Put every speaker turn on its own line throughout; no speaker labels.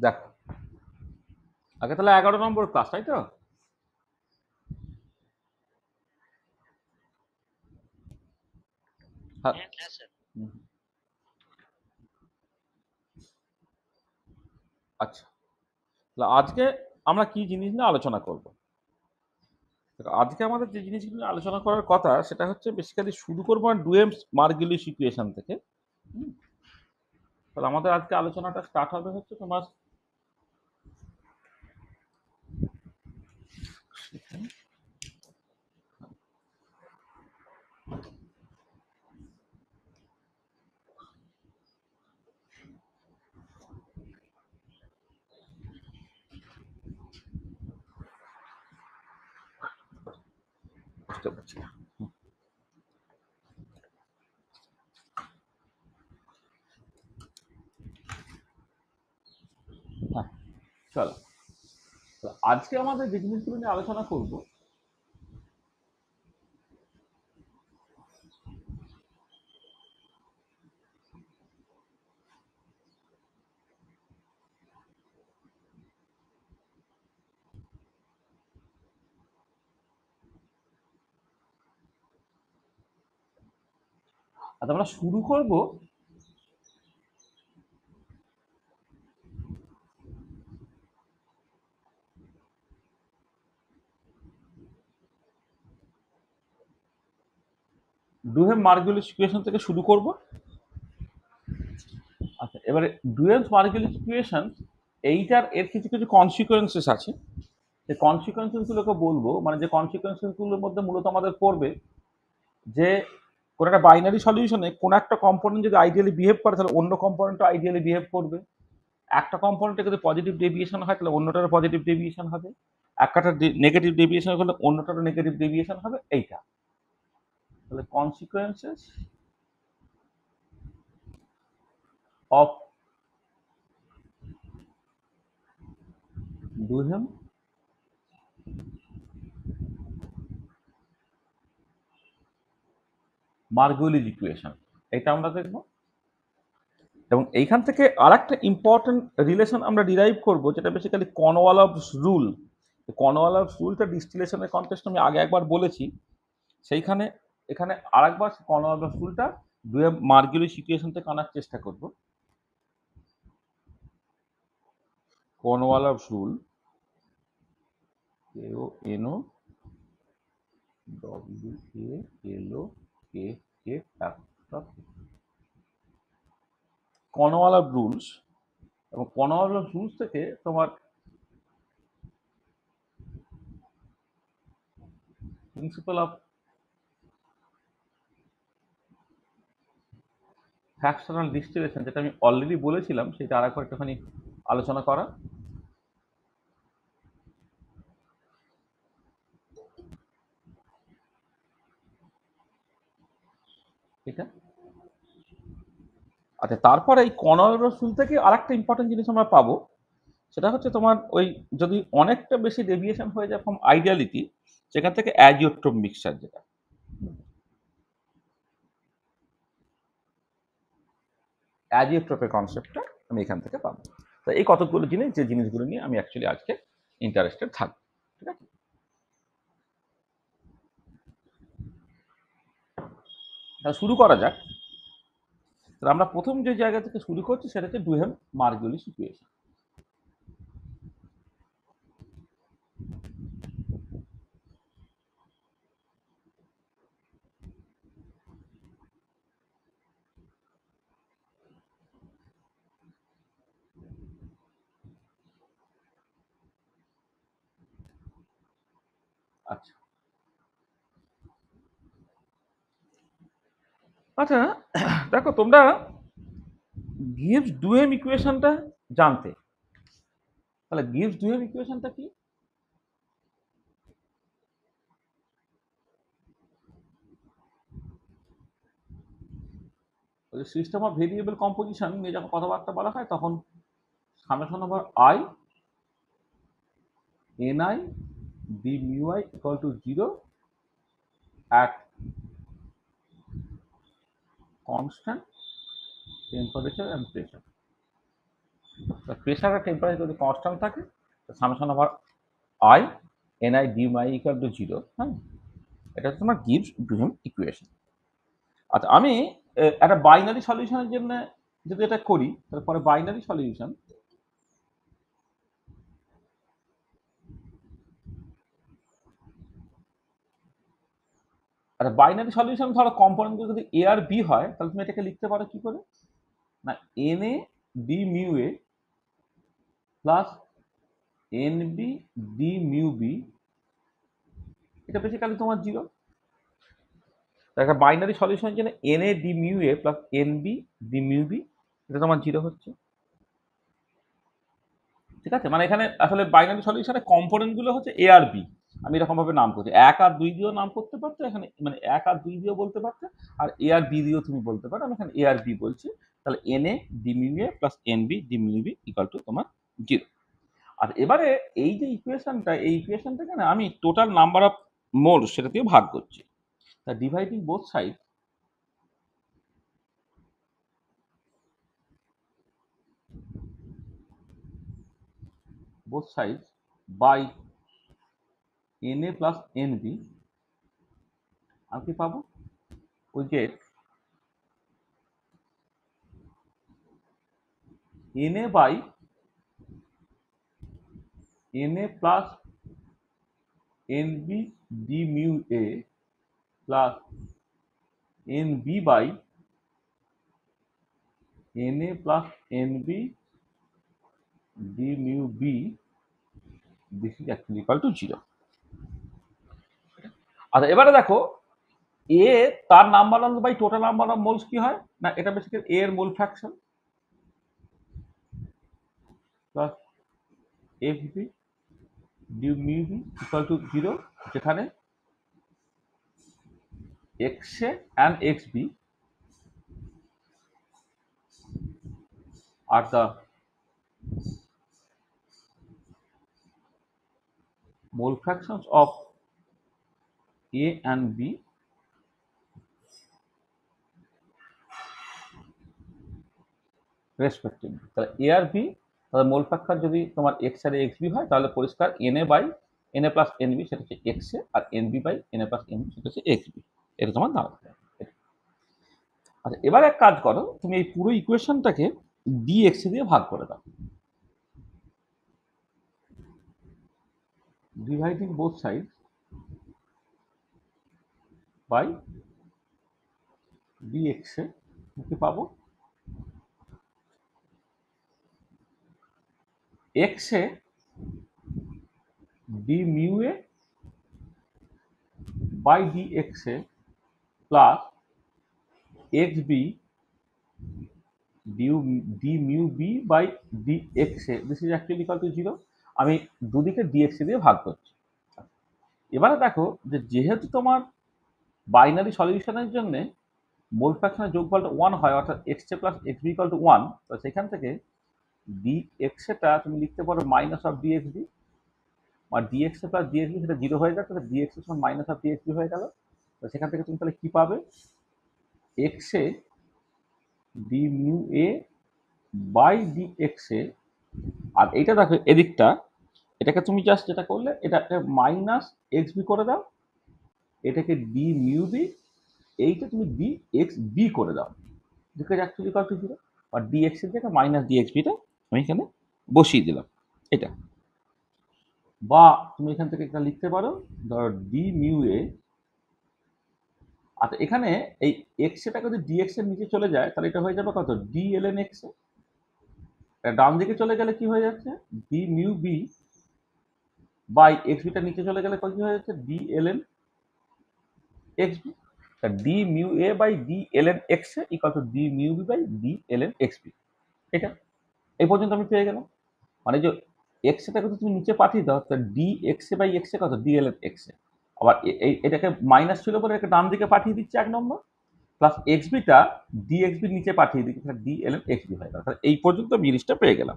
দেখো, আগে তাহলে 11 নম্বর ক্লাস, তাই তো? হ্যাঁ। আচ্ছা, তাহলে আজকে আমরা কি জিনিস নিয়ে আলোচনা করব? আজকে আমাদের যে জিনিসগুলো নিয়ে আলোচনা করার কথা সেটা হচ্ছে বেসিক্যালি শুরু করবো ডুয়েমস মার্গুলিস ইকুয়েশন থেকে। তাহলে আমাদের আজকে আলোচনাটা স্টার্ট হবে হচ্ছে তোমার বুঝতে পারছি না। হ্যাঁ, চলো। আজকে আমাদের যে জিনিসগুলো নিয়ে আলোচনা করব আর আমরা শুরু করব ডুয়েম মার্গুলিস ইকুয়েশন থেকে শুরু করব। আচ্ছা, এবারে ডুয়েলস মার্গুলিস ইকুয়েশন এইটার এর কিছু কিছু কনসিকুয়েন্সেস আছে। সেই কনসিকুয়েন্সেস গুলোকে বলবো, মানে যে কনসিকুয়েন্সেস গুলোর মধ্যে মূলত আমাদের পড়বে যে কোন একটা বাইনারি সলিউশনে কোন একটা কম্পোনেন্ট যদি আইডিয়ালি বিহেভ করে তাহলে অন্য কম্পোনেন্টও আইডিয়ালি বিহেভ করবে। একটা কম্পোনেন্টে যদি পজিটিভ ডেভিয়েশন হয় তাহলে অন্যটারও পজিটিভ ডেভিয়েশন হবে। একটা নেগেটিভ ডেভিয়েশন হলে অন্যটারও নেগেটিভ ডেভিয়েশন হবে। এইটা তাহলে কনসিকুয়েন্সেস অফ ডুহেম মার্গুলিস ইকুয়েশন, এটা আমরা দেখব। এবং এইখান থেকে আর একটা ইম্পর্টেন্ট রিলেশন আমরা ডিরাইভ করব, যেটা বেসিক্যালি কর্নওয়ালিস রুল। কর্নওয়ালিস রুলটা ডিস্টিলেশনের কন্টেস্ট আমি আগে একবার বলেছি, সেইখানে এখানে আরেকবার কর্নওয়ালিস রুলটা ডুয়েম মার্গুলিস ইকুয়েশন থেকে আনার চেষ্টা করব। Konowaloff rule, KO NO WALOK Konowaloff rules. এবং কর্নওয়ালিস রুলস থেকে তোমার প্রিন্সিপাল অফ ফ্র্যাকশনাল ডিস্টিলেশন, যেটা আমি অলরেডি বলেছিলাম, সেটা আরেকবার একটুখানি আলোচনা করা। এটা আচ্ছা, তারপরে এই কর্নওয়ালিস রুল থেকে আরেকটা ইম্পর্টেন্ট জিনিস আমরা পাবো, সেটা হচ্ছে তোমার ওই যদি অনেকটা বেশি ডেভিয়েশন হয়ে যায় ফ্রম আইডিয়ালিটি, সেখান থেকে অ্যাজিওট্রপ মিক্সচার, যেটা অ্যাজিওট্রপের কনসেপ্টটা আমি এখান থেকে পাবো। তো এই কতগুলো জিনিস, যে জিনিসগুলো নিয়ে আমি অ্যাকচুয়ালি আজকে ইন্টারেস্টেড থাকবো। ঠিক আছে, তাহলে শুরু করা যাক। তাহলে আমরা প্রথম যে জায়গা থেকে শুরু করছি সেটা হচ্ছে ডুহেম মার্গুলিস ইকুয়েশন। আচ্ছা আচ্ছা, দেখো তোমরা গিভস ডুহেম ইকুয়েশনটা জানতে, তাহলে গিভস ডুহেম ইকুয়েশনটা কি? সিস্টেম অফ ভেরিয়েবল কম্পোজিশন নিয়ে যখন কথাবার্তা বলা হয় তখন summation over I ni d mu I equal to 0 at constant temperature and pressure. Pressure আর টেম্পারেচার যদি কনস্ট্যান্ট থাকে summation over I N I D mu I equal to 0। হ্যাঁ, এটা তোমার গিভস গ্রিম ইকুয়েশন। আচ্ছা, আমি একটা বাইনারি সলিউশনের জন্য যদি এটা করি, তারপরে বাইনারি সলিউশন একটা বাইনারি সলিউশন ধরো কম্পোনেন্টগুলো যদি এ আর বি হয়, তাহলে তুমি এটাকে লিখতে পারো কি করে না, N A D mu A plus N B D mu B, এটা বেসিক্যালি তোমার 0। একটা বাইনারি সলিউশনের জন্য N A D mu A plus N B D mu B, এটা তোমার 0 হচ্ছে। ঠিক আছে, মানে এখানে আসলে বাইনারি সলিউশনে কম্পোনেন্ট গুলো হচ্ছে এ আর বি। আমি এরকম ভাবে নাম করছি, 1 আর 2 দিয়েও নাম করতে পারতো এখানে, মানে 1 আর 2 দিয়েও বলতে পারতো, আর এ আর বি দিয়েও তুমি বলতে পারো। আমি এখানে এ আর বি বলছি। তাহলে N A D mu A plus N B D mu B equal to তোমার 0। আর এবারে এই যে ইকুয়েশনটা, এই ইকুয়েশনটাকে না আমি টোটাল নাম্বার অফ মোল সেটা দিয়ে ভাগ করছি। তা dividing both side by N A plus N B, আমি কি পাবো, ওই যে N A by N A plus N B D mu A plus N B by N A plus N B D mu B, this is actually equal to 0। আচ্ছা, এবারে দেখো A তার number of by total number of moles কি হয় না, এটা বেসিক্যালি A এর mole fraction plus F B D mu B equal to 0, যেখানে X A and X B are the mole fractions of A and B respectively. তাহলে A আর B, তাহলে মোল ফ্যাক্টর যদি তোমার এক্স আর এক্স বি হয়, তাহলে পরিষ্কার N A by N A plus N B সেটা হচ্ছে এক্স এ, আর N B by N A plus N B সেটা হচ্ছে এক্স বি। এটা তোমার দাঁড়াবে। আচ্ছা, এবার এক কাজ করো, তুমি এই পুরো ইকুয়েশনটাকে ডি এক্স দিয়ে ভাগ করে দাও, dividing both side by D X A, কি পাবো, X A D mu A by D X A plus X B D mu B by D X A, this is actually equal to 0। আমি দুদিকে D x দিয়ে ভাগ করছি। এবারে দেখো যে যেহেতু তোমার বাইনারি সলিউশনের জন্য মোল ফ্র্যাকশনের যোগফলটা 1 হয়, অর্থাৎ X A plus X B equal to 1, তো সেখান থেকে ডি এক্স এটা তুমি লিখতে পারো minus of D X B, আর D X A plus D X B সেটা 0 হয়ে যাচ্ছে, তাহলে ডি এক্স এর সমান minus of D X B হয়ে গেল। তো সেখান থেকে তুমি তাহলে কি পাবে, X A D mu A by D X A, আর এইটা দেখো এদিকটা, এটাকে তুমি জাস্ট যেটা করলে এটা মাইনাস এক্স বি করে দাও, এটাকে ডি মিউ বি, এইটা তুমি ডি এক্স বি করে দাও, যেটা অ্যাকচুয়ালি ইকুয়াল টু 0। আর ডি এক্স এর জায়গায় মাইনাস ডি এক্স বিটা আমি এখানে বসিয়ে দিলাম এটা। বা তুমি এখান থেকে এটা লিখতে পারো, ধরো ডি মিউ এ, আচ্ছা এখানে এই এক্স এটা যদি ডি এক্স এর নিচে চলে যায়, তাহলে এটা হয়ে যাবে কত, D L N X A. ডান দিকে চলে গেলে কি হয়ে যাচ্ছে, D mu B by X beta নিচে চলে গেলে কি হয়ে যাচ্ছে, D L N X B. D mu A by D L N X A equal to D mu B by D L N X B. এটা এই পর্যন্ত আমি পেয়ে গেলাম। মানে যে এক্স এটাকে তুমি নিচে পাঠিয়ে দাও, তা D X A by X A কত, D L N X A. আবার এটাকে মাইনাস ছিল বলে এটাকে ডান দিকে পাঠিয়ে দিচ্ছে 1 নম্বর, প্লাস এক্স বিটা ডি এক্স বির নিচে পাঠিয়ে দিচ্ছে, D L N X B হয়ে গেল। তাহলে এই পর্যন্ত আমি জিনিসটা পেয়ে গেলাম।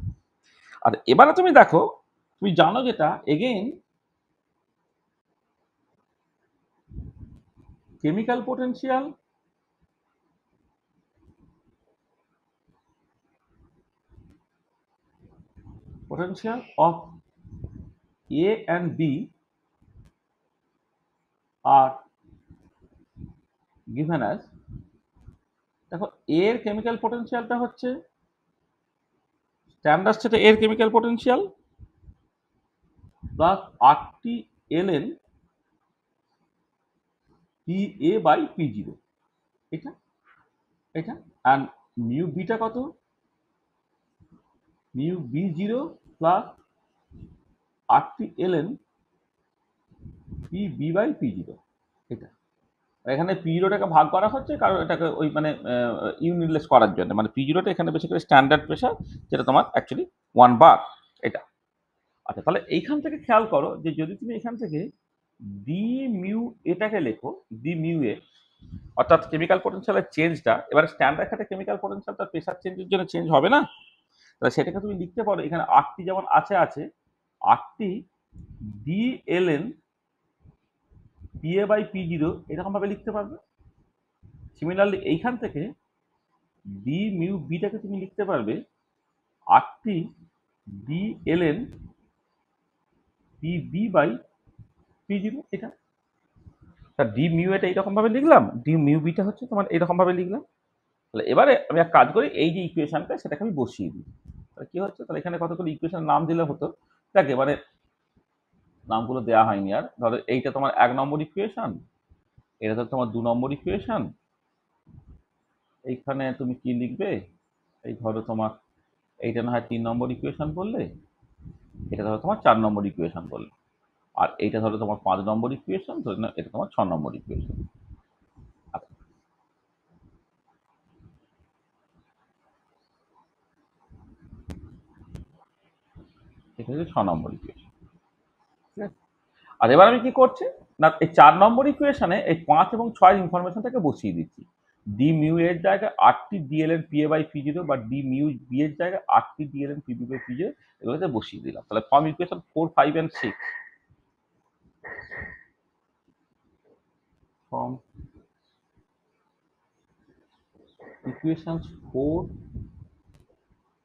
আর এবারে তুমি দেখো, তুমি জানো যেটা again chemical potential potential of A and B are given as, দেখো A এর কেমিক্যাল পোটেনশিয়ালটা হচ্ছে স্ট্যান্ডার্ড স্টেটে এর chemical potential plus RT ln PA by P0, এটা এটা অ্যান্ড মিউ বিটা কত, mu B0 plus RT ln PB by P0, এটা এখানে P0টাকে ভাগ করা হচ্ছে কারণ এটাকে ওই মানে ইউনিটলেস করার জন্য, মানে P0টা এখানে বেশি করে স্ট্যান্ডার্ড প্রেশার, যেটা তোমার অ্যাকচুয়ালি 1 বার, এটা। আচ্ছা, তাহলে এইখান থেকে খেয়াল করো যে যদি তুমি এখান থেকে ডি মিউ এটাকে লেখো, ডি মিউ এ অর্থাৎ কেমিক্যাল পোটেনশিয়ালের চেঞ্জটা, এবার স্ট্যান্ডার্ড খাতে কেমিক্যাল পোটেনশিয়ালটা প্রেশার চেঞ্জের জন্য চেঞ্জ হবে না, তাহলে সেটাকে তুমি লিখতে পারো এখানে RT যেমন আছে RT D ln PA by P0 এরকম ভাবে লিখতে পারবে। সিমিলারলি এইখান থেকে ডি মিউ বিটাকে তুমি লিখতে পারবে RT D ln PB by P0, এটা। তা ডি মিউ এটা এইরকম ভাবে লিখলাম, ডি মিউ বিটা হচ্ছে তোমার এইরকম ভাবে লিখলাম। তাহলে এবারে আমি এক কাজ করি, এই যে ইকুয়েশনটা সেটাকে আমি বসিয়ে দিই। তাহলে কি হচ্ছে, তাহলে এখানে কতগুলো ইকুয়েশনের নাম দিলে হতো, দেখ এবারে নামগুলো দেওয়া হয়নি আর। ধরো এইটা তোমার 1 নম্বর ইকুয়েশন, এটা তো তোমার 2 নম্বর ইকুয়েশন, এইখানে তুমি কি লিখবে, এই ধরো তোমার এইটা না হয় 3 নম্বর ইকুয়েশন বললে, এটা ধরো তোমার 4 নম্বর ইকুয়েশন বললে, আর এইটা ধরো তোমার 5 নম্বর ইকুয়েশন, ধরে নাও এটা তোমার 6 নম্বর ইকুয়েশন। এটা হচ্ছে 6 নম্বর ইকুয়েশন, ঠিক আছে। আর এবার আমি কি করছি না, এই 4 নম্বর ইকুয়েশনে এই 5 এবং 6 ইনফরমেশনটাকে বসিয়ে দিচ্ছি। ডি মিউ এর জায়গায় RT DLN PA by P0 বা ডি মিউ বি এর জায়গায় RT DLN PB by P0 এগুলোতে বসিয়ে দিলাম। তাহলে form equation 4, 5 and 6, form equation 4,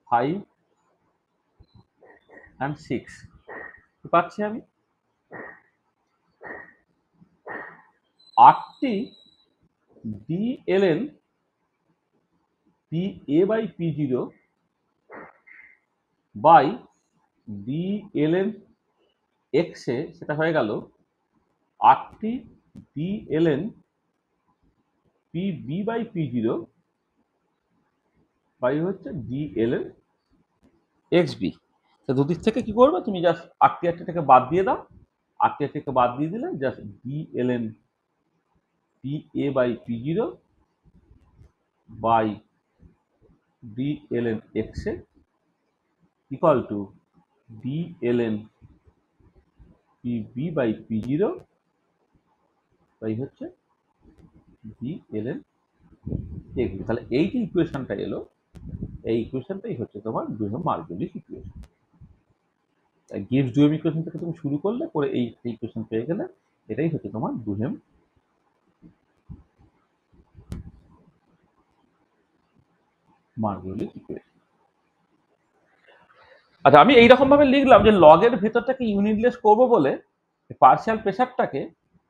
5 and 6 কি পাচ্ছি আমি, RT DLN PA by P0 by DLN X A সেটা হয়ে গেল RT DLN PB by P0 by হচ্ছে DLN XB। তো দুদিক থেকে কি করবে, তুমি জাস্ট RT থেকে বাদ দিয়ে দাও, RT থেকে বাদ দিয়ে দিলে just DLN PA by P0 by DLN X A equal to DLN PB by P0 by হচ্ছে DLN XB। তাহলে এই যে ইকুয়েশনটা এলো, এই ইকুয়েশনটাই হচ্ছে তোমার ডুহেম মার্গুলিস ইকুয়েশন। গিভস ডুহেম ইকুয়েশন থেকে তুমি শুরু করলে পরে এই ইকুয়েশন পেয়ে গেলে, এটাই হচ্ছে তোমার ডুহেম মার্গুলিস ইকুয়েশন। আচ্ছা, আমি এইরকম ভাবে লিখলাম যে লগের ভেতরটাকে ইউনিটলেস করবো বলে পার্শিয়াল প্রেসারটাকে,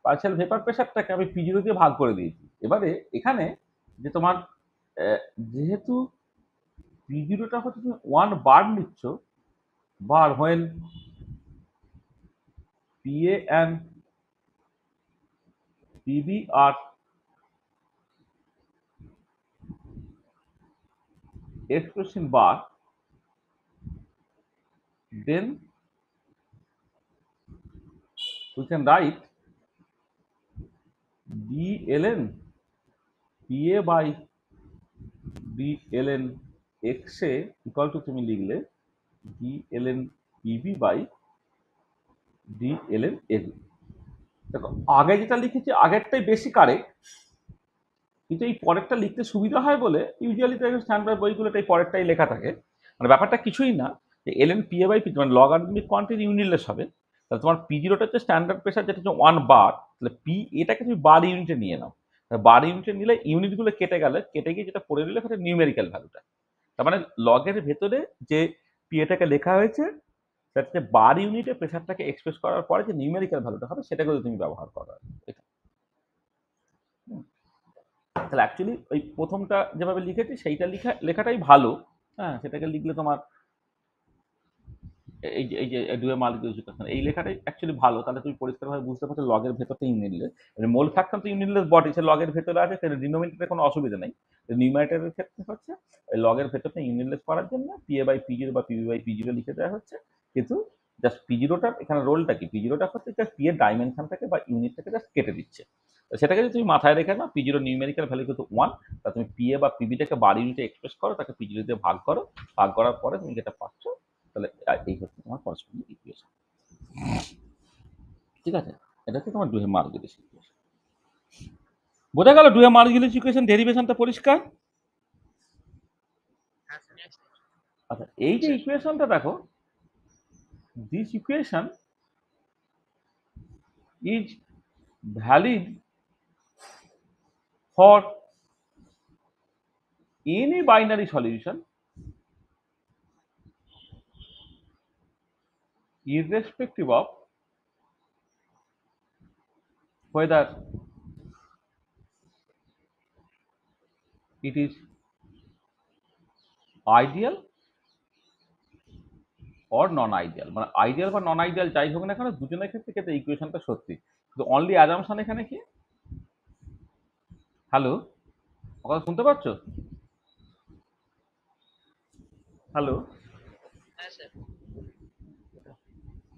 পার্শিয়াল ভেপার প্রেসারটাকে আমি P0 দিয়ে ভাগ করে দিয়েছি। এবারে এখানে যে তোমার যেহেতু P0টা হচ্ছে তুমি 1 বার নিচ্ছ, বার when PA and PB are expressed in bar, then we can write DLN PA by DLN X A equal to তুমি লিখলে DLN PB by DLN AB। দেখো আগে যেটা লিখেছি আগেরটাই বেশি কারেক্ট, কিন্তু এই পরেরটা লিখতে সুবিধা হয় বলে ইউজুয়ালি তো স্ট্যান্ডার্ড বইগুলোতে এই পরেরটাই লেখা থাকে। মানে ব্যাপারটা কিছুই না, যে LN PA বাই P মানে লগারিদমিক কোয়ান্টিটি ইউনিটলেস হবে। তাহলে তোমার P0টা হচ্ছে স্ট্যান্ডার্ড প্রেসার, যেটা হচ্ছে 1 বার, তাহলে P এটাকে তুমি বার ইউনিটে নিয়ে নাও। বার ইউনিটে নিলে ইউনিটগুলো কেটে গেলে, কেটে গিয়ে যেটা পড়ে দিলে সেটা নিউমেরিক্যাল ভ্যালুটা। তার মানে লগের ভেতরে যে P এটাকে লেখা হয়েছে সেটা হচ্ছে বার ইউনিটে প্রেসারটাকে এক্সপ্রেস করার পরে যে নিউমেরিক্যাল ভ্যালুটা হবে সেটাকে যদি তুমি ব্যবহার করো এটা। তাহলে অ্যাকচুয়ালি ওই প্রথমটা যেভাবে লিখেছি সেইটা লেখাটাই ভালো। হ্যাঁ, সেটাকে লিখলে তোমার এই যে ডুয়ে মাল্টিপ্লিকেশন এই লেখাটাই অ্যাকচুয়ালি ভালো। তাহলে তুমি পরিষ্কারভাবে বুঝতে পারছো লগের ভেতরটা ইউনিটলেস, মোল ফ্র্যাকশন তো ইউনিটলেস বডি, সে লগের ভেতরে আছে, সেটা ডিনোমিনেটরে কোনো অসুবিধা নেই। নিউমারেটরের ক্ষেত্রে হচ্ছে ওই লগের ভেতরটা ইউনিটলেস করার জন্য পিএ বাই পি জিরো বা পিবি বাই পি জিরো লিখে দেওয়া হচ্ছে। কিন্তু জাস্ট পি জিরোটা এখানে রোলটা কি, পি জিরোটা হচ্ছে জাস্ট পি এর ডাইমেনশনটাকে বা ইউনিটটাকে জাস্ট কেটে দিচ্ছে। সেটাকে যদি তুমি মাথায় রেখে নাও, পি জিরো নিউমেরিক্যাল ভ্যালু কিন্তু 1, তা তুমি পিএ বা পিবিটাকে বার ইউনিটে এক্সপ্রেস করো, তাকে পি জিরো দিয়ে ভাগ করো, ভাগ করার পরে তুমি যেটা পাচ্ছ, তাহলে এই হচ্ছে তোমার করসপন্ডিং ইকুয়েশন। ঠিক আছে, এটা হচ্ছে তোমার ডুহে মার্গেলিস ইকুয়েশন। বোঝা গেল ডুহে মার্গেলিস ইকুয়েশন ডেরিভেশনটা পরিষ্কার? আচ্ছা, এই যে ইকুয়েশনটা দেখো, this equation is valid for any binary solution irrespective of whether it is ideal or non ideal, মানে আইডিয়াল বা নন আইডিয়াল যাই হোক না কেন দুজনের ক্ষেত্রে কিন্তু ইকুয়েশনটা সত্যি। কিন্তু অনলি অ্যাজাম্পশন এখানে কি, হ্যালো কথা শুনতে পাচ্ছ? হ্যালো,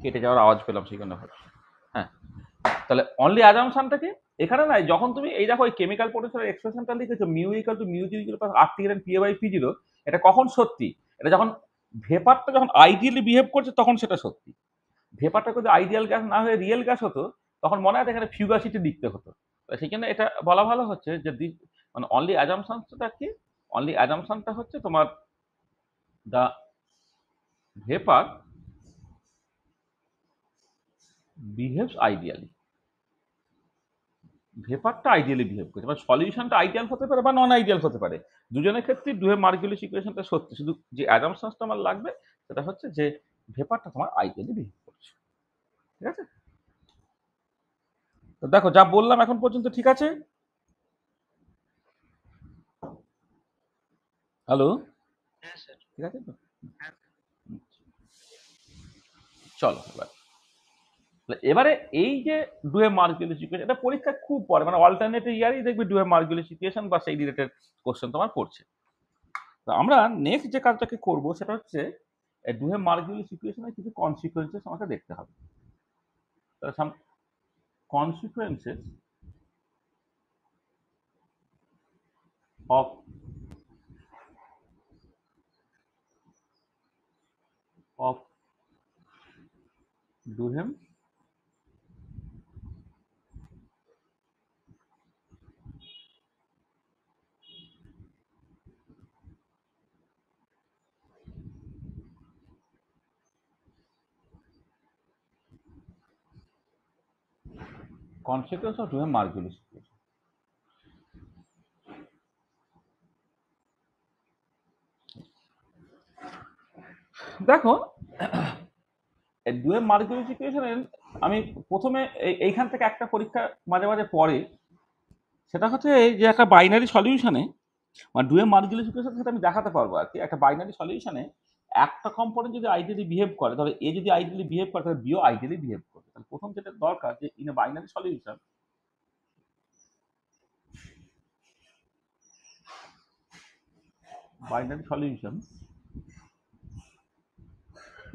কেটে যাওয়ার আওয়াজ পেলাম সেই জন্য ভাবছি। হ্যাঁ, তাহলে অনলি অ্যাজাম্পশনটা কি এখানে নাই, যখন তুমি এই দেখো এই কেমিক্যাল পোটেনশিয়াল এক্সপ্রেশনটা লিখেছো mu equal to mu zero plus R T N P by P zero, এটা কখন সত্যি? এটা যখন ভেপারটা যখন আইডিয়ালি বিহেভ করছে তখন সেটা সত্যি। ভেপারটা যদি আইডিয়াল গ্যাস না হয়ে রিয়েল গ্যাস হতো তখন মনে হয় এখানে ফিউগাসিটি লিখতে হতো। সেই জন্য এটা বলা ভালো হচ্ছে যে মানে অনলি অ্যাজাম্পশনটা কি, অনলি অ্যাজাম্পশনটা হচ্ছে তোমার দ্য ভেপার বিহেভস আইডিয়ালি, ভেপারটা আইডিয়ালি বিহেভ করছে, মানে সলিউশনটা আইডিয়াল হতে পারে বা নন আইডিয়াল হতে পারে, দুজনের ক্ষেত্রে ডুহে মার্গেলিস ইকুয়েশনটা সত্যি। শুধু যে অ্যাজাম্পশনটা আমার লাগবে সেটা হচ্ছে যে ভেপারটা তোমার আইডিয়ালি বিহেভ করছে। ঠিক আছে, তো দেখো যা বললাম এখন পর্যন্ত ঠিক আছে? হ্যালো, ঠিক আছে তো? চলো এবারে এই যে ডুহে মার্গেলিস ইকুয়েশন, এটা পরীক্ষা খুব পড়ে, মানে অল্টারনেটিভ ইয়ারই দেখবি ডুহে মার্গেলিস ইকুয়েশন বা সেই রিলেটেড কোশ্চেন তোমার পড়ছে। তো আমরা নেক্সট যে কাজটাকে করব সেটা হচ্ছে ডুহে মার্গেলিস ইকুয়েশনের কিছু কনসিকুয়েন্সেস আমাকে দেখতে হবে। তাহলে some consequences of of Duhem consequence of Duhem Margules equation. দেখো ডুহেম মার্গেলিস ইকুয়েশনের আমি প্রথমে এইখান থেকে একটা পরীক্ষা মাঝে মাঝে পড়ে, সেটা হচ্ছে এই যে একটা বাইনারি সলিউশনে মানে ডুয়ে মার্গেলিস ইকুয়েশন থেকে আমি দেখাতে পারবো আর কি, একটা বাইনারি সলিউশনে একটা কম্পোনেন্ট যদি আইডিয়ালি বিহেভ করে, তাহলে এ যদি আইডিয়ালি বিহেভ করে তাহলে বিও আইডিয়ালি বিহেভ করবে। তাহলে প্রথম যেটা দরকার যে in a binary solution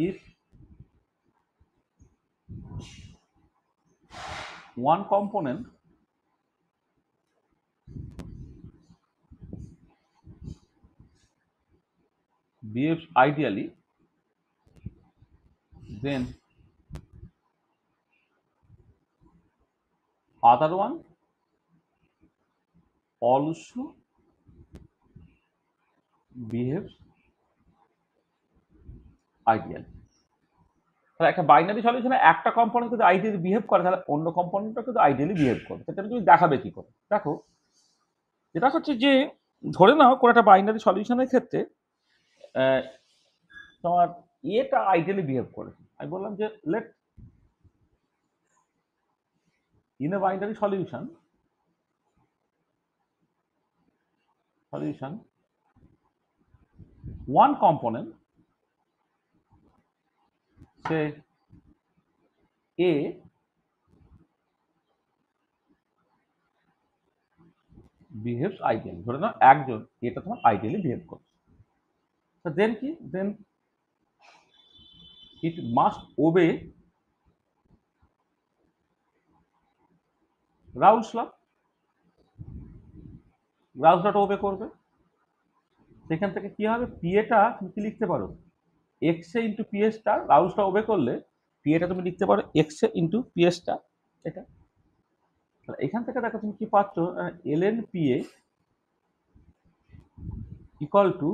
if one component behaves ideally, then other one also behaves ideally. তাহলে একটা বাইনারি সলিউশনে একটা কম্পোনেন্ট যদি আইডিয়ালি বিহেভ করে তাহলে অন্য কম্পোনেন্টটা কিন্তু আইডিয়ালি বিহেভ করবে। সেটা তুমি দেখাবে কি করে? দেখো যেটা হচ্ছে যে ধরে নাও কোনো একটা বাইনারি সলিউশনের ক্ষেত্রে তোমার এটা আইডিয়ালি বিহেভ করেছে। আমি বললাম যে let in a binary solution one component say A behaves ideally, ধরে নাও একজন এটা তোমার আইডিয়ালি বিহেভ করছে, তো দেন কি, দেন ইট মাস্ট ওবে রাউলস ল। রাউলস লটা ওবে করবে, সেখান থেকে কি হবে, পিএটা তুমি কি লিখতে পারো, X A into P A star. রাউলসটা ওবে করলে পিএটা তুমি লিখতে পারো X A into P A star. এটা এখান থেকে দেখো তুমি কি পাচ্ছ, L N P A equal to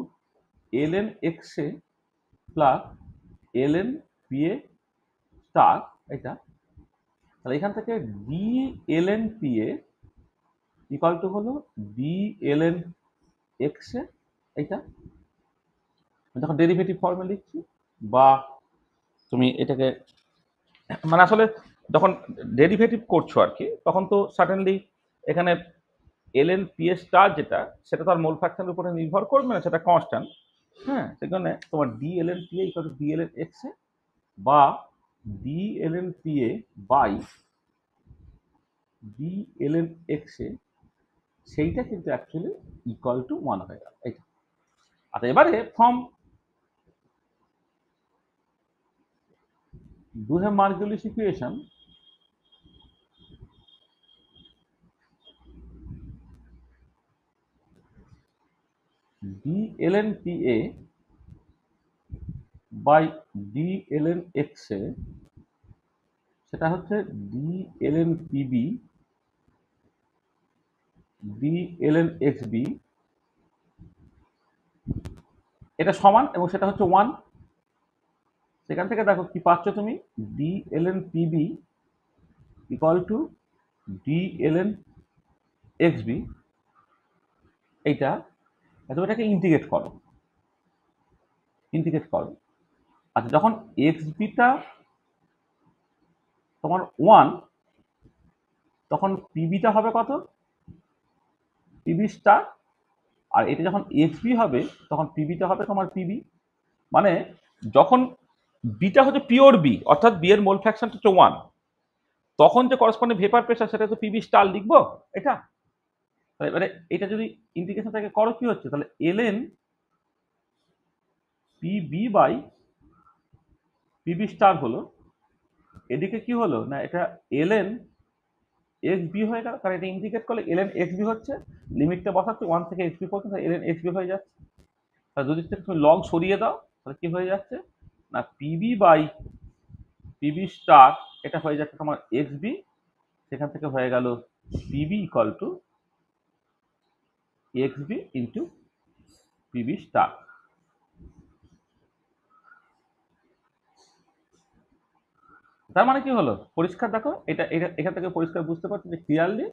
L N X A plus L N P A star. এটা তাহলে এখান থেকে D L N P A equal to হলো D L N X A. এইটা যখন ডেরিভেটিভ ফর্মে লিখছি, বা তুমি এটাকে মানে আসলে যখন ডেরিভেটিভ করছো আর কি, তখন তো সাডেনলি এখানে এল এন পি এস স্টার যেটা, সেটা তার মোল ফ্র্যাকশনের উপরে নির্ভর করবে না, সেটা কনস্ট্যান্ট। হ্যাঁ, সেখানে তোমার D L N P A equal to D L N X A বা D L N P A by D L N X A, সেইটা কিন্তু অ্যাকচুয়ালি ইকুয়াল টু 1 হয়ে গেল। এইটা আচ্ছা, এবারে from Duhem-Margulis equation, d ln pa by d ln x A সেটা হচ্ছে d ln pb d ln xb, এটা সমান এবং সেটা হচ্ছে 1। সেখান থেকে দেখো কি পাচ্ছ তুমি, d ln pb equal to d ln xb। এইটা তুমি এটাকে ইন্টিগ্রেট করো, আচ্ছা যখন xbটা তোমার 1, তখন পিবিটা হবে কত, পিবি স্টার। আর এটা যখন এক্সবি হবে, তখন পিবিটা হবে তোমার পিবি। মানে যখন বিটা হচ্ছে পিওর বি, অর্থাৎ বি এর মোল ফ্র্যাকশন হচ্ছে 1, তখন যে করসপন্ডিং ভেপার প্রেসার সেটা তো পিবি স্টার লিখবো। এটা এবারে এটা যদি ইন্টিগ্রেশন থেকে করো কি হচ্ছে, তাহলে LN PB by PB star হলো, এদিকে কি হলো না, এটা এলএন এক্স বি হয়ে গেল, কারণ এটা ইন্টিগ্রেট করলে এলএন এক্স বি হচ্ছে, লিমিটটা বসাচ্ছে 1 থেকে এক্স বি পর্যন্ত, এলএন এক্স বি হয়ে যাচ্ছে। তাহলে যদি তুমি লগ সরিয়ে দাও, তাহলে কি হয়ে যাচ্ছে না, পিবি বাই পিবি স্টার, এটা হয়ে যাচ্ছে তোমার এক্স বি। সেখান থেকে হয়ে গেল PB equal to X B into PB star. তার মানে কি হলো, পরিষ্কার দেখো, এটা এটা এখান থেকে পরিষ্কার বুঝতে পারছি যে clearly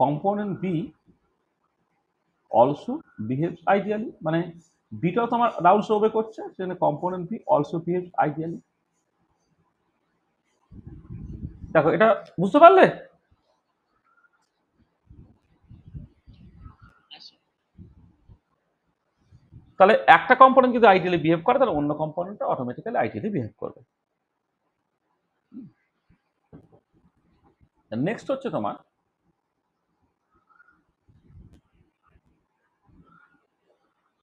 component B also behaves ideally, মানে বিটাও তোমার রাউলস ওবে করছে, সেখানে component B also behaves ideally. দেখো এটা বুঝতে পারলে? তাহলে একটা কম্পোনেন্ট যদি আইডিয়ালি বিহেভ করে, তাহলে অন্য কম্পোনেন্টটা অটোমেটিক্যালি আইডিয়ালি বিহেভ করবে। নেক্সট হচ্ছে তোমার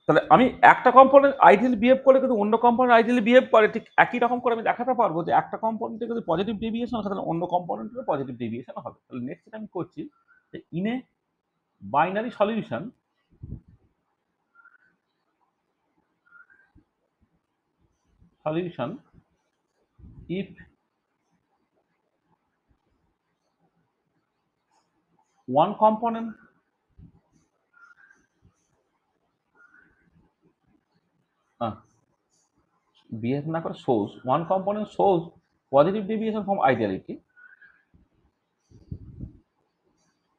তাহলে আমি একটা কম্পোনেন্ট আইডিয়ালি বিহেভ করলে কিন্তু অন্য কম্পোনেন্ট আইডিয়ালি বিহেভ করে, ঠিক একই রকম করে আমি দেখাতে পারবো যে একটা কম্পোনেন্টে যদি পজিটিভ ডেভিয়েশন হয়, তাহলে অন্য কম্পোনেন্টের পজিটিভ ডেভিয়েশন হবে। তাহলে নেক্সট যেটা আমি করছি যে in a binary solution if one component behave না করে shows one component shows positive deviation from ideality,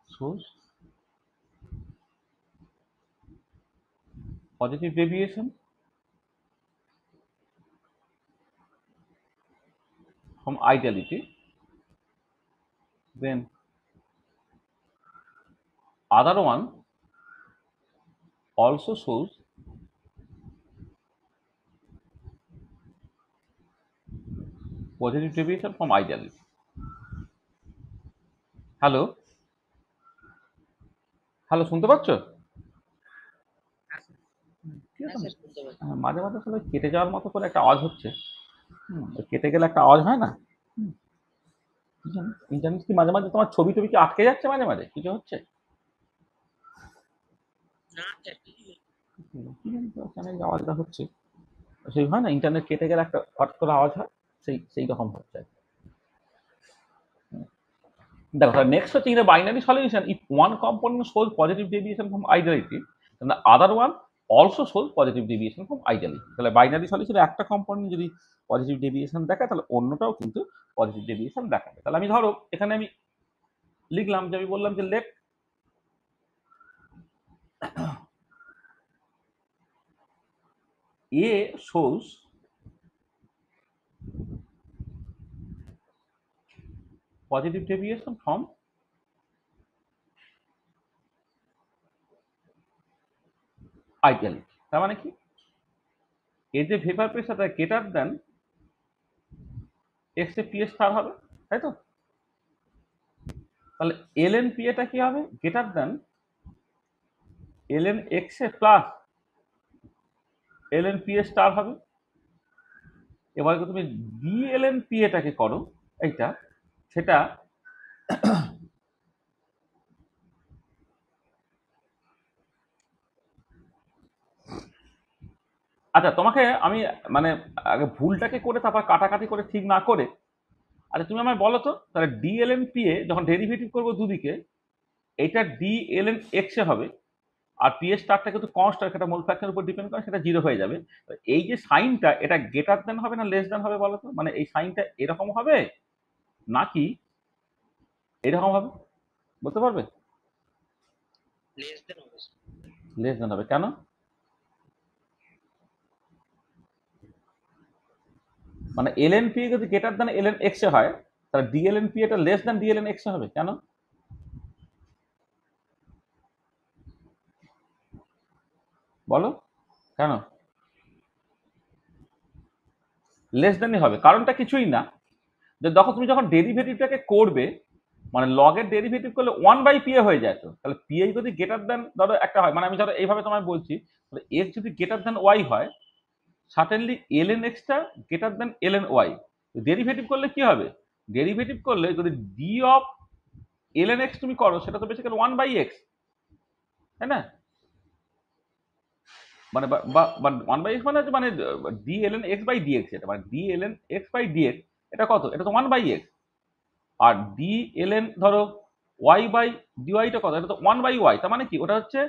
shows positive deviation from ideality, then other one also shows positive deviation from ideality. Hello, hello, শুনতে পাচ্ছ? মাঝে মাঝে আসলে কেটে যাওয়ার মতো করে একটা আওয়াজ হচ্ছে। কেটে গেলে একটা আওয়াজ হয় না? জানিস কি মাঝে মাঝে তোমার ছবি টবি কি আটকে যাচ্ছে, মাঝে মাঝে কিছু হচ্ছে? কি জানি তো কেন এই আওয়াজটা হচ্ছে। সেই হয় না, ইন্টারনেট কেটে গেলে একটা হট করে আওয়াজ হয়, সেই রকম হচ্ছে। দেখো, তাহলে নেক্সট হচ্ছে in a binary solution if one component shows positive deviation from ideality then the other one also shows positive deviation from ideality. তাহলে বাইনারি সলিউশনে একটা কম্পোনেন্ট যদি পজিটিভ ডেভিয়েশন দেখায় তাহলে অন্যটাও কিন্তু পজিটিভ ডেভিয়েশন দেখাবে। তাহলে আমি ধরো এখানে আমি লিখলাম যে আমি বললাম যে late A shows positive deviation from ideality। তার মানে কি, এর যে ভেপার প্রেসারটা greater than X A P A star হবে, তাই তো? তাহলে এল এন পি এটা কি হবে? Greater than L N X A plus L N P A star হবে। এবার তুমি ডি এল এন পি এটাকে করো, এইটা সেটা আচ্ছা তোমাকে আমি মানে আগে ভুলটাকে করে তারপর কাটাকাটি করে ঠিক না করে, আচ্ছা তুমি আমায় বলো তো, তাহলে ডি এল এন পি এ যখন ডেরিভেটিভ করবো দুদিকে, এইটা ডি এল এন এক্স এ হবে, আর পি এর স্টারটা কিন্তু কনস্ট্যান্ট, সেটা মোল ফ্র্যাকশনের উপর ডিপেন্ড করে, সেটা জিরো হয়ে যাবে। এই যে সাইনটা এটা গ্রেটার দেন হবে না লেস দেন হবে বলো তো? মানে এই সাইনটা এরকম হবে নাকি এরকম হবে, বলতে পারবে? লেস দেন হবে। কেন? মানে এল এন পি যদি গ্রেটার দেন এল এন এক্স এ হয় তাহলে ডিএলএন পি এটা লেস দেন ডিএলএন এক্স এ হবে। কেন বলো, কেন লেস দেনই হবে? কারণটা কিছুই না, যে দেখো তুমি যখন ডেরিভেটিভটাকে করবে, মানে লগের ডেরিভেটিভ করলে ওয়ান বাই পি এ হয়ে যায়, তো তাহলে পি এ যদি গ্রেটার দেন ধরো একটা হয়, মানে আমি ধরো এইভাবে তোমায় বলছি, তাহলে এক্স যদি গ্রেটার দেন ওয়াই হয় certainly L N extra greater than L N Y. Derivative করলে কি হবে? ডেরিভেটিভ করলে যদি D of L N x তুমি করো সেটা তো বেসিক্যালি ওয়ান বাই এক্স, তাই না? মানে ওয়ান বাই এক্স মানে হচ্ছে মানে D L N X by DX, এটা মানে D L N X by DX এটা কত? এটা তো ওয়ান বাই এক্স। আর ডি এল এন ধরো ওয়াই বাই ডিওয়াইটা কত? এটা তো ওয়ান বাই ওয়াই। তার মানে কি, ওটা হচ্ছে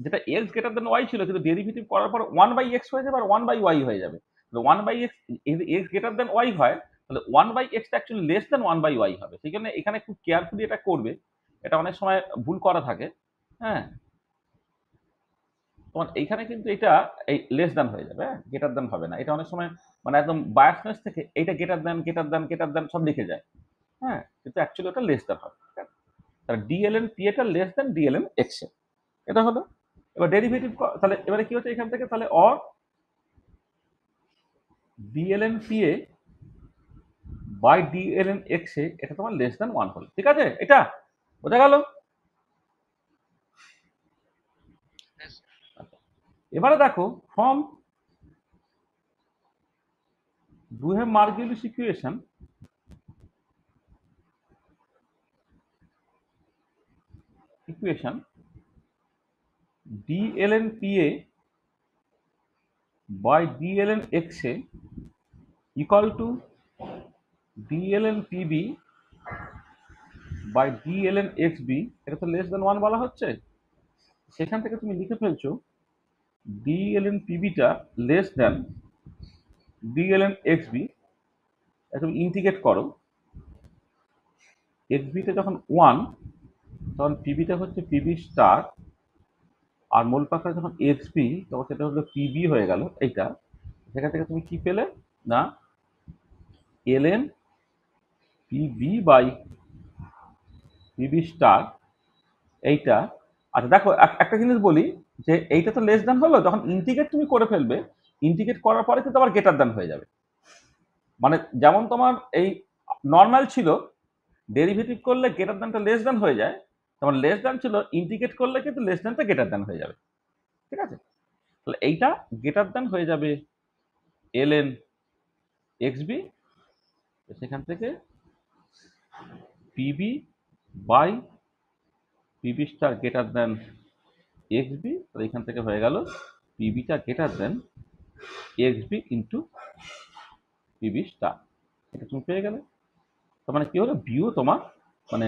যেটা এক্স গ্রেটার দেন ওয়াই ছিল, কিন্তু ডেরিভেটিভ করার পর ওয়ান বাই এক্স হয়ে যাবে আর ওয়ান বাই ওয়াই হয়ে যাবে। ওয়ান বাই এক্স যদি এক্স গ্রেটার দেন ওয়াই হয় তাহলে ওয়ান বাই এক্সটা actually less than one by Y হবে। সেই জন্য এখানে খুব কেয়ারফুলি এটা করবে, এটা অনেক সময় ভুল করা থাকে। হ্যাঁ, তোমার এইখানে কিন্তু এটা এই লেস দেন হয়ে যাবে, গ্রেটার দেন হবে না। এটা অনেক সময় মানে একদম বায়াসনেস থেকে এইটা গ্রেটার দেন গ্রেটার দেন গ্রেটার দেন সব লিখে যায়। হ্যাঁ, কিন্তু অ্যাকচুয়ালি ওটা লেস দেন হবে। তাহলে ডিএলএন পি এটা লেস দেন ডিএলএন এক্স এ, এটা হলো। এবার ডেরিভেটিভ তাহলে এবারে কি হচ্ছে এখান থেকে, তাহলে or D L N P A by D L N X A এটা তোমার লেস দেন ওয়ান হলো। ঠিক আছে, এটা বোঝা গেল? এবারে দেখো from Duhem-Margulis equation dln pa by dln xa equal to dln pb by dln xb, এটা তো লেস দেন ওয়ান বলা হচ্ছে। সেখান থেকে তুমি লিখে ফেলছো dln pb টা লেস দেন dln xb। তুমি ইন্টিগ্রেট করো, xb টা যখন ওয়ান তখন পিবিটা হচ্ছে পিবি স্টার আর মূল পাখা যখন এক্সবি তখন সেটা হলো পিবি হয়ে গেল এইটা। সেখান থেকে তুমি কি পেলে না LN PB by PB star এইটা। আচ্ছা দেখো একটা জিনিস বলি যে এইটা তো লেস দ্যান হলো, যখন ইন্টিগ্রেট তুমি করে ফেলবে ইন্টিগ্রেট করার পরে কিন্তু আবার গ্রেটার দ্যান হয়ে যাবে। মানে যেমন তোমার এই নর্মাল ছিল, ডেরিভেটিভ করলে গ্রেটার দ্যানটা লেস দ্যান হয়ে যায়, যেমন লেস দ্যান ছিল ইন্টিগ্রেট করলে কিন্তু লেস দ্যানটা গ্রেটার দ্যান হয়ে যাবে। ঠিক আছে, তাহলে এইটা গ্রেটার দ্যান হয়ে যাবে এলএন এক্সবি, সেখান থেকে P B by PB star greater than X B, তাহলে এখান থেকে হয়ে গেল পিবিটা greater than X B into PB star. এটা তুমি পেয়ে গেলে। তার মানে কি হলো, বিও তোমার মানে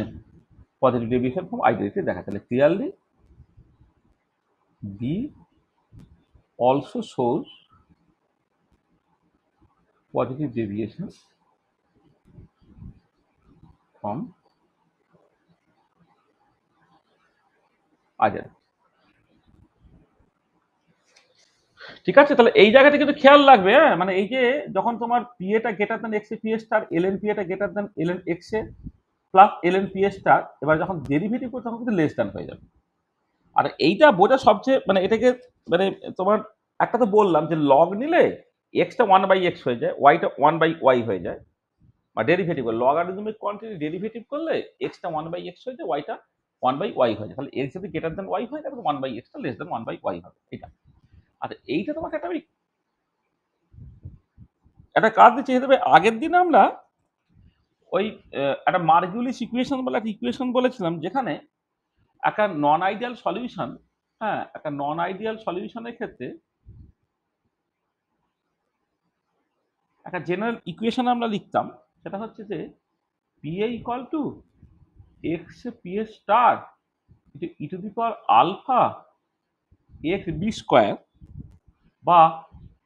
পজিটিভ ডেভিয়েশন ফ্রম আইডেন্টিটি দেখা। তাহলে clearly B also shows positive deviation from identity. ঠিক আছে, তাহলে এই জায়গাটা কিন্তু খেয়াল রাখবে। হ্যাঁ, মানে এই যে যখন তোমার পিএটা greater than X A P star, L N পিএটা greater than L N X A plus L N P star, এবার যখন ডেরিভেটিভ করবে তখন কিন্তু লেস দেন হয়ে যাবে। আর এইটা বোঝা সবচেয়ে মানে এটাকে মানে তোমার একটা তো বললাম যে লগ নিলে এক্সটা 1/x হয়ে যায়, ওয়াইটা 1/y হয়ে যায়, বা ডেরিভেটিভ লগারিদমিক কোয়ান্টিটি ডেরিভেটিভ করলে এক্সটা 1/x হয়ে যায়, ওয়াইটা 1/y হয়ে যায়। তাহলে এক্স যদি গ্রেটার দেন ওয়াই হয় তাহলে 1/xটা লেস দেন 1/y হবে এটা। আচ্ছা এইটা তোমাকে একটা আমি একটা কাজ দিচ্ছি, হিসেবে আগের দিন আমরা ওই একটা মার্গুলিস ইকুয়েশন বলে একটা ইকুয়েশন বলেছিলাম, যেখানে একটা নন আইডিয়াল সলিউশন, হ্যাঁ একটা নন আইডিয়াল সলিউশনের ক্ষেত্রে একটা জেনারেল ইকুয়েশন আমরা লিখতাম, সেটা হচ্ছে যে PA equal to X P star E to the power alpha X B square, বা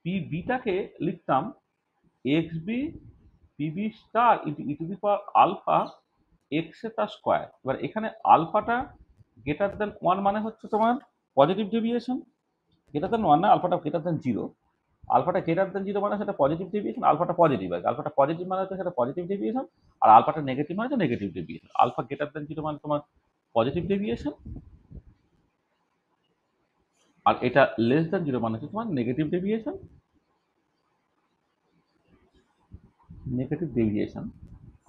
পি বিটাকে লিখতাম X B PB star into E to the power alpha X তার স্কোয়ার। এবার এখানে আলফাটা গ্রেটার দেন 1 মানে হচ্ছে তোমার পজিটিভ ডেভিয়েশন, গ্রেটার দেন 1 না, আলফাটা গ্রেটার দেন 0, আলফাটা গ্রেটার দেন 0 মানে সেটা পজিটিভ ডেভিয়েশন, আলফাটা পজিটিভ আছে, আলফাটা পজিটিভ মানে হচ্ছে সেটা পজিটিভ ডেভিয়েশন, আর আলফাটা নেগেটিভ মানে হচ্ছে negative deviation. Alpha greater than 0 মানে তোমার পজিটিভ ডেভিয়েশন, আর এটা লেস দেন 0 মানে হচ্ছে তোমার নেগেটিভ ডেভিয়েশন, নেগেটিভ ডেভিয়েশন।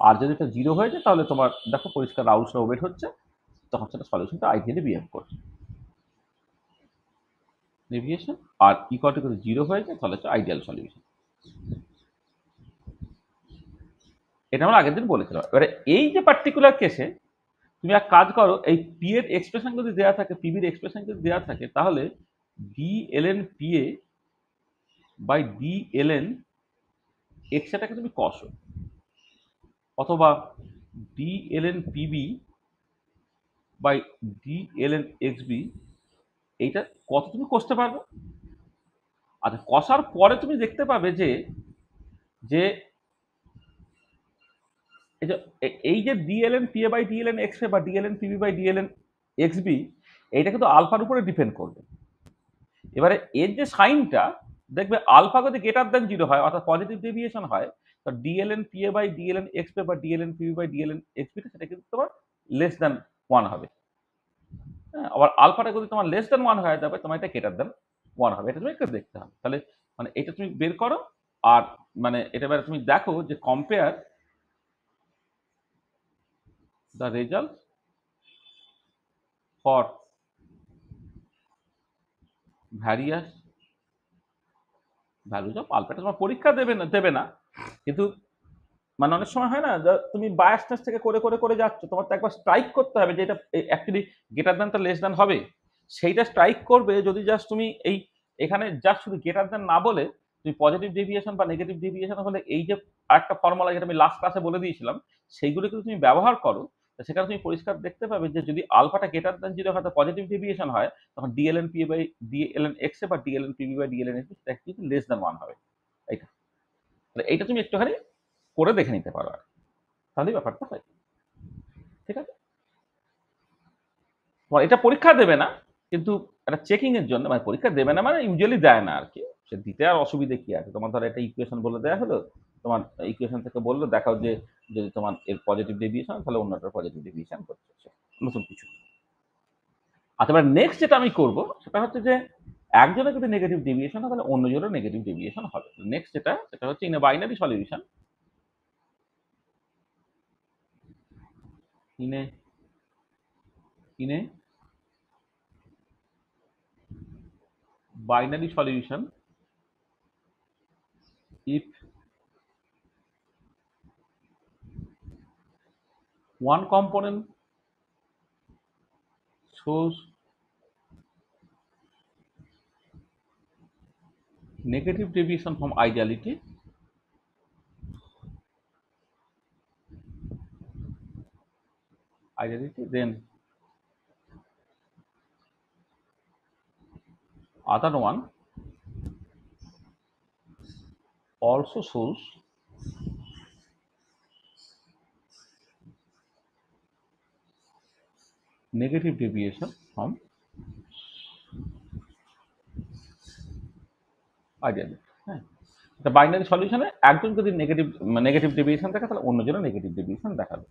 আর যদি এটা 0 হয়ে যায় তাহলে তোমার দেখো পরিষ্কার রাউলস ল ওয়েট হচ্ছে, তখন সেটা সলিউশনটা আইডিয়ালি বিহেভ করছে ডেভিয়েশন, আর ইকুয়াল টু যদি 0 হয়ে যায় তাহলে হচ্ছে আইডিয়াল সলিউশন। এটা আমরা আগের দিন বলেছিলাম। এবারে এই যে পার্টিকুলার কেসে তুমি এক কাজ করো, এই পি এর এক্সপ্রেশন যদি দেওয়া থাকে, পিবির এক্সপ্রেশন যদি দেওয়া থাকে, তাহলে D LN PA by D LN X এটাকে তুমি কষো, অথবা D LN PB by D LN X B, এইটা কত তুমি কষতে পারবে। আচ্ছা কষার পরে তুমি দেখতে পাবে যে যে এই যে ডিএলএন PA by D L N X A বা ডিএলএন PB by D L N x B, এইটা কিন্তু আলফার উপরে ডিপেন্ড করবে। এবারে এর যে সাইনটা দেখবে আলফা যদি গ্রেটার দেন 0 হয় অর্থাৎ পজিটিভ ডেভিয়েশন হয়, তো ডিএলএন PA by D L N x pay বা ডিএলএন PB by D L N x P সেটা কিন্তু তোমার লেস দেন 1 হবে। হ্যাঁ, আবার আলফাটা যদি তোমার লেস দেন 1 হয়ে যাবে, তোমার এটা গ্রেটার দেন 1 হবে। এটা তুমি একটু দেখতে হবে। তাহলে মানে এটা তুমি বের করো, আর মানে এটা এবারে তুমি দেখো যে compare the result for various values of alpha. এটা তোমার পরীক্ষা দেবে না কিন্তু মানে অনেক সময় হয় না তুমি বায়াস টেস্ট থেকে করে করে করে যাচ্ছ, তোমার তো একবার স্ট্রাইক করতে হবে যে এটা actually greater than less than হবে। সেইটা স্ট্রাইক করবে যদি জাস্ট তুমি এই এখানে জাস্ট শুধু গ্রেটার দ্যান না বলে তুমি পজিটিভ ডেভিয়েশন বা নেগেটিভ ডেভিয়েশন হলে এই যে আরেকটা ফর্মুলা যেটা আমি লাস্ট ক্লাসে বলে দিয়েছিলাম, সেইগুলো কিন্তু তুমি ব্যবহার করো, সেখানে তুমি পরিষ্কার দেখতে পাবে যে যদি আলফাটা গ্রেটার দ্যান 0 হয় পজিটিভ ডেভিয়েশন হয়, তখন ডিএলএন P by D L N X A বা ডিএলএন পিবি বাই ডিএলএন এক্স কিন্তু লেস দ্যান 1 হবে। এইটা এইটা তুমি একটুখানি করে দেখে নিতে পারো, আর তাহলেই ব্যাপারটা হয়। ঠিক আছে, এটা পরীক্ষা দেবে না কিন্তু একটা চেকিং এর জন্য, মানে পরীক্ষা দেবে না মানে ইউজুয়ালি দেয় না আর কি, সে দিতে আর অসুবিধে কি আছে, তোমার ধরো একটা ইকুয়েশন বলে দেওয়া হলো, তোমার ইকুয়েশন থেকে বললো দেখাও যে যদি তোমার এর পজিটিভ ডেভিয়েশন তাহলে অন্যটার পজিটিভ ডেভিয়েশন করছে, নতুন কিছু। আচ্ছা, এবার নেক্সট যেটা আমি করব সেটা হচ্ছে যে একজনের যদি নেগেটিভ ডেভিয়েশন হয় তাহলে অন্যজনের নেগেটিভ ডেভিয়েশন হবে। নেক্সট সেটা হচ্ছে in a binary solution, in a in a binary solution, if one component shows negative deviation from ideality, then other one also shows negative deviation from ideality। হ্যাঁ, এটা binary সলিউশনে একজন যদি negative deviation থাকে তাহলে অন্যজনের negative deviation দেখাবে।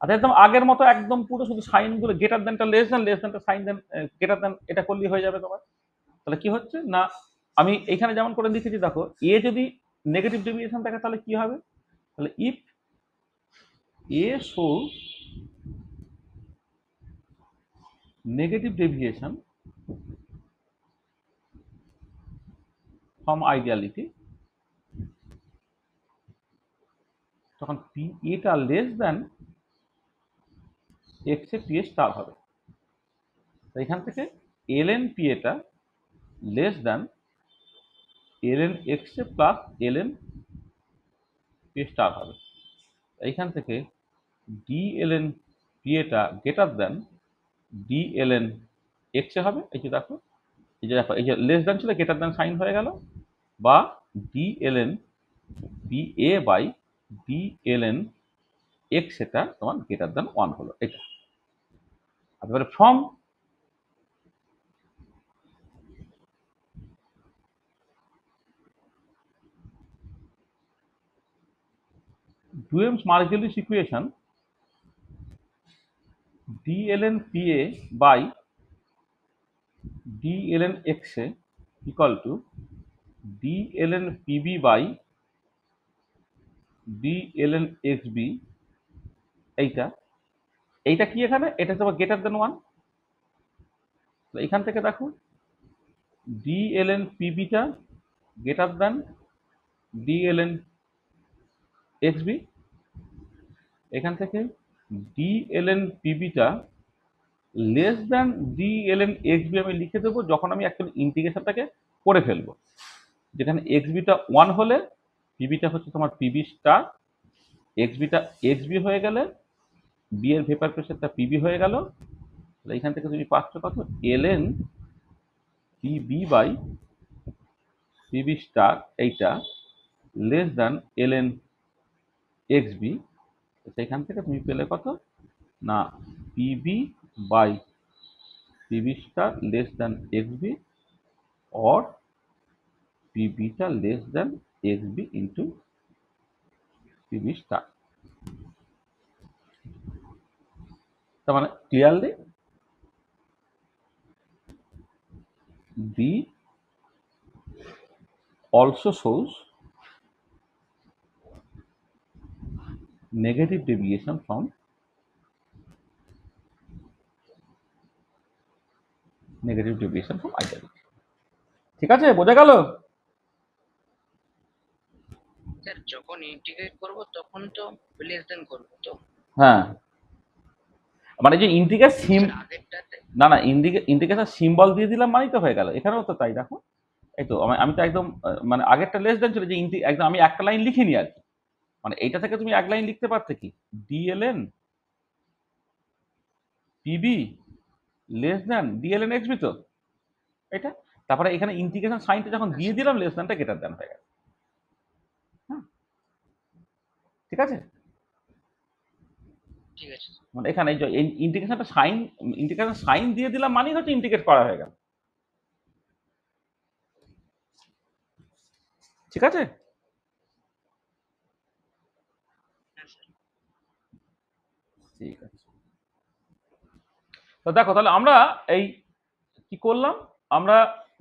আচ্ছা, একদম আগের মতো একদম পুরো শুধু সাইনগুলো গ্রেটার দেনটা লেস দেনটা সাইন দেন গ্রেটার দেন এটা করলেই হয়ে যাবে তোমার। তাহলে কি হচ্ছে না, আমি এখানে যেমন করে লিখেছি দেখো, এ যদি নেগেটিভ ডেভিয়েশন থাকে তাহলে কি হবে, তাহলে if A shows negative deviation from ideality, তখন পি এটা less than X A P A star হবে। এখান থেকে এল এন পি এটা less than L N X A plus L N P star হবে। এইখান থেকে ডি এল এন পি এটা গ্রেটার দেন ডি এল এন এক্স এ হবে। এই যে দেখো, এই যে লেস দেন ছিল গ্রেটার দেন সাইন হয়ে গেল, বা D L N P A by D L N X এটা তোমার গ্রেটার দেন 1 হলো এটা। এবারে from Duhem-Margolis equation, d ln pa by d ln xa equal to d ln pb by d ln xb, এইটা এইটা কি এখানে, এটা হচ্ছে গ্রেটার দেন 1। এখান থেকে দেখো d ln pb টা greater than d ln xb, এখান থেকে d ln pb টা less than D L N X B আমি লিখে দেবো যখন আমি অ্যাকচুয়ালি ইন্টিগ্রেশনটাকে করে ফেলবো, যেখানে এক্স বিটা 1 হলে পিবিটা হচ্ছে তোমার PB star, X beta X B হয়ে গেলে বি এর ভেপার প্রেসারটা পিবি হয়ে গেল। এখান থেকে তুমি পাচ্ছ কত, L N P B by PB star এইটা less than L N X B. সেখান থেকে তুমি পেলে কত না P B by PB star less than X B or p beta less than xb into pb star। তার মানে clearly b also shows negative deviation from ideality। ঠিক আছে, বোঝা গেল?
স্যার যখন ইন্টিগ্রেট করব তখন তো লেস দেন করব তো।
হ্যাঁ, মানে যে ইন্টিগ্রেশন
আগেরটাতে
না ইন্টিগ্রেশন সিম্বল দিয়ে দিলাম মানেই তো হয়ে গেল, এখানেও তো তাই দেখো। এই তো আমি তো একদম মানে আগেরটা লেস দেন ছিল যে একদম আমি একটা লাইন লিখিনি আর কি, মানে এইটা থেকে তুমি এক লাইন লিখতে পারতে কি ডিএলএন পিবি লেস দেন ডিএলএন এক্সবি, তো এটা তারপরে এখানে ইন্টিগ্রেশন সাইনটা যখন দিয়ে দিলাম লেস দেনটা গ্রেটার দেন হয়ে গেল। হ্যাঁ, ঠিক আছে।
ঠিক আছে।
মানে এখানে ইন্টিগ্রেশন সাইন দিয়ে দিলাম মানে হচ্ছে ইন্টিগ্রেট করা হয়ে গেল। ঠিক আছে?
হ্যাঁ স্যার।
ঠিক আছে। তো দেখো তাহলে আমরা এই কি করলাম, আমরা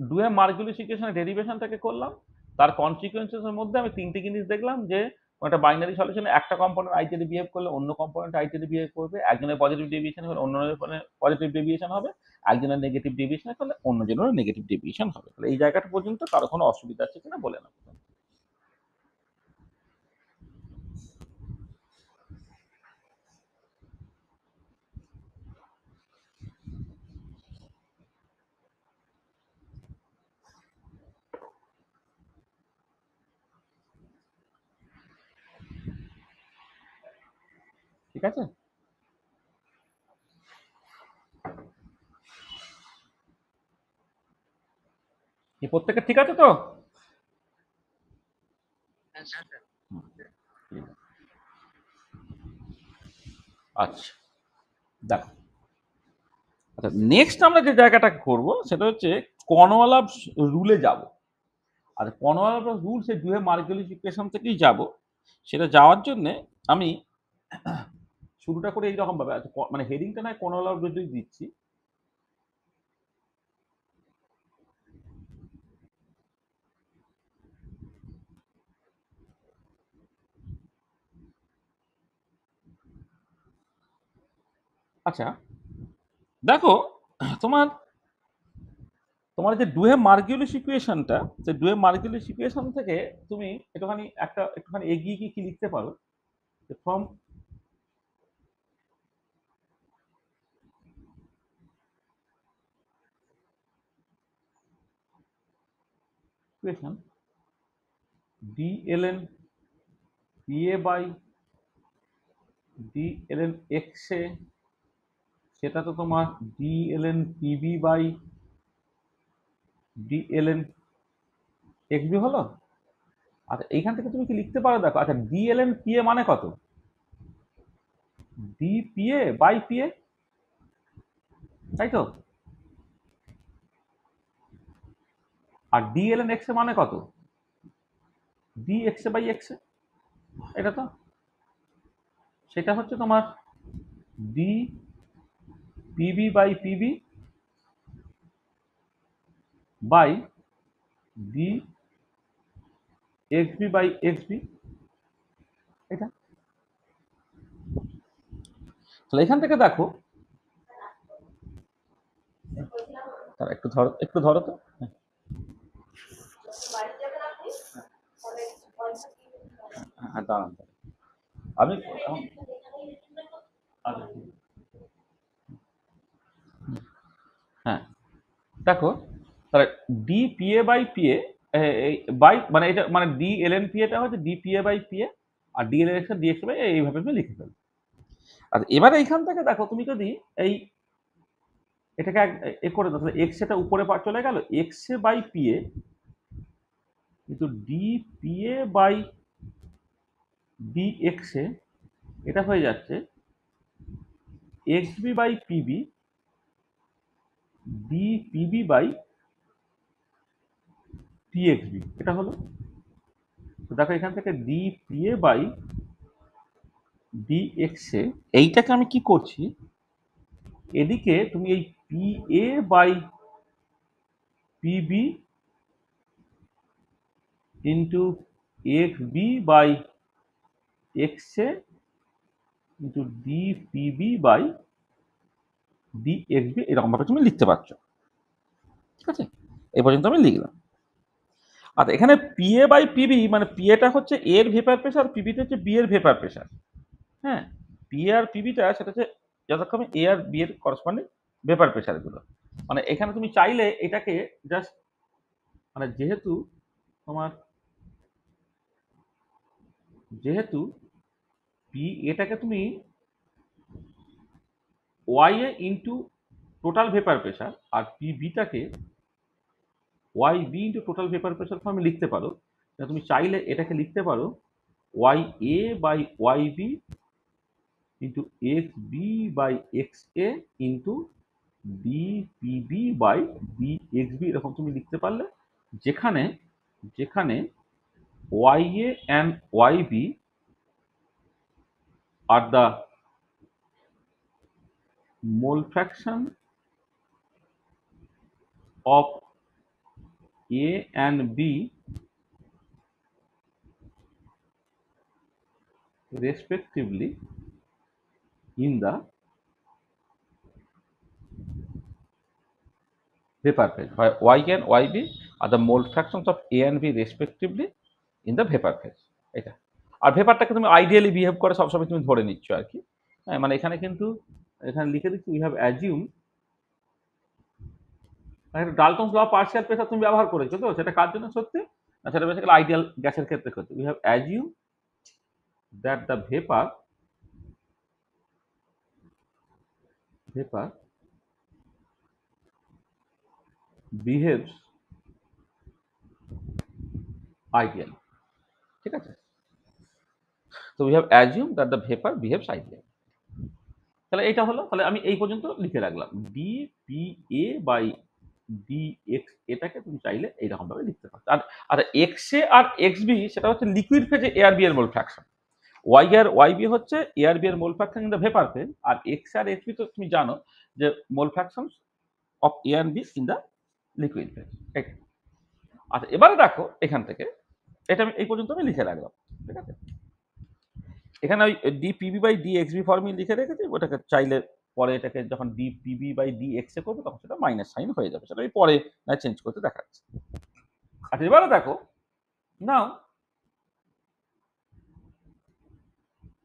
ডুয়ে মার্কুলিস ইকুয়েশনের ডেরিভেশনটাকে করলাম, তার কনসিকুয়েন্সেস এর মধ্যে আমি তিনটে জিনিস দেখলাম যে একটা বাইনারি সলিউশনে একটা কম্পোনেন্ট আইটিতে বিহেভ করলে অন্য কম্পোনেন্ট আইটিতে বিহেভ করবে, একজনের পজিটিভ ডেভিয়েশন হলে অন্যজনের পজিটিভ ডেভিয়েশন হবে, একজনের নেগেটিভ ডেভিয়েশন হলে অন্যজনের নেগেটিভ ডেভিয়েশন হবে। তাহলে এই জায়গাটা পর্যন্ত কারো কোনো অসুবিধা আছে কিনা বলে না। ঠিক আছে? এই প্রত্যেকের ঠিক আছে তো?
হ্যাঁ স্যার।
আচ্ছা দেখো, আচ্ছা নেক্সট আমরা যে জায়গাটা করব সেটা হচ্ছে কর্নওয়ালিস রুলে যাব। আর কর্নওয়ালিস রুল সেই ডুয়ে মার্কুলিস ইকুয়েশন থেকেই যাব। সেটা যাওয়ার জন্য আমি শুরুটা করে এইরকম ভাবে, আচ্ছা মানে হেডিংটা নয় কর্নওয়ালিস রুল দিচ্ছি। আচ্ছা দেখো, তোমার তোমার যে ডুয়ে মার্কুলিস ইকুয়েশনটা, সেই ডুয়ে মার্কুলিস ইকুয়েশন থেকে তুমি একটুখানি এগিয়ে গিয়ে কি লিখতে পারো, from equation D LN PA by D LN X A, সেটা তো তোমার D LN PB by D LN X B হলো। আচ্ছা এইখান থেকে তুমি কি লিখতে পারো, দেখো আচ্ছা ডি এলএন পিএ মানে কত, ডি পিএ বাই পিএ, তাই তো? আর ডি এলএন এক্স এ মানে কত, D X A by X A, এটা তো সেটা হচ্ছে তোমার D PB by P B by D X B by X B, এটা। তাহলে এখান থেকে দেখো, তার একটু ধরো তো, হ্যাঁ দাঁড়ান আমি আচ্ছা, হ্যাঁ দেখো, তাহলে D PA by PA by মানে এটা মানে ডি এল এন পিএটা হচ্ছে ডি পিএ বাই পিএ, আর D L X D X by এইভাবে তুমি লিখে ফেলো। আর এবারে এইখান থেকে দেখো তুমি যদি এই এটাকে এ করে দাও, তাহলে এক্স এটা উপরে চলে গেল এক্স এ বাই পিএ, কিন্তু D PA by D X A, এটা হয়ে যাচ্ছে X B by P B D PB by T X B, এটা হলো। তো দেখো এখান থেকে D PA by D X A, এইটাকে আমি কি করছি, এদিকে তুমি এই P A by P B into X B by X A into D PB by D X B, এরকম ভাবে তুমি লিখতে পারছো। ঠিক আছে, এই পর্যন্ত আমি লিখলাম। আর এখানে পিএ বাই পিবি মানে পিএটা হচ্ছে এর ভেপার প্রেশার, পিবিটা হচ্ছে বি এর ভেপার প্রেশার। হ্যাঁ, পিএ আর পিবিটা সেটা হচ্ছে যথাক্রমে এ আর বি এর করসপন্ডিং ভেপার প্রেশার গুলো। মানে এখানে তুমি চাইলে এটাকে জাস্ট মানে তোমার যেহেতু পি এটাকে তুমি Y A into total vapour pressure আর পি বিটাকে Y B into total vapour pressure ফর্মে লিখতে পারো। তুমি চাইলে এটাকে লিখতে পারো Y A by Y B into X B by X A into D P B by D X B, এরকম তুমি লিখতে পারলে, যেখানে যেখানে Y A and Y B are the mole fraction of A and B respectively in the vapor phase. Y and YB are the mole fractions of A and B respectively in the vapor phase. এটা আর ভেপারটাকে তুমি ideally behave করে সবসময় তুমি ধরে নিচ্ছ আর কি। হ্যাঁ, মানে এখানে কিন্তু এখানে লিখে দিচ্ছি we have assume, Dalton's law of partial pressure তুমি ব্যবহার করেছো, তো সেটা কার জন্য সত্যি না, সেটা বেসিক্যালি আইডিয়াল গ্যাসের ক্ষেত্রে সত্যি। We have assume that the vapour behaves ideal, ঠিক আছে। তো we have assume that the vapour behaves ideal. তাহলে এটা হলো, তাহলে আমি এই পর্যন্ত লিখে রাখলাম D P A by D X, এটাকে তুমি চাইলে এইরকম ভাবে লিখতে পারো। আর আর এক্স এ আর এক্স বি সেটা হচ্ছে লিকুইড ফেজে এ আর বি এর মোল ফ্র্যাকশন, ওয়াই আর ওয়াই বি হচ্ছে এ আর বি এর mole fraction in the vapour phase, আর এক্স আর এক্স বি তো তুমি জানো যে মোল ফ্র্যাকশন অফ এ আর B in the liquid phase. আচ্ছা, এবারে দেখো এখান থেকে এটা আমি এই পর্যন্ত আমি লিখে রাখলাম, ঠিক আছে। এখানে ওই ডিপিবি বাই ডিএক্সবি ফর্মে লিখে রেখেছি, ওটাকে চাইলে পরে এটাকে যখন ডিপিবি বাই ডিএক্স এ করবো তখন সেটা মাইনাস সাইন হয়ে যাবে, সেটা আমি পরে না চেঞ্জ করতে দেখাচ্ছি। আচ্ছা, এবারে দেখো নাও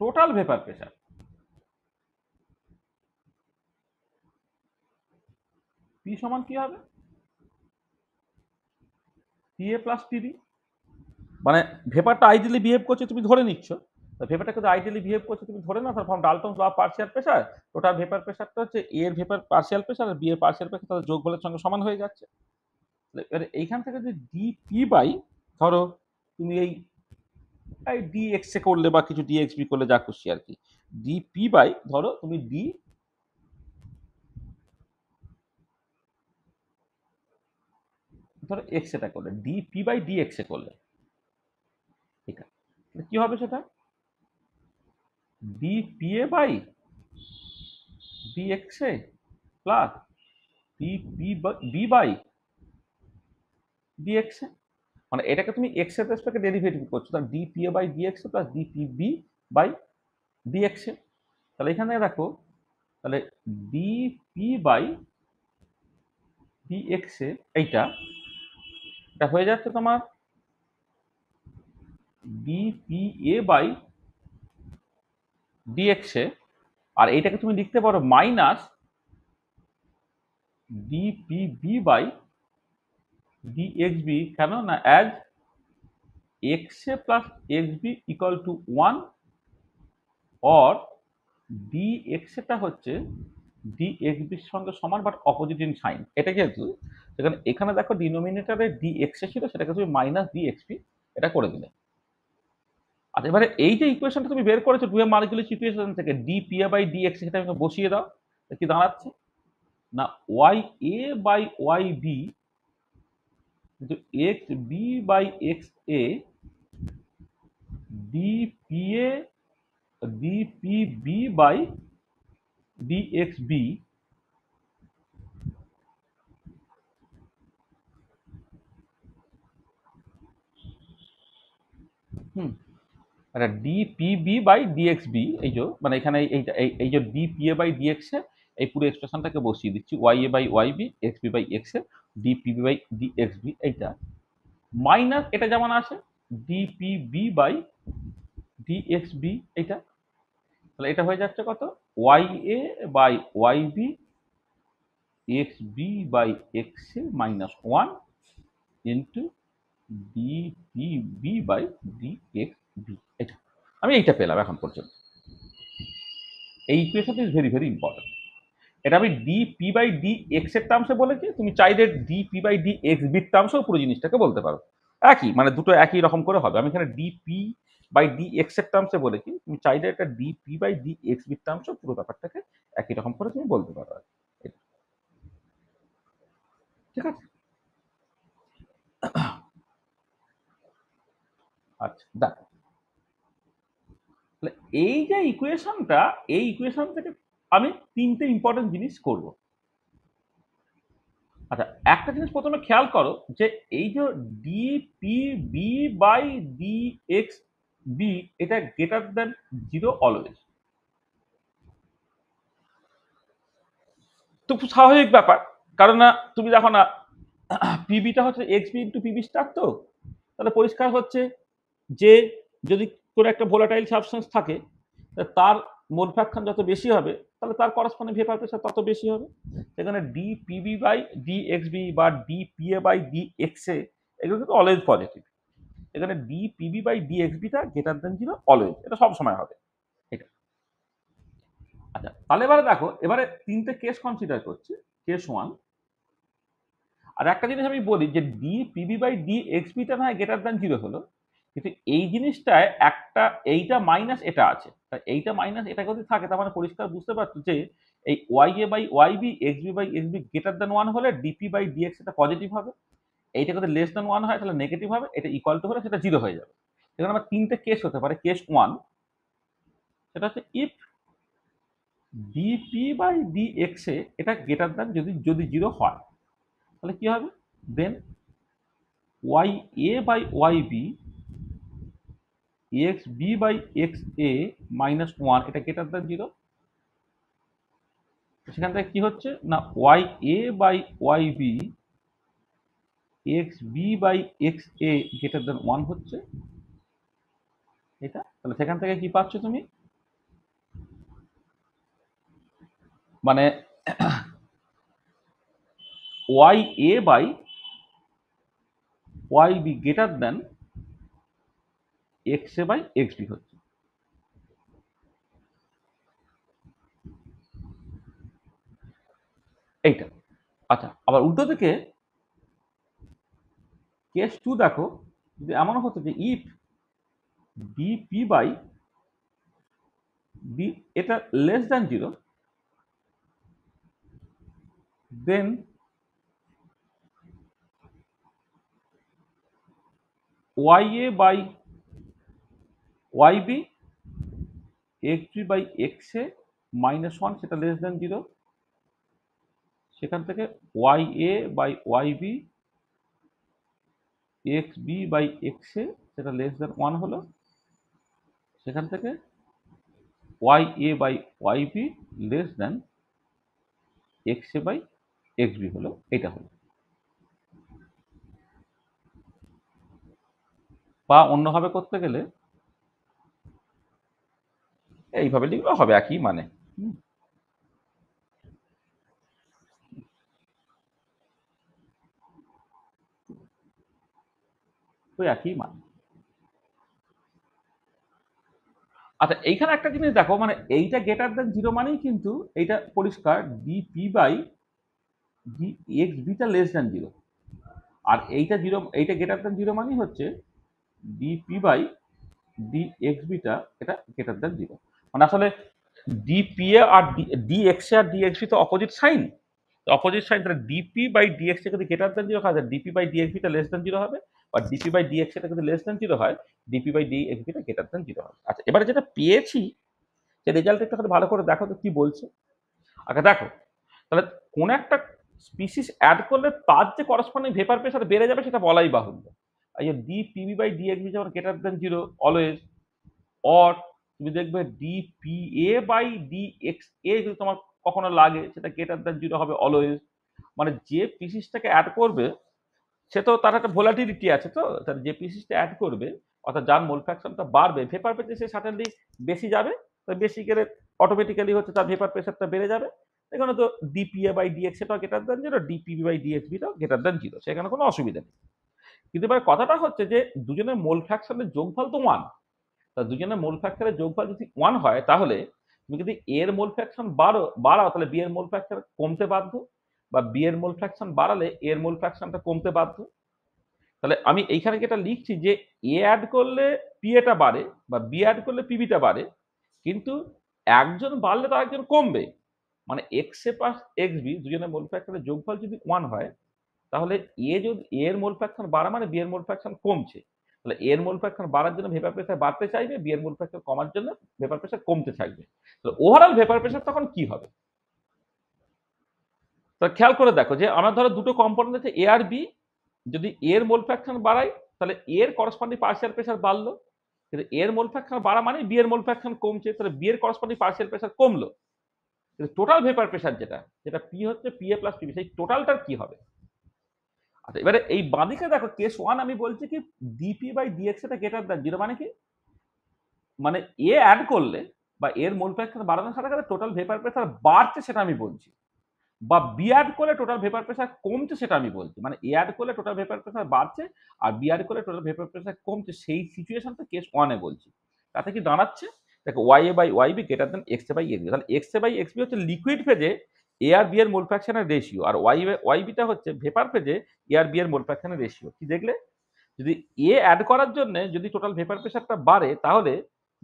টোটাল ভেপার প্রেসার, পি সমান কি হবে, পিএ প্লাস পিবি, মানে ভেপারটা আইডিয়ালি বিহেভ করছে তুমি ধরে নিচ্ছ, ভেপারটা কিন্তু আইডিয়ালি বিহেভ করছে তুমি ধরে না, তারপর Dalton's law of partial pressure, total vapour প্রেসারটা হচ্ছে এ এর ভেপার পার্শিয়াল প্রেসার আর বি এর পার্শিয়াল প্রেসার, তাদের যোগফলের সঙ্গে সমান হয়ে যাচ্ছে। এবারে এইখান থেকে যে ডিপি বাই, ধরো তুমি এই ডিএক্স এ করলে বা কিছু ডিএক্সবি করলে যা খুশি আর কি, ডিপি বাই ধরো তুমি ডি ধরো এক্স এটা করলে, ডিপি বাই ডিএক্স এ করলে, ঠিক আছে, কি হবে সেটা D P A by dx A plus D P B by dx A, মানে এটাকে তুমি এক্স এর রেসপেক্টে ডেরিভেটিভ করছো, তাহলে D P A by D X plus D P B by dx A. তাহলে এখানে দেখো, তাহলে ডিপি বাই ডিএক্স এ এইটা এটা হয়ে যাচ্ছে তোমার ডিপিএ বাই ডিএক্স এ, আর এইটাকে তুমি লিখতে পারো মাইনাস ডিপিবি বাই ডিএক্সবি, কেন না as X A plus X B equal to 1 or DX এটা হচ্ছে ডিএক্সবির সঙ্গে সমান বাট অপোজিট ইন সাইন। এটা যেহেতু সেখানে এখানে দেখো ডিনোমিনেটরে ডিএক্স ছিল, সেটাকে তুমি মাইনাস ডিএক্সপি এটা করে দিলে। আর এবারে এই যে ইকুয়েশনটা তুমি বের করেছো ডুয়ে মার্কুলিস ইকুয়েশন থেকে ডিপিএ বাই ডিএক্স, সেটা বসিয়ে দাও, কি দাঁড়াচ্ছে না Y A by Y B X B by X A D P A D P B by D X B আচ্ছা ডিপিবি বাই ডিএক্সবি, এই যে মানে এখানে এই যে ডিপিএ বাই ডিএক্স এ এই পুরো এক্সপ্রেশনটাকে বসিয়ে দিচ্ছি, Y A by Y B X B by X A D P B by D X B, এইটা মাইনাস এটা যেমন আছে ডিপিবি বাই ডিএক্সবি, এইটা তাহলে এটা হয়ে যাচ্ছে কত Y A by Y B X B by X A minus 1 into D P B by DXB, এটা আমি এইটা পেলাম এখন পর্যন্ত। এই ইকুয়েশনটা ইজ ভেরি ভেরি ইম্পর্টেন্ট। এটা আমি ডিপি বাই ডি এক্স এর টার্মসে বলেছি, তুমি চাইলে ডিপি বাই ডি এক্স বির টার্মসেও পুরো জিনিসটাকে বলতে পারো, একই মানে দুটো একই রকম করে হবে। আমি এখানে ডিপি বাই ডি এক্স এর টার্মসে বলেছি, তুমি চাইলে এটা ডিপি বাই ডি এক্স বির টার্মসে পুরো ব্যাপারটাকে একই রকম করে তুমি বলতে পারো আর কি। ঠিক আছে। আচ্ছা দেখো, তাহলে এই যে ইকুয়েশনটা, এই ইকুয়েশন থেকে আমি তিনটে ইম্পর্টেন্ট জিনিস করব। আচ্ছা, একটা জিনিস প্রথমে খেয়াল করো যে এই যে DP B by D X B, এটা গ্রেটার দেন জিরো অলওয়েজ। তো খুব স্বাভাবিক ব্যাপার, কারণ না তুমি দেখো না পিবিটা হচ্ছে X B into PB star, তো তাহলে পরিষ্কার হচ্ছে যে যদি কোনো একটা ভোলাটাইল সাবস্টেন্স থাকে তার মোল ফ্র্যাকশন যত বেশি হবে তাহলে তার করসপন্ডিং ভেপার প্রেসার তত বেশি হবে। সেখানে D PB by D X B বা D PA by D X A, এগুলো কিন্তু অলওয়েজ পজিটিভ। এখানে D PB by D X বিটা গ্রেটার দেন জিরো অলওয়েজ, এটা সবসময় হবে এটা। আচ্ছা তাহলে এবারে দেখো, এবারে তিনটে কেস কনসিডার করছি। কেস ওয়ান, আর একটা জিনিস আমি বলি যে D PB by D X beta না গ্রেটার দেন জিরো হলো, কিন্তু এই জিনিসটায় একটা এইটা মাইনাস এটা আছে, তাই এইটা মাইনাস এটা যদি থাকে তার মানে পরিষ্কার বুঝতে পারছো যে এই Y A by Y B X B by X B greater than one হলে ডিপি বাই ডিএক্স এটা পজিটিভ হবে, এইটা যদি লেস দেন ওয়ান হয় তাহলে নেগেটিভ হবে, এটা ইকুয়াল টু হলে সেটা জিরো হয়ে যাবে। এখানে আমার তিনটে কেস হতে পারে। কেস ওয়ান, সেটা হচ্ছে ইফ ডিপি বাই ডিএক্স এ এটা গ্রেটার দেন যদি যদি জিরো হয় তাহলে কি হবে, then Y A by Y B X B by X A minus one এটা গ্রেটার দেন জিরো। সেখান থেকে কি হচ্ছে না Y A by Y B X B by X A greater than one হচ্ছে এটা। তাহলে সেখান থেকে কি পাচ্ছ তুমি, মানে Y A by Y B greater than X A by X B হচ্ছে এইটা। আচ্ছা আবার উল্টো দিকে কেস টু দেখো, যদি এমন হতো যে ইফ ডিপি বাই ডি এটা less than zero, then Y A by Y B X B by X A minus one সেটা লেস দেন জিরো। সেখান থেকে Y A by Y B X B by X A সেটা less than one হলো। সেখান থেকে Y A by Y B less than X A by X B হলো, এটা হলো। বা অন্যভাবে করতে গেলে এইভাবে লিখলেও হবে, একই মানে। ওই একই মানে। আচ্ছা এইখানে একটা জিনিস দেখো, মানে এইটা গ্রেটার দেন জিরো মানেই কিন্তু এইটা পরিষ্কার DP by D X beta less than zero, আর এইটা জিরো, এইটা গ্রেটার দেন জিরো মানেই হচ্ছে DP by D X beta এটা গ্রেটার দেন জিরো। মানে আসলে ডিপিএ আর ডি এক্স এ আর ডি এক্স বি তো অপোজিট সাইন, অপোজিট সাইন, তাহলে ডিপি বাই ডিএক্স যদি গ্রেটার দেন জিরো হয় DP by DX beta less than zero হবে, আর ডিপি বাই ডিএক্স এটা যদি লেস দেন জিরো হয় DP by DX beta greater than zero হবে। আচ্ছা এবারে যেটা পেয়েছি সে রেজাল্ট একটু ভালো করে দেখো তো কি বলছে। আচ্ছা দেখো, তাহলে কোন একটা স্পিসিস অ্যাড করলে তার যে করসপন্ডিং ভেপার প্রেসার বেড়ে যাবে সেটা বলাই বাহুল্য। এই যে D PB by DX B যখন greater than zero always, or তুমি দেখবে D P A by D X A যদি তোমার কখনো লাগে সেটা গ্রেটার দেন জিরো হবে অলওয়েজ। মানে যে পিসিসটাকে অ্যাড করবে সে তো তার একটা ভোলাটিলিটি আছে, তো তার যে পিসিসটা অ্যাড করবে অর্থাৎ যার মোল ফ্র্যাকশনটা বাড়বে ভেপার প্রেসার সে সার্টেনলি বেশি যাবে, তো বেশি গেলে অটোমেটিক্যালি হচ্ছে তার ভেপার প্রেসারটা বেড়ে যাবে। এখানে তো ডিপিএ বাই ডিএক্স এটাও greater than zero, DPB by DX বিটাও গ্রেটার দেন জিরো, সেখানে কোনো অসুবিধা নেই। কিন্তু এবার কথাটা হচ্ছে যে দুজনের মোল ফ্র্যাকশনের যোগফল তো ওয়ান, তা দুজনের মোল ফ্র্যাকশনের যোগফল যদি ওয়ান হয় তাহলে তুমি যদি এর মোল ফ্র্যাকশন বাড়াও তাহলে বি এর মোল ফ্র্যাকশন কমতে বাধ্য, বা বি এর মোল ফ্র্যাকশন বাড়ালে এর মোল ফ্র্যাকশনটা কমতে বাধ্য। তাহলে আমি এইখানে যেটা লিখছি যে এ অ্যাড করলে পিএটা বাড়ে বা বি অ্যাড করলে পিবিটা বাড়ে, কিন্তু একজন বাড়লে তো আরেকজন কমবে। মানে X A plus X B দুজনের মোল ফ্র্যাকশনের যোগফল যদি 1 হয়, তাহলে এ যদি এ এর মোল ফ্র্যাকশন বাড়া মানে বি এর মোল ফ্র্যাকশন কমছে। তাহলে এ এর মোল ফ্র্যাকশন বাড়ার জন্য ভেপার প্রেসার বাড়তে চাইবে, বি এর মোল ফ্র্যাকশন কমার জন্য ভেপার প্রেসার কমতে থাকবে। তাহলে ওভারঅল ভেপার প্রেসার তখন কি হবে? তো খেয়াল করে দেখো যে আমার ধরো দুটো কম্পোনেন্ট আছে এ আর বি, যদি এর মোল ফ্র্যাকশন বাড়াই তাহলে এর করসপন্ডিং পার্শিয়াল প্রেসার বাড়লো, কিন্তু এর মোল ফ্র্যাকশন বাড়া মানে বি এর মোল ফ্র্যাকশন কমছে, তাহলে বি এর করসপন্ডিং পার্শিয়াল প্রেসার কমলো। কিন্তু টোটাল ভেপার প্রেসার যেটা যেটা পি হচ্ছে পি এ প্লাস পিবি, সেই টোটালটার কি হবে? আচ্ছা, এবারে এই বাঁদিকে দেখো কেস 1 আমি বলছি কি ডিপি বাই ডিএক্স এটা গ্রেটার দ্যান 0, মানে কি? মানে এ অ্যাড করলে বা এর মোল ফ্র্যাকশন বাড়ানোর সাথে সাথে টোটাল ভেপার প্রেসার বাড়ছে সেটা আমি বলছি, বা বি অ্যাড করলে টোটাল ভেপার প্রেসার কমছে সেটা আমি বলছি। মানে এ অ্যাড করলে টোটাল ভেপার প্রেসার বাড়ছে আর বি অ্যাড করলে টোটাল ভেপার প্রেসার কমছে, সেই সিচুয়েশনটা কেস 1 এ বলছি। তাতে কি দাঁড়াচ্ছে? দেখো Y A by Y B greater than X A by X B. তাহলে X A by X B হচ্ছে লিকুইড ফেজে এ আর বি এর মোল ফ্র্যাকশনের রেশিও, আর ওয়াই বিটা হচ্ছে ভেপার ফেজে এ আর বি এর মোল ফ্র্যাকশনের রেশিও। কি দেখলে? যদি এ অ্যাড করার জন্য যদি টোটাল ভেপার প্রেসারটা বাড়ে, তাহলে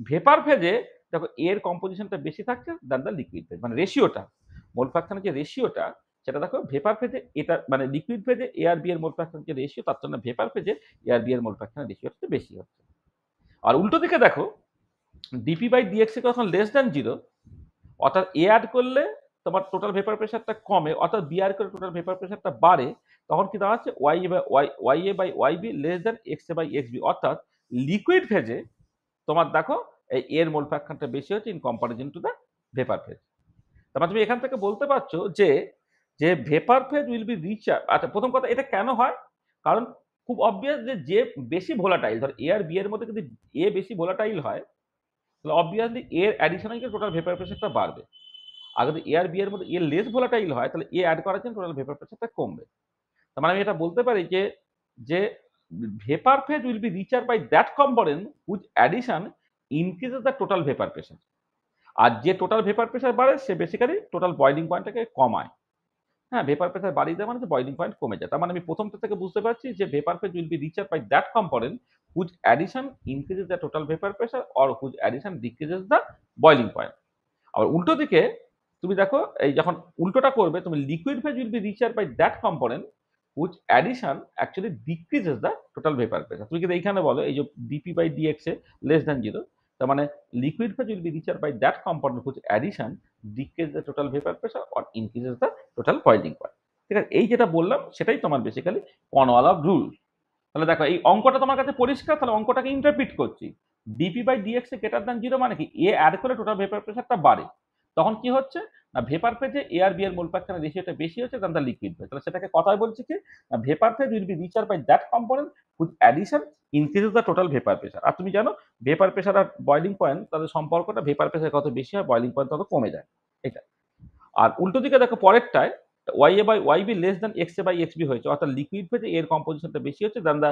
ভেপার ফেজে দেখো এর কম্পোজিশনটা বেশি থাকছে দ্যান দ্য লিকুইড ফেজ, মানে রেশিওটা মোল ফ্র্যাকশনের যে রেশিওটা সেটা দেখো ভেপার ফেজে এটা মানে লিকুইড ফেজে এ আর বি এর মোল ফ্র্যাকশনের যে রেশিও তার জন্য ভেপার ফেজে এ আর বি এর মোল ফ্র্যাকশনের রেশিওটা বেশি হচ্ছে। আর উল্টো দিকে দেখো ডিপি বাই ডিএক্স যখন লেস দ্যান 0, অর্থাৎ এ অ্যাড করলে তোমার টোটাল ভেপার প্রেসারটা কমে, অর্থাৎ বি অ্যাড করে টোটাল ভেপার প্রেসারটা বাড়ে, তখন কি দাঁড়াচ্ছে Y A by Y B less than X A by X B. অর্থাৎ লিকুইড ফেজে তোমার দেখো এই এর মোল ফ্র্যাকশনটা বেশি হচ্ছে in comparison to the vapour phase. তারপর তুমি এখান থেকে বলতে পারছো যে যে vapour phase will be richer. আচ্ছা, প্রথম কথা এটা কেন হয়? কারণ খুব অবভিয়াস যে বেশি ভোলাটাইল, ধর এ আর বি এর মধ্যে যদি এ বেশি ভোলাটাইল হয়, তাহলে অবভিয়াসলি এর অ্যাডিশনাল টোটাল ভেপার প্রেসারটা বাড়বে। আর যদি এ আর বি এর মধ্যে এ লেস ভোলাটাইল হয়, তাহলে এ অ্যাড করার জন্য টোটাল ভেপার প্রেসারটা কমবে। তার মানে আমি এটা বলতে পারি যে যে vapour phase will be richer by that component which addition increases the total vapour pressure. আর যে টোটাল ভেপার প্রেসার বাড়ে সে বেসিক্যালি টোটাল বয়লিং পয়েন্টটাকে কমায়। হ্যাঁ, ভেপার প্রেসার বাড়িয়ে দেওয়া মানে বয়লিং পয়েন্ট কমে যায়। তার মানে আমি প্রথমটা থেকে বুঝতে পারছি যে vapour phase will be richer by that component which addition increases the total vapour pressure or which addition decreases the boiling point. আবার উল্টো দিকে তুমি দেখো এই যখন উল্টোটা করবে, তুমি liquid phase will be richer by that component which addition actually decreases the total vapour pressure. তুমি কিন্তু এইখানে বলো এই যে DP by dx A less than 0, তার মানে liquid phase will be richer by that component which addition decrease the total vapour pressure or increases the total boiling point. ঠিক আছে, এই যেটা বললাম সেটাই তোমার বেসিক্যালি কর্নওয়ালিস রুল। তাহলে দেখো এই অঙ্কটা তোমার কাছে পরিষ্কার, তাহলে অঙ্কটাকে ইন্টারপ্রিট করছি। DP by dx A greater than 0 মানে কি এ অ্যাড করে টোটাল ভেপার প্রেসারটা বাড়ে, তখন কি হচ্ছে না ভেপার ফেজে এ আর বি এর মোল ফ্র্যাকশনের রেশিওটা বেশি হচ্ছে দ্যান দ্য লিকুইড ফেজ। তাহলে সেটাকে কথায় বলছি কি না vapour phase will be richer by that component which addition increases the total vapour pressure. আর তুমি জানো ভেপার প্রেসার আর বয়লিং পয়েন্ট তাদের সম্পর্কটা ভেপার প্রেসার কত বেশি হয় বয়লিং পয়েন্ট তত কমে যায়, এটা। আর উল্টো দিকে দেখো পরেরটায় Y A by Y B less than X A by X B হয়েছে, অর্থাৎ লিকুইড ফেজে এর কম্পোজিশনটা বেশি হচ্ছে দ্যান দ্য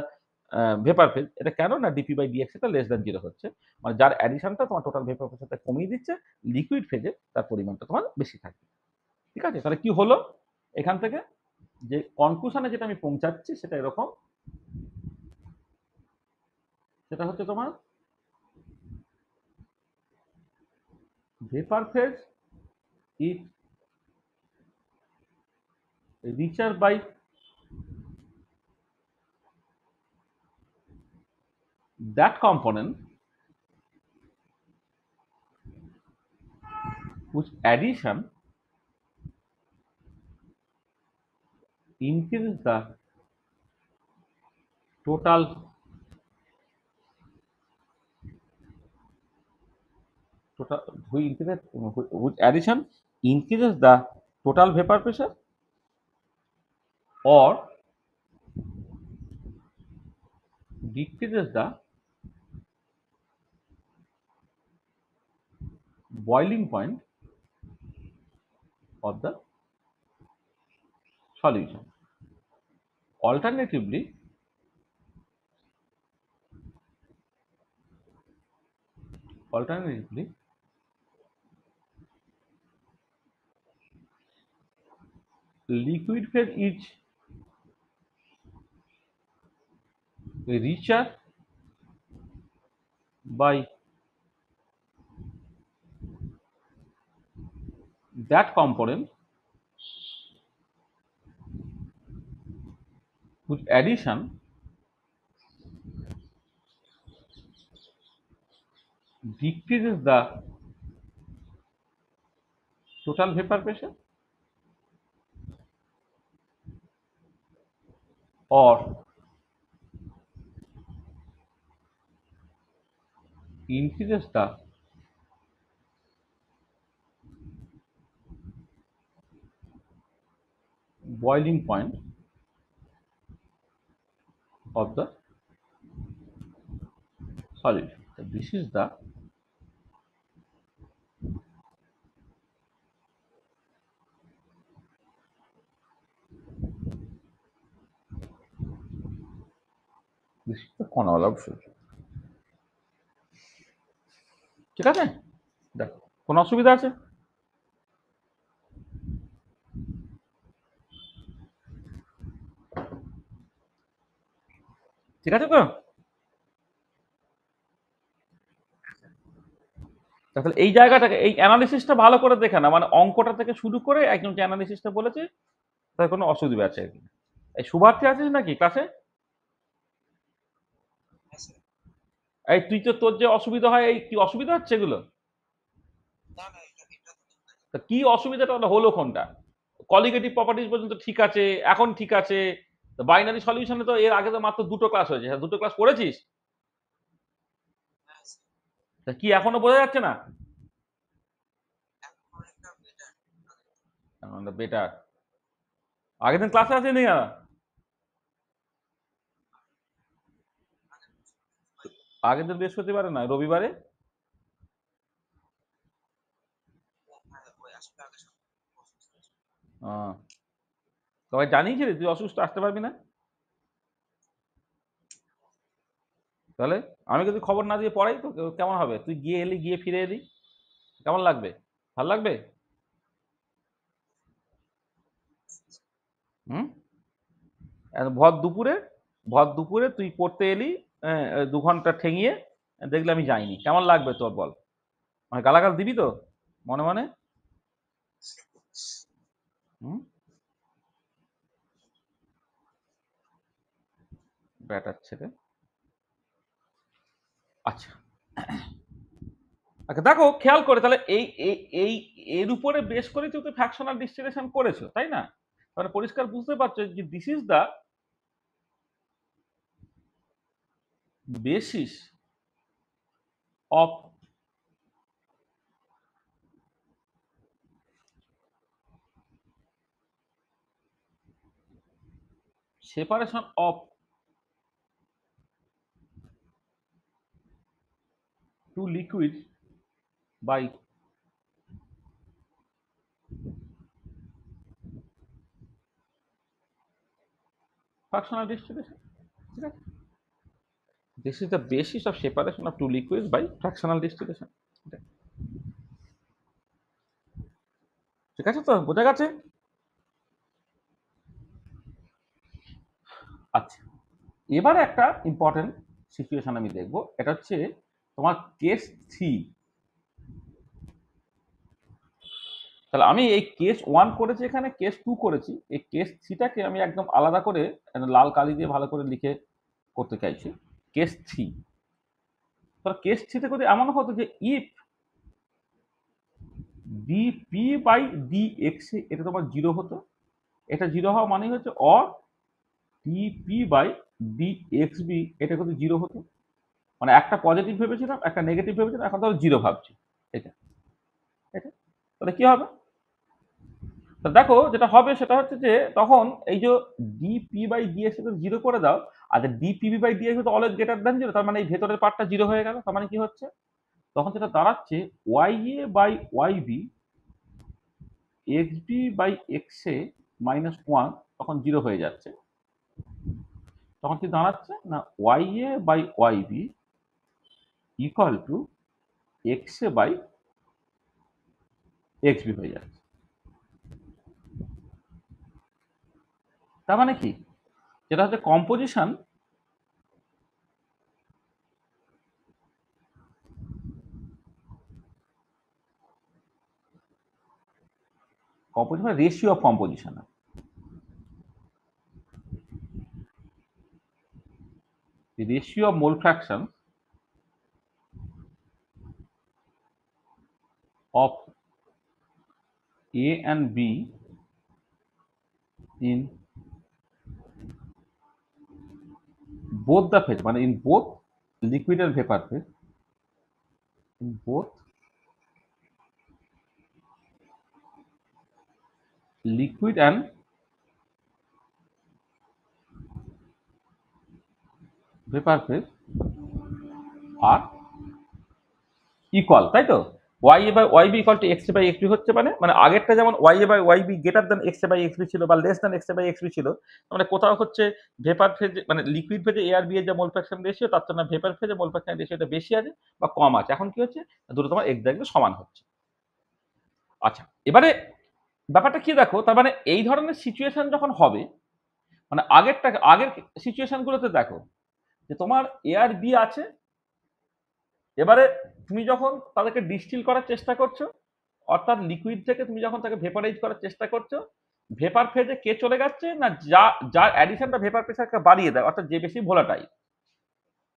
ভেপার ফেজ। এটা কেন না ডিপি বাই ডিএক্স এটা লেস দ্যান 0 হচ্ছে, মানে যার অ্যাডিশনটা তোমার টোটাল ভেপার প্রেসারটা কমিয়ে দিচ্ছে, লিকুইড ফেজে তার পরিমাণটা তোমার বেশি থাকবে। ঠিক আছে, তাহলে কি হলো এখান থেকে যে কনক্লুশনে যেটা আমি পৌঁছাচ্ছি সেটা এরকম, সেটা হচ্ছে তোমার vapour phase is richer by that component whose addition increases the total whose addition increases the total vapor pressure or decreases the boiling point of the solution. Alternatively, liquid phase is richer by that component whose addition decreases the total vapor pressure or increases the boiling point of the solid. So this is the Conolab solution. ঠিক আছে? দেখো কোনো অসুবিধা আছে? ঠিক আছে তো? তাহলে এই জায়গাটাকে এই অ্যানালিসিসটা ভালো করে দেখে না, মানে অঙ্কটা থেকে শুরু করে একদম যে অ্যানালিসিসটা বলেছে তার কোনো অসুবিধা আছে কি? এই শুভার্থী আছিস নাকি ক্লাসে? এই তুই তো তোর যে অসুবিধা হয়, এই কি অসুবিধা হচ্ছে এগুলো? তা কি অসুবিধাটা হলো কোনটা? কলিগেটিভ প্রপার্টিজ পর্যন্ত ঠিক আছে, এখন ঠিক আছে। বাইনারি সলিউশনে তো এর আগে তো মাত্র দুটো ক্লাস হয়েছে, হ্যাঁ দুটো ক্লাস পড়েছিস? তা কি এখনো বোঝা যাচ্ছে না? বেটার। আগের দিন ক্লাসে আসেনি না? আগের দিন বৃহস্পতিবারে নয়, রবিবারে। সবাই জানিয়েছিলি তুই অসুস্থ, আসতে পারবি না? তাহলে আমি যদি খবর না দিয়ে পড়াই তো কেমন হবে? তুই গিয়ে এলি, গিয়ে ফিরে এলি, কেমন লাগবে? ভাল লাগবে? হুম? ভর দুপুরে, ভর দুপুরে তুই পড়তে এলি, 2 ঘন্টা ঠেঙিয়ে দেখলে আমি যাইনি, কেমন লাগবে তোর বল? মানে গালাগাল দিবি তো মনে মনে? হুম? ব্যাটার ছেলে। আচ্ছা আচ্ছা, দেখো খেয়াল করে তাহলে এই এই এই এর উপরে বেশ করে তুই ফ্র্যাকশনাল ডিস্টিলেশন করেছো, তাই না? মানে পরিষ্কার বুঝতে পারছো যে this is the basis of separation of two liquid by fractional distillation. ঠিক আছে, this is the basis of separation of two liquids by fractional distillation. ঠিক আছে তো, বোঝা গেছে? আচ্ছা, এবারে একটা ইম্পর্টেন্ট সিচুয়েশন আমি দেখবো, এটা হচ্ছে তোমার কেস 3। তাহলে আমি এই কেস 1 করেছি, এখানে কেস 2 করেছি, এই কেস 3টাকে আমি একদম আলাদা করে লাল কালি দিয়ে ভালো করে লিখে করতে চাইছি। কেস 3, তাহলে কেস 3তে যদি এমন হতো যে ইফ ডিপি বাই ডিএক্স এটা তোমার 0 হতো, এটা 0 হওয়া মানে হচ্ছে অর ডিপি বাই ডিএক্সবি এটা কিন্তু 0 হতো। মানে একটা পজিটিভ ভেবেছিলাম, একটা নেগেটিভ ভেবেছিলাম, এখন তাহলে 0 ভাবছি। এটা এটা তাহলে কি হবে? তো দেখো যেটা হবে সেটা হচ্ছে যে তখন এই যে ডিপি বাই ডিএক্স 0 করে দাও, আর ডিপিবি বাই ডিএক্স তো অলওয়েজ গ্রেটার দ্যান 0, তার মানে এই ভেতরের পার্টটা 0 হয়ে গেল। তার মানে কি হচ্ছে, তখন যেটা দাঁড়াচ্ছে Y A by Y B X B by X A -1 তখন 0 হয়ে যাচ্ছে। তখন কি দাঁড়াচ্ছে না Y A by Y B equal to X A by X B হয়ে যাচ্ছে। তার মানে কি, যেটা হচ্ছে কম্পোজিশন composition মানে ratio of composition. The ratio of mole fraction of A and B in both the phase, মানে in both liquid and vapor phase, in both liquid and vapor phase are equal, তাই তো? y a by yb equal to x a by xb হচ্ছে, মানে আগেরটা যেমন y a by yb greater than x a by xb ছিল বা less than x a by xb ছিল, মানে কোথাও হচ্ছে ভেপার ফেজে মানে লিকুইড ফেজে a আর b এর যে মোল ফ্র্যাকশন রেশিও তার জন্য ভেপার ফেজে মোল ফ্র্যাকশন রেশিওটা বেশি আছে বা কম আছে। এখন কি হচ্ছে, দুটো তোমার এক্স্যাক্টলি সমান হচ্ছে। আচ্ছা, এবারে ব্যাপারটা কি দেখো, তার মানে এই ধরনের সিচুয়েশন যখন হবে, মানে আগের সিচুয়েশন গুলোতে দেখো যে তোমার এ আর বি আছে, এবারে তুমি যখন তাদেরকে ডিস্টিল করার চেষ্টা করছো, অর্থাৎ লিকুইড থেকে তুমি যখন তাকে ভেপারাইজ করার চেষ্টা করছো, ভেপার ফেজে কে চলে যাচ্ছে না, যার অ্যাডিশনটা ভেপার প্রেসারকে বাড়িয়ে দেয়, অর্থাৎ যে বেশি ভোলাটাইল,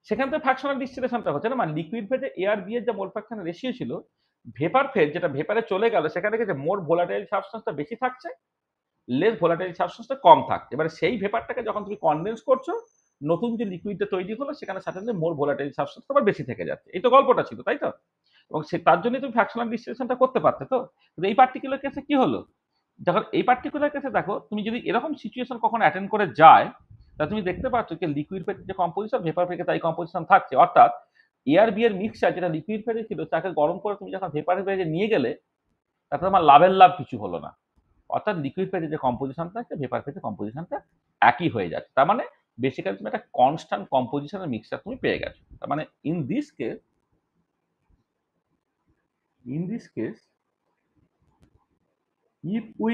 সেখান থেকে ফ্র্যাকশনাল ডিস্টিলেশনটা হচ্ছে না। মানে লিকুইড ফেজে এ আর বি এর যে মোল ফ্র্যাকশন রেশিও ছিল, ভেপার ফেজ যেটা ভেপারে চলে গেল, সেখানে যে মোর ভোলাটাইল সাবস্টেন্সটা বেশি থাকছে, লেস ভোলাটাইল সাবস্টেন্সটা কম থাকছে। এবারে সেই ভেপারটাকে যখন তুমি কনডেন্স করছো, নতুন যে লিকুইডটা তৈরি হলো সেখানে সাথে মোর ভোলাটাইল সাবস্টেন্স তোমার বেশি থেকে যাচ্ছে। এই তো গল্পটা ছিল, তাই তো? এবং তার জন্যই তুমি ফ্র্যাকশনাল ডিস্টিলেশনটা করতে পারতে। তো কিন্তু এই পার্টিকুলার কেসে কি হলো, যখন এই পার্টিকুলার কেসে দেখো, তুমি যদি এরকম সিচুয়েশন কখনো অ্যাটেন্ড করে যায়, তাহলে তুমি দেখতে পাচ্ছ যে লিকুইড ফেজের যে কম্পোজিশন, ভেপার ফেজে তাই কম্পোজিশন থাকছে। অর্থাৎ এ আর বি এর মিক্সচার যেটা লিকুইড ফেজে ছিল, তাকে গরম করে তুমি যখন ভেপার ফেজে নিয়ে গেলে, তাতে তোমার লাভের লাভ কিছু হলো না। অর্থাৎ লিকুইড ফেজে যে কম্পোজিশন থাকছে, ভেপার ফেজে কম্পোজিশনটা একই হয়ে যাচ্ছে। তার মানে বেসিক্যালি তুমি একটা কনস্ট্যান্ট কম্পোজিশনের মিক্সচার তুমি পেয়ে গেছো। তার মানে in this case if we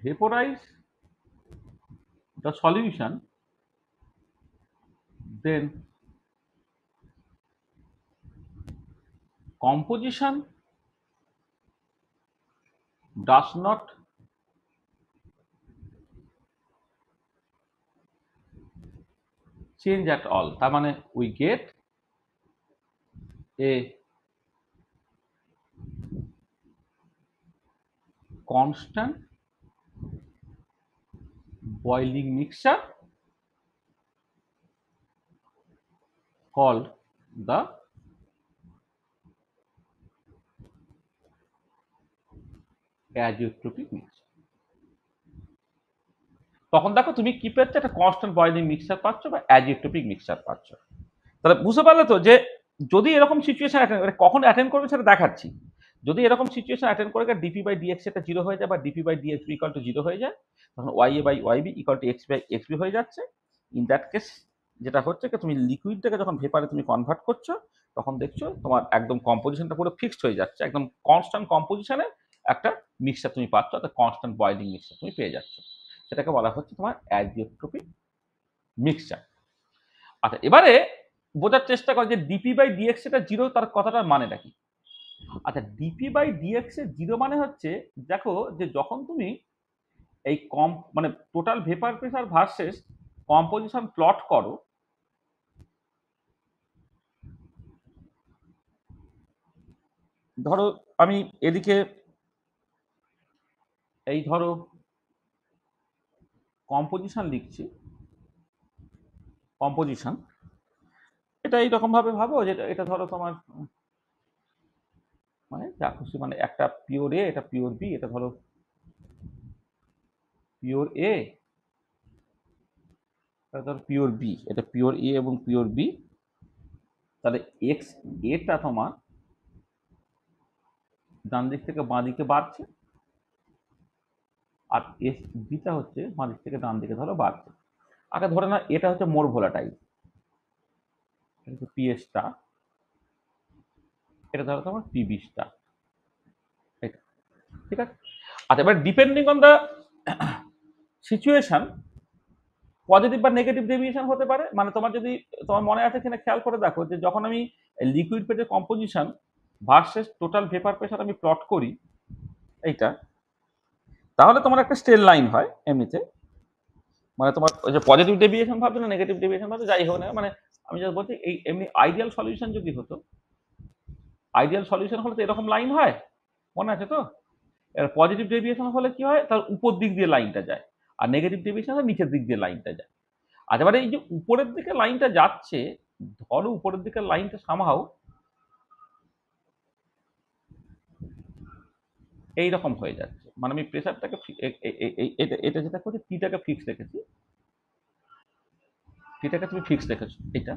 vaporize the solution, then composition does not change at all. তার মানে we get a constant boiling mixture called the azeotropic mixture. তখন দেখো তুমি কি পাচ্ছ, একটা কনস্ট্যান্ট বয়েলিং মিক্সচার পাচ্ছ বা অ্যাজিওট্রপিক মিক্সচার পাচ্ছ। তাহলে বুঝতে পারলে তো যে যদি এরকম সিচুয়েশন কখন অ্যাটেন্ড করবে সেটা দেখাচ্ছি। যদি এরকম সিচুয়েশন অ্যাটেন্ড করে ডিপি বাই ডিএক্স এটা 0 হয়ে যায় বা DP by DX equal to 0 হয়ে যায়, তখন Y A by Y B equal to X by X B হয়ে যাচ্ছে। ইন দ্যাট কেস যেটা হচ্ছে কি, তুমি লিকুইডটাকে যখন ভেপারে তুমি কনভার্ট করছো, তখন দেখছো তোমার একদম কম্পোজিশনটা পুরো ফিক্সড হয়ে যাচ্ছে, একদম কনস্ট্যান্ট কম্পোজিশনে একটা মিক্সচার তুমি পাচ্ছ, অর্থাৎ কনস্ট্যান্ট বয়েলিং মিক্সচার তুমি পেয়ে যাচ্ছ। সেটাকে বলা হচ্ছে তোমার অ্যাজিওট্রপিক মিক্সচার। আচ্ছা, এবারে বোঝার চেষ্টা করো যে ডিপি বাই ডিএক্স এটা 0, তার কথাটার মানেটা কি? আচ্ছা, ডিপি বাই ডিএক্স এর 0 মানে হচ্ছে, দেখো যে যখন তুমি এই মানে total vapour pressure versus composition plot করো, ধরো আমি এদিকে এই ধরো কম্পোজিশন লিখছি, কম্পোজিশন এটা এইরকম ভাবে ভাবো যে এটা ধরো তোমার মানে যা খুশি, মানে একটা পিওর এ, এটা পিওর বি, এটা ধরো পিওর এ, এটা ধরো পিওর বি, এটা পিওর এ এবং পিওর বি। তাহলে এক্স এটা তোমার ডান দিক থেকে বাঁ দিকে বাড়ছে, আর এস বিটা হচ্ছে বাঁ দিক থেকে ডান দিকে ধরো বাড়ছে। আগে ধরে না এটা হচ্ছে মোর ভোলাটাইল, পি স্টার, এটা ধরো তোমার পিবি স্টার, ঠিক আছে? আচ্ছা, এবার depending on the situation positive বা নেগেটিভ ডেভিয়েশন হতে পারে। মানে তোমার যদি তোমার মনে আছে কিনা খেয়াল করে দেখো, যে যখন আমি লিকুইড ফেজের composition versus total vapour pressure আমি প্লট করি এইটা, তাহলে তোমার একটা স্ট্রেট লাইন হয় এমনিতে। মানে তোমার ওই যে পজিটিভ ডেভিয়েশন ভাবছো না নেগেটিভ ডেভিয়েশন ভাবছো, যাই হোক না, মানে আমি যা বলছি এই এমনি আইডিয়াল সলিউশন যদি হতো, আইডিয়াল সলিউশন হলে তো এরকম লাইন হয়, মনে আছে তো? এর পজিটিভ ডেভিয়েশন হলে কি হয়, তার উপর দিক দিয়ে লাইনটা যায়, আর নেগেটিভ ডেভিয়েশন হলে নিচের দিক দিয়ে লাইনটা যায়। আর এবারে এই যে উপরের দিকে লাইনটা যাচ্ছে, ধরো উপরের দিকে লাইনটা সামহাও এইরকম হয়ে যাচ্ছে, মানে আমি প্রেসারটাকে এটা যেটা করছি টিটাকে ফিক্স রেখেছি, টিটাকে তুমি ফিক্স রেখেছো এটা।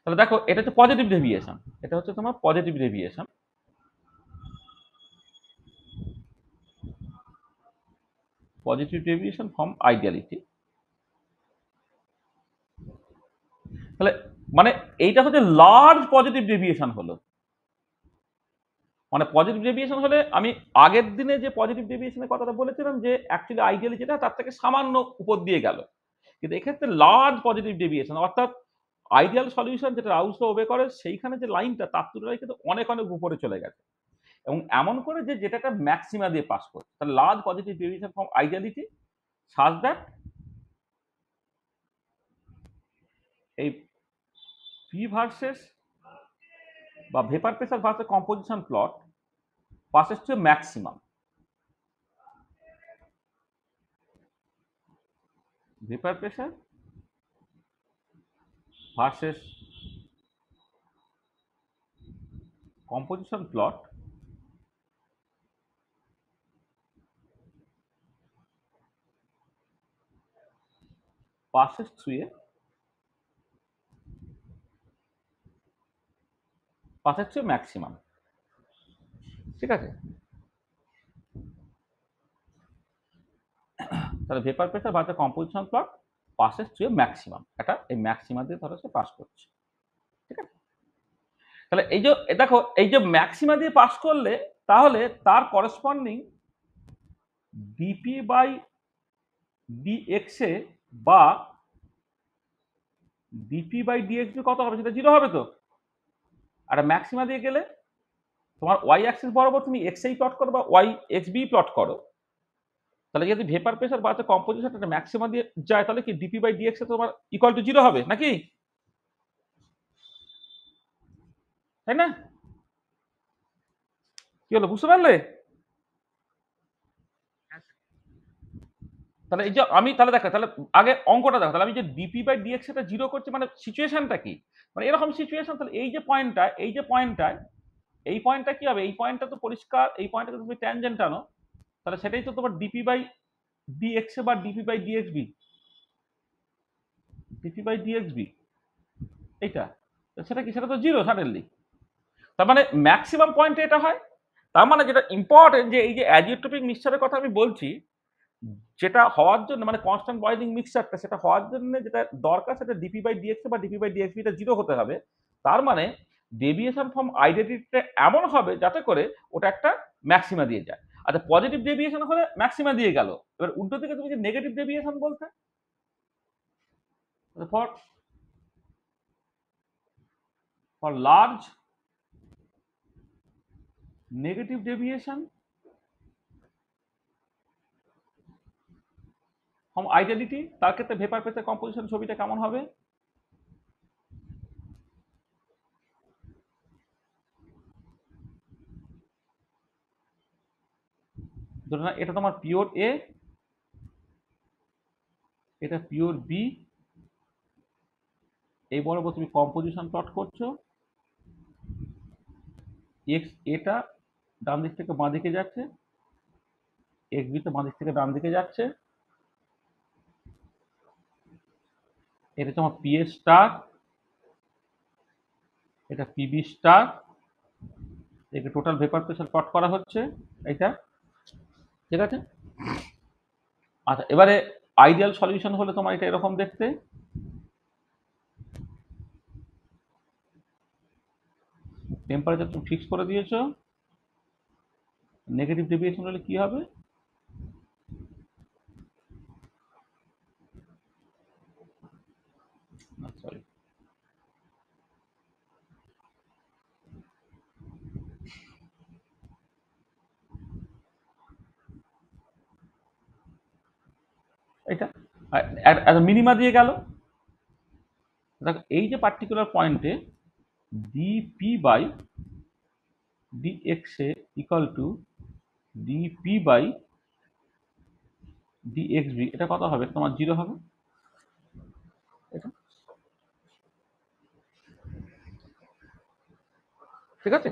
তাহলে দেখো এটা হচ্ছে পজিটিভ ডেভিয়েশন, এটা হচ্ছে তোমার positive deviation, positive deviation from ideality. তাহলে মানে এইটা হচ্ছে লার্জ পজিটিভ ডেভিয়েশন হলো, মানে পজিটিভ ডেভিয়েশন হলে আমি আগের দিনে যে পজিটিভ ডেভিয়েশনের কথাটা বলেছিলাম যে অ্যাকচুয়ালি আইডিয়ালি যেটা তার থেকে সামান্য উপর দিয়ে গেল, কিন্তু এক্ষেত্রে লার্জ পজিটিভ ডেভিয়েশন, অর্থাৎ আইডিয়াল সলিউশন যেটা রাউস ল ওবে করে সেইখানে যে লাইনটা তার তুলনায় কিন্তু অনেক অনেক উপরে চলে গেছে, এবং এমন করে যে যেটা একটা ম্যাক্সিমা দিয়ে পাস করছে, তাহলে large positive deviation from ideality says that এই পি ভার্সেস বা vapour pressure versus composition plot passes to a maximum. Vapor pressure versus composition plot passes through a maximum. ঠিক আছে, তাহলে ভেপার প্রেসার বা composition plot passes through a maximum, এটা এই maximum দিয়ে ধরো সে পাস করছে। ঠিক আছে, তাহলে এই যে দেখো এই যে ম্যাক্সিমা দিয়ে পাস করলে তাহলে তার করসপন্ডিং ডিপি বাই ডিএক্স এ বা ডিপি বাই ডিএক্স কত হবে, সেটা জিরো হবে তো। আর ম্যাক্সিমা দিয়ে গেলে তোমার ওয়াই অ্যাক্সিস বরাবর তুমি এক্স এই প্লট করো বা ওয়াই এক্স বি প্লট করো, তাহলে যদি ভেপার প্রেসার বা কম্পোজিশনটা ম্যাক্সিমাম দিয়ে যায় তাহলে কি ডিপি বাই ডিএক্স তোমার ইকুয়াল টু জিরো হবে নাকি, তাই না? কি হলো, বুঝতে পারলে? তাহলে এই যে আমি তাহলে দেখো, তাহলে আগে অঙ্কটা দেখো, তাহলে আমি যে ডিপি বাই ডিএক্স এটা জিরো করছি, মানে সিচুয়েশনটা কি, মানে এরকম সিচুয়েশন। তাহলে এই যে পয়েন্টটা, এই যে পয়েন্টটায়, এই পয়েন্টটা কি হবে, এই পয়েন্টটা তো পরিষ্কার, এই পয়েন্টটাতে তুমি ট্যানজেন্ট আনো, তাহলে সেটাই তো তোমার ডিপি বাই ডিএক্স বা DP by DX B, DP by DX B এইটা, সেটা কি, সেটা তো জিরো সাডেনলি। তার মানে ম্যাক্সিমাম পয়েন্টে এটা হয়। তার মানে যেটা ইম্পর্টেন্ট যে এই যে অ্যাজিওট্রপিক মিক্সচারের কথা আমি বলছি, যেটা হওয়ার জন্য মানে কনস্ট্যান্ট বয়েলিং মিক্সচারটা, সেটা হওয়ার জন্য যেটা দরকার সেটা ডিপি বাই ডিএক্স বা ডিপি বাই ডিএক্স এটা জিরো হতে হবে। তার মানে ডেভিয়েশন ফ্রম আইডেন্টিটিটা এমন হবে যাতে করে ওটা একটা ম্যাক্সিমা দিয়ে যায়। আচ্ছা পজিটিভ ডেভিয়েশন হলে ম্যাক্সিমা দিয়ে গেল, এবার উল্টো দিকে তুমি যে নেগেটিভ ডেভিয়েশন বলতে for for large negative deviation from identity, তার ক্ষেত্রে ভেপার প্রেসার কম্পোজিশন ছবিটা কেমন হবে, ধরো না এটা তোমার পিওর এ, এটা পিওর বি, এই বরাবর তুমি কম্পোজিশন প্লট করছো, এক্স এটা ডান দিক থেকে বাঁ দিকে যাচ্ছে, এক্স বি তো বাঁ দিক থেকে ডান দিকে যাচ্ছে, এটা তোমার পিএ স্টার, এটা পিবি স্টার, একে টোটাল ভেপার প্রেসার প্লট করা হচ্ছে এটা। ঠিক আছে, আচ্ছা এবারে আইডিয়াল সলিউশন হলে তোমার এটা এরকম দেখতে, টেম্পারেচার তুমি ফিক্স করে দিয়েছো, নেগেটিভ ডেভিয়েশন হলে কি হবে, সরি এটা মিনিমা দিয়ে গেল। দেখো এই যে পার্টিকুলার পয়েন্টে DP by dx A equal to DP by DXB, এটা কত হবে তোমার? 0 হবে। এটা ঠিক আছে।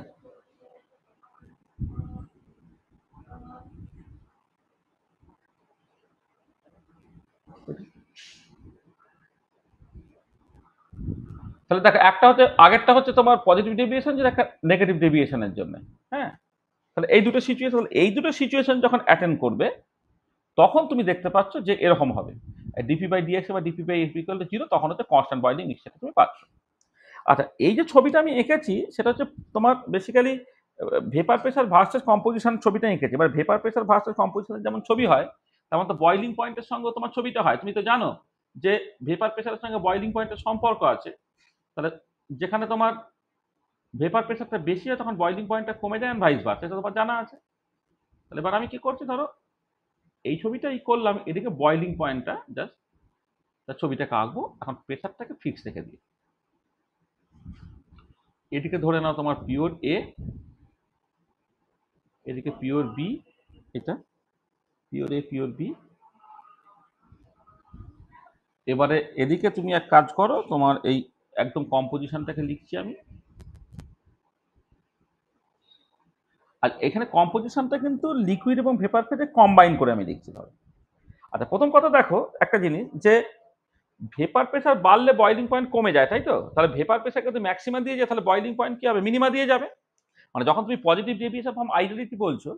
তাহলে দেখো একটা হচ্ছে, আগেরটা হচ্ছে তোমার পজিটিভ ডেভিয়েশন, যেটা একটা নেগেটিভ ডেভিয়েশনের জন্য। হ্যাঁ, তাহলে এই দুটো সিচুয়েশন যখন অ্যাটেন্ড করবে তখন তুমি দেখতে পাচ্ছ যে এরকম হবে, ডিপি বাই ডিএক্স বা DP by X equal to 0, তখন হচ্ছে কনস্ট্যান্ট বয়েলিং মিক্সচারটা তুমি পাচ্ছ। আচ্ছা, এই যে ছবিটা আমি এঁকেছি সেটা হচ্ছে তোমার basically vapour pressure versus composition ছবিটা এঁকেছি। এবার ভেপার প্রেসার ভার্সেস কম্পোজিশনের যেমন ছবি হয়, তেমন তো বয়লিং পয়েন্টের সঙ্গে তোমার ছবিটা হয়। তুমি তো জানো যে ভেপার প্রেসারের সঙ্গে বয়লিং পয়েন্টের সম্পর্ক আছে। তাহলে যেখানে তোমার ভেপার প্রেসারটা বেশি হয় তখন বয়লিং পয়েন্টটা কমে যায়, ভাইস ভার্সা, সেটা তোমার জানা আছে। তাহলে এবার আমি কি করছি, ধরো এই ছবিটাই করলাম, এদিকে বয়লিং পয়েন্টটা জাস্ট তার ছবিটাকে আঁকবো, এখন প্রেসারটাকে ফিক্স রেখে দিই। এদিকে ধরে নাও তোমার পিওর এ, এদিকে পিওর বি, এটা পিওর এ পিওর বি। এবারে এদিকে তুমি এক কাজ করো, তোমার এই একদম কম্পোজিশনটাকে লিখছি আমি। আর এখানে কম্পোজিশনটা কিন্তু লিকুইড এবং ভেপার ফেজে কম্বাইন করে আমি লিখছি। ধরো আচ্ছা, প্রথম কথা দেখো একটা জিনিস, যে ভেপার প্রেসার বাড়লে বয়লিং পয়েন্ট কমে যায়, তাই তো? তাহলে ভেপার প্রেসার যদি ম্যাক্সিমাম দিয়ে যায় তাহলে বয়লিং পয়েন্ট কি হবে? মিনিমা দিয়ে যাবে। মানে যখন তুমি পজিটিভ ডেভিয়েশন ফ্রম আইডিয়ালিটি বলছো,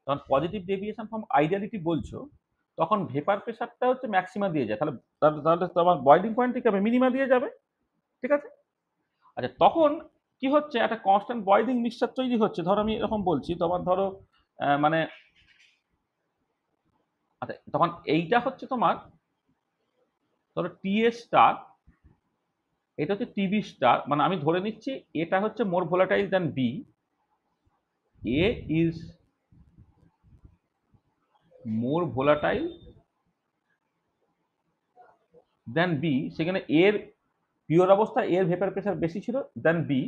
তখন পজিটিভ ডেভিয়েশন ফ্রম আইডিয়ালিটি বলছো, তখন ভেপার প্রেসারটা হচ্ছে ম্যাক্সিমা দিয়ে যায়, তাহলে তাহলে তোমার বয়লিং পয়েন্ট কি হবে? মিনিমা দিয়ে যাবে। ঠিক আছে। আচ্ছা, তখন কি হচ্ছে, একটা কনস্ট্যান্ট বয়লিং মিক্সচার তৈরি হচ্ছে। ধরো আমি এরকম বলছি, তোমার ধরো মানে আচ্ছা, তখন এইটা হচ্ছে তোমার ধরো টিএস স্টার, এটা হচ্ছে টিবি স্টার। মানে আমি ধরে নিচ্ছি এটা হচ্ছে more volatile than B, A is more volatile than B. সেখানে এর পিওর অবস্থা এর ভেপার প্রেসার বেশি ছিল দেন বি,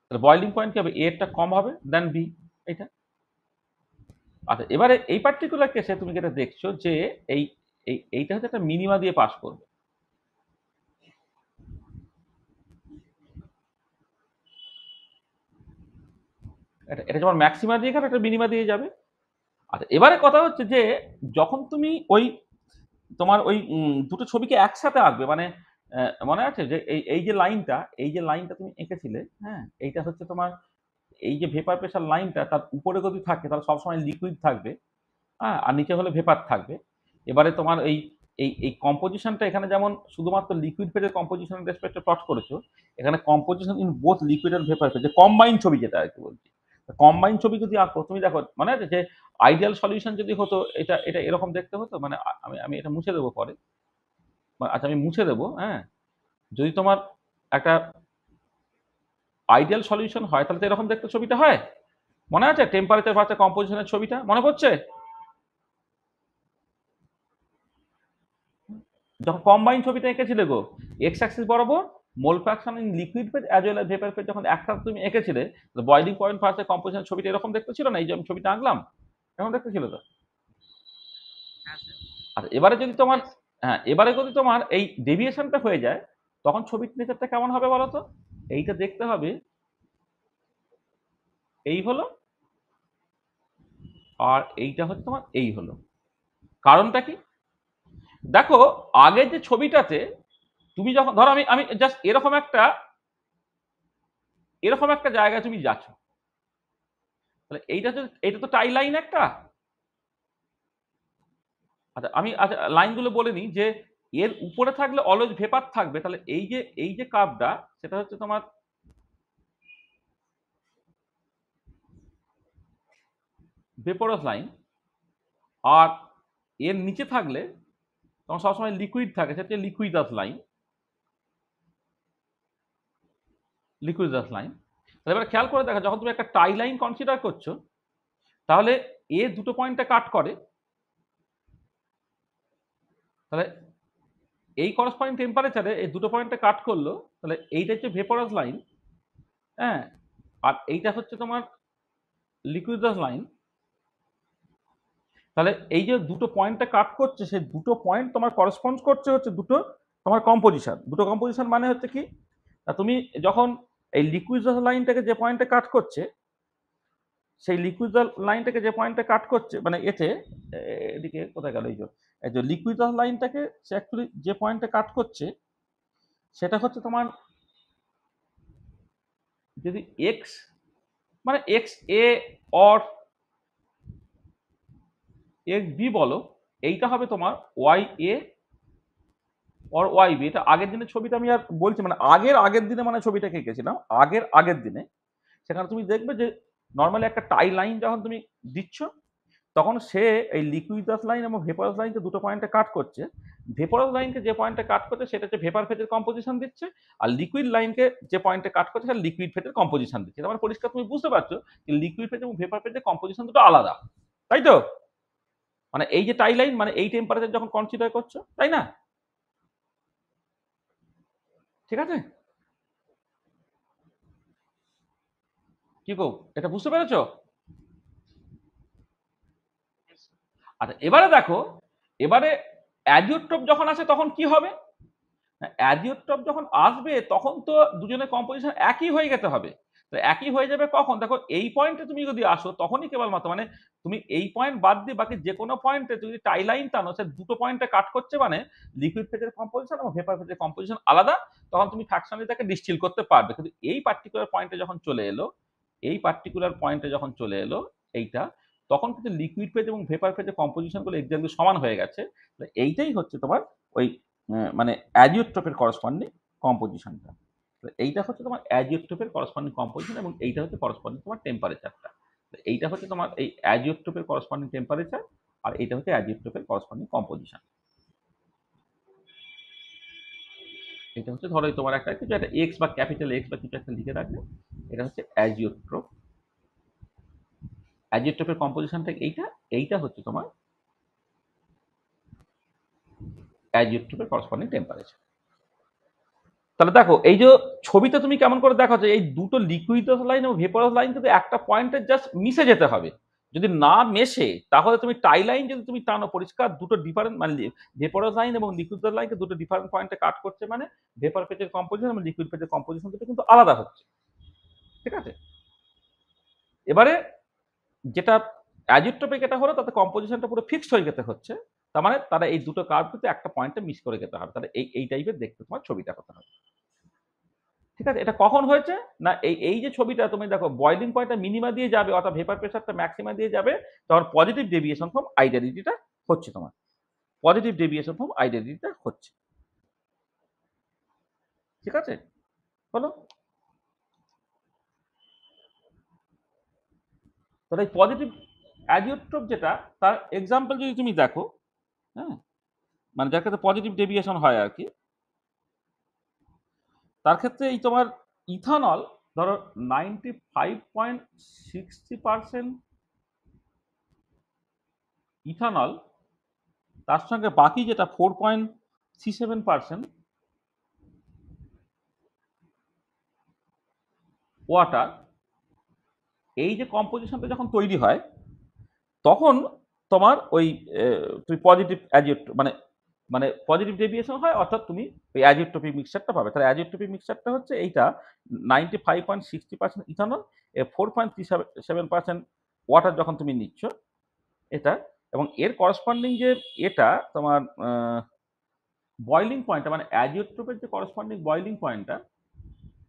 তাহলে বয়লিং পয়েন্ট কি হবে? এরটা কম হবে দেন বি, এটা। আচ্ছা, এবারে এই পার্টিকুলার কেসে তুমি যেটা দেখছো যে এই এইটা হচ্ছে একটা মিনিমা দিয়ে পাস করবে। এটা যেমন ম্যাক্সিমা দিয়ে গেলে একটা মিনিমা দিয়ে যাবে। আচ্ছা, এবারে কথা হচ্ছে যে যখন তুমি ওই তোমার ওই দুটো ছবিকে একসাথে আঁকবে, মানে মনে আছে যে এই যে লাইনটা তুমি এঁকেছিলে, হ্যাঁ, এইটা হচ্ছে তোমার এই যে ভেপার প্রেসার লাইনটা, তার উপরে যদি থাকে তাহলে সবসময় লিকুইড থাকবে, হ্যাঁ, আর নিচে হলে ভেপার থাকবে। এবারে তোমার এই এই এই কম্পোজিশনটা এখানে যেমন শুধুমাত্র লিকুইড ফেজের কম্পোজিশনের রেসপেক্টে প্লট করেছো, এখানে কম্পোজিশন ইন বোথ লিকুইড আর ভেপার ফেজ, কম্বাইন ছবি যেটা আর কি বলছি। কম্বাইন ছবি যদি আঁকো, তুমি দেখো মানে আছে যে আইডিয়াল সলিউশন যদি হতো এটা এটা এরকম দেখতে হতো। মানে আমি আমি এটা মুছে দেবো পরে, আচ্ছা আমি মুছে দেবো, হ্যাঁ। যদি তোমার একটা আইডিয়াল সলিউশন হয় তাহলে তো এরকম দেখতে ছবিটা হয়। মনে আছে টেম্পারেচার ভার্সেস কম্পোজিশনের ছবিটা মনে পড়ছে? যখন কম্বাইন ছবিটা এঁকেছিলে গো, এক্স অ্যাক্সিস বরাবর মোল fraction in liquid phase as well as vapour phase যখন একসাথে তুমি এঁকেছিলে, বয়লিং পয়েন্ট ভার্সেস কম্পোজিশন ছবিটা এরকম দেখতে ছিল না? এই যে আমি ছবিটা আঁকলাম, এরকম দেখতে ছিল তো।
হ্যাঁ স্যার।
আর এবারে যদি তোমার, হ্যাঁ, এবারে যদি তোমার এই ডেভিয়েশনটা হয়ে যায় তখন ছবির নেচারটা কেমন হবে বলো তো? এইটা দেখতে হবে এই হলো, আর এইটা হচ্ছে তোমার এই হলো। কারণটা কি? দেখো আগের যে ছবিটাতে তুমি যখন ধরো আমি আমি জাস্ট এরকম একটা জায়গায় তুমি যাচ্ছ, তাহলে এটা তো টাই লাইন একটা। আচ্ছা, আমি আচ্ছা লাইনগুলো বলে নিই যে এর উপরে থাকলে অলওয়েজ ভেপার থাকবে, তাহলে এই যে কার্ভটা সেটা হচ্ছে তোমার ভেপোরাস লাইন। আর এর নিচে থাকলে তখন সবসময় লিকুইড থাকে, সেটা হচ্ছে লিকুইডাস লাইন। তাহলে এবার খেয়াল করে দেখা, যখন তুমি একটা টাই লাইন কনসিডার করছো তাহলে এ দুটো পয়েন্টে কাট করে, তাহলে এই করসপন্ডিং টেম্পারেচারে এই দুটো পয়েন্টে কাট করলো, তাহলে এইটা হচ্ছে ভেপরাস লাইন, হ্যাঁ, আর এইটা হচ্ছে তোমার লিকুইডাস লাইন। তাহলে এই যে দুটো পয়েন্টে কাট করছে, সেই দুটো পয়েন্ট তোমার করসপন্ড করছে হচ্ছে দুটো তোমার কম্পোজিশন। দুটো কম্পোজিশন মানে হচ্ছে কি, তুমি যখন এই লিকুইডাস লাইনটাকে যে পয়েন্টে কাট করছে, সেই লিকুইডাস লাইনটাকে যে পয়েন্টে কাট করছে মানে এতে, এদিকে কোথায় গেল, এই যে লিকুইডাস লাইনটাকে সে অ্যাকচুয়ালি যে পয়েন্টে কাট করছে সেটা হচ্ছে তোমার, যদি এক্স মানে X A or X B বলো, এইটা হবে তোমার Y A or Y B. এটা আগের দিনের ছবিটা আমি আর বলছি, মানে আগের দিনে মানে ছবিটা এঁকেছিলাম আগের দিনে। সেখানে তুমি দেখবে যে নর্মালি একটা টাই লাইন যখন তুমি দিচ্ছ, তখন সে এই লিকুইডাস লাইন এবং ভেপারাস লাইনকে দুটো পয়েন্টে কাট করছে। ভেপারাস লাইনকে যে পয়েন্টে কাট করছে সেটা হচ্ছে ভেপার ফেজের কম্পোজিশন দিচ্ছে, আর লিকুইড লাইনকে যে পয়েন্টে কাট করছে সেটা লিকুইড ফেজের কম্পোজিশন দিচ্ছে। তার মানে পরিষ্কার তুমি বুঝতে পারছো যে লিকুইড ফেজ এবং ভেপার ফেজের কম্পোজিশন দুটো আলাদা, তাই তো? মানে এই যে টাই লাইন মানে এই টেম্পারেচার যখন কনসিডার করছো, তাই না? ঠিক আছে, কি গো, এটা বুঝতে পেরেছো? আচ্ছা, এবারে দেখো, এবারে অ্যাজিওট্রপ যখন আসে তখন কি হবে? অ্যাজিওট্রপ যখন আসবে তখন তো দুজনের কম্পোজিশন একই হয়ে যেতে হবে। তো একই হয়ে যাবে কখন? দেখো এই পয়েন্টে তুমি যদি আসো তখনই কেবলমাত্র, মানে তুমি এই পয়েন্ট বাদ দিয়ে বাকি যে কোনো পয়েন্টে যদি টাই লাইন টানো, সে দুটো পয়েন্টে কাট করছে, মানে লিকুইড ফেজের কম্পোজিশন এবং ভেপার ফেজের কম্পোজিশন আলাদা, তখন তুমি ফ্র্যাকশনালি তাকে ডিস্টিল করতে পারবে। কিন্তু এই পার্টিকুলার পয়েন্টে যখন চলে এলো, এই পার্টিকুলার পয়েন্টে যখন চলে এলো এইটা, তখন কিন্তু লিকুইড ফেজ এবং ভেপার ফেজের কম্পোজিশনগুলো এক্স্যাক্টলি সমান হয়ে গেছে। এইটাই হচ্ছে তোমার ওই মানে অ্যাজিওট্রপের করসপন্ডিং কম্পোজিশনটা। এইটা হচ্ছে তোমার অ্যাজিওট্রপের করসপন্ডিং কম্পোজিশন, এবং এইটা হচ্ছে করসপন্ডিং তোমার টেম্পারেচারটা। এইটা হচ্ছে তোমার এই অ্যাজিওট্রপের করসপন্ডিং টেম্পারেচার, আর এইটা হচ্ছে অ্যাজিওট্রপের করসপন্ডিং কম্পোজিশন। এটা হচ্ছে ধরো তোমার একটা কিছু একটা এক্স বা ক্যাপিটাল এক্স বা কিছু একটা লিখে রাখবে, এটা হচ্ছে অ্যাজিওট্রপ। অ্যাজিওট্রপের কম্পোজিশনটা এইটা হচ্ছে তোমার অ্যাজিওট্রপের করসপন্ডিং টেম্পারেচার। তাহলে দেখো এই যে ছবিটা তুমি কেমন করে দেখো যে এই দুটো লিকুইডাস লাইন এবং ভেপারাস লাইন কিন্তু একটা পয়েন্টে জাস্ট মিশে যেতে হবে। যদি না মেশে তাহলে তুমি টাই লাইন যদি তুমি টানো, পরিষ্কার দুটো ডিফারেন্ট, মানে ভেপারাস লাইন এবং লিকুইডাস লাইনকে দুটো ডিফারেন্ট পয়েন্টে কাট করছে, মানে ভেপার ফেজের কম্পোজিশন এবং লিকুইড ফেজের কম্পোজিশন দুটো কিন্তু আলাদা হচ্ছে। ঠিক আছে, এবারে যেটা অ্যাজিওট্রপিক এটা হলো তাতে কম্পোজিশনটা পুরো ফিক্সড হয়ে যেতে হচ্ছে, তার মানে তারা এই দুটো কার্ভ কিন্তু একটা পয়েন্টে মিস করে যেতে হবে। তাহলে এই টাইপের দেখতে তোমার ছবিটা হতে হবে। ঠিক আছে, এটা কখন হয়েছে না, এই যে ছবিটা তুমি দেখো, বয়লিং পয়েন্টটা মিনিমা দিয়ে যাবে অর্থাৎ ভেপার প্রেসারটা ম্যাক্সিমা দিয়ে যাবে, তখন পজিটিভ ডেভিয়েশন ফ্রম আইডেন্টিটিটা হচ্ছে তোমার, পজিটিভ ডেভিয়েশন ফ্রম আইডেন্টিটিটা হচ্ছে। ঠিক আছে, হলো। তাহলে এই পজিটিভ অ্যাজিওট্রপ যেটা, তার এক্সাম্পল যদি তুমি দেখো, হ্যাঁ, মানে যার ক্ষেত্রে পজিটিভ ডেভিয়েশন হয় আর কি, তার ক্ষেত্রে এই তোমার ইথানল ধরো 95.60% ইথানল, তার সঙ্গে বাকি যেটা 4.37% ওয়াটার, এই যে কম্পোজিশনটা যখন তৈরি হয় তখন তোমার ওই তুমি পজিটিভ মানে মানে পজিটিভ ডেভিয়েশন হয়, অর্থাৎ তুমি ওই অ্যাজিওট্রপিক মিক্সচারটা পাবে। তাহলে অ্যাজিওট্রপিক মিক্সচারটা হচ্ছে এইটা 95.60% ইথানল, 4.37% ওয়াটার যখন তুমি নিচ্ছ এটা, এবং এর করসপন্ডিং যে এটা তোমার বয়লিং পয়েন্টটা, মানে অ্যাজিওট্রপের যে করসপন্ডিং বয়লিং পয়েন্টটা,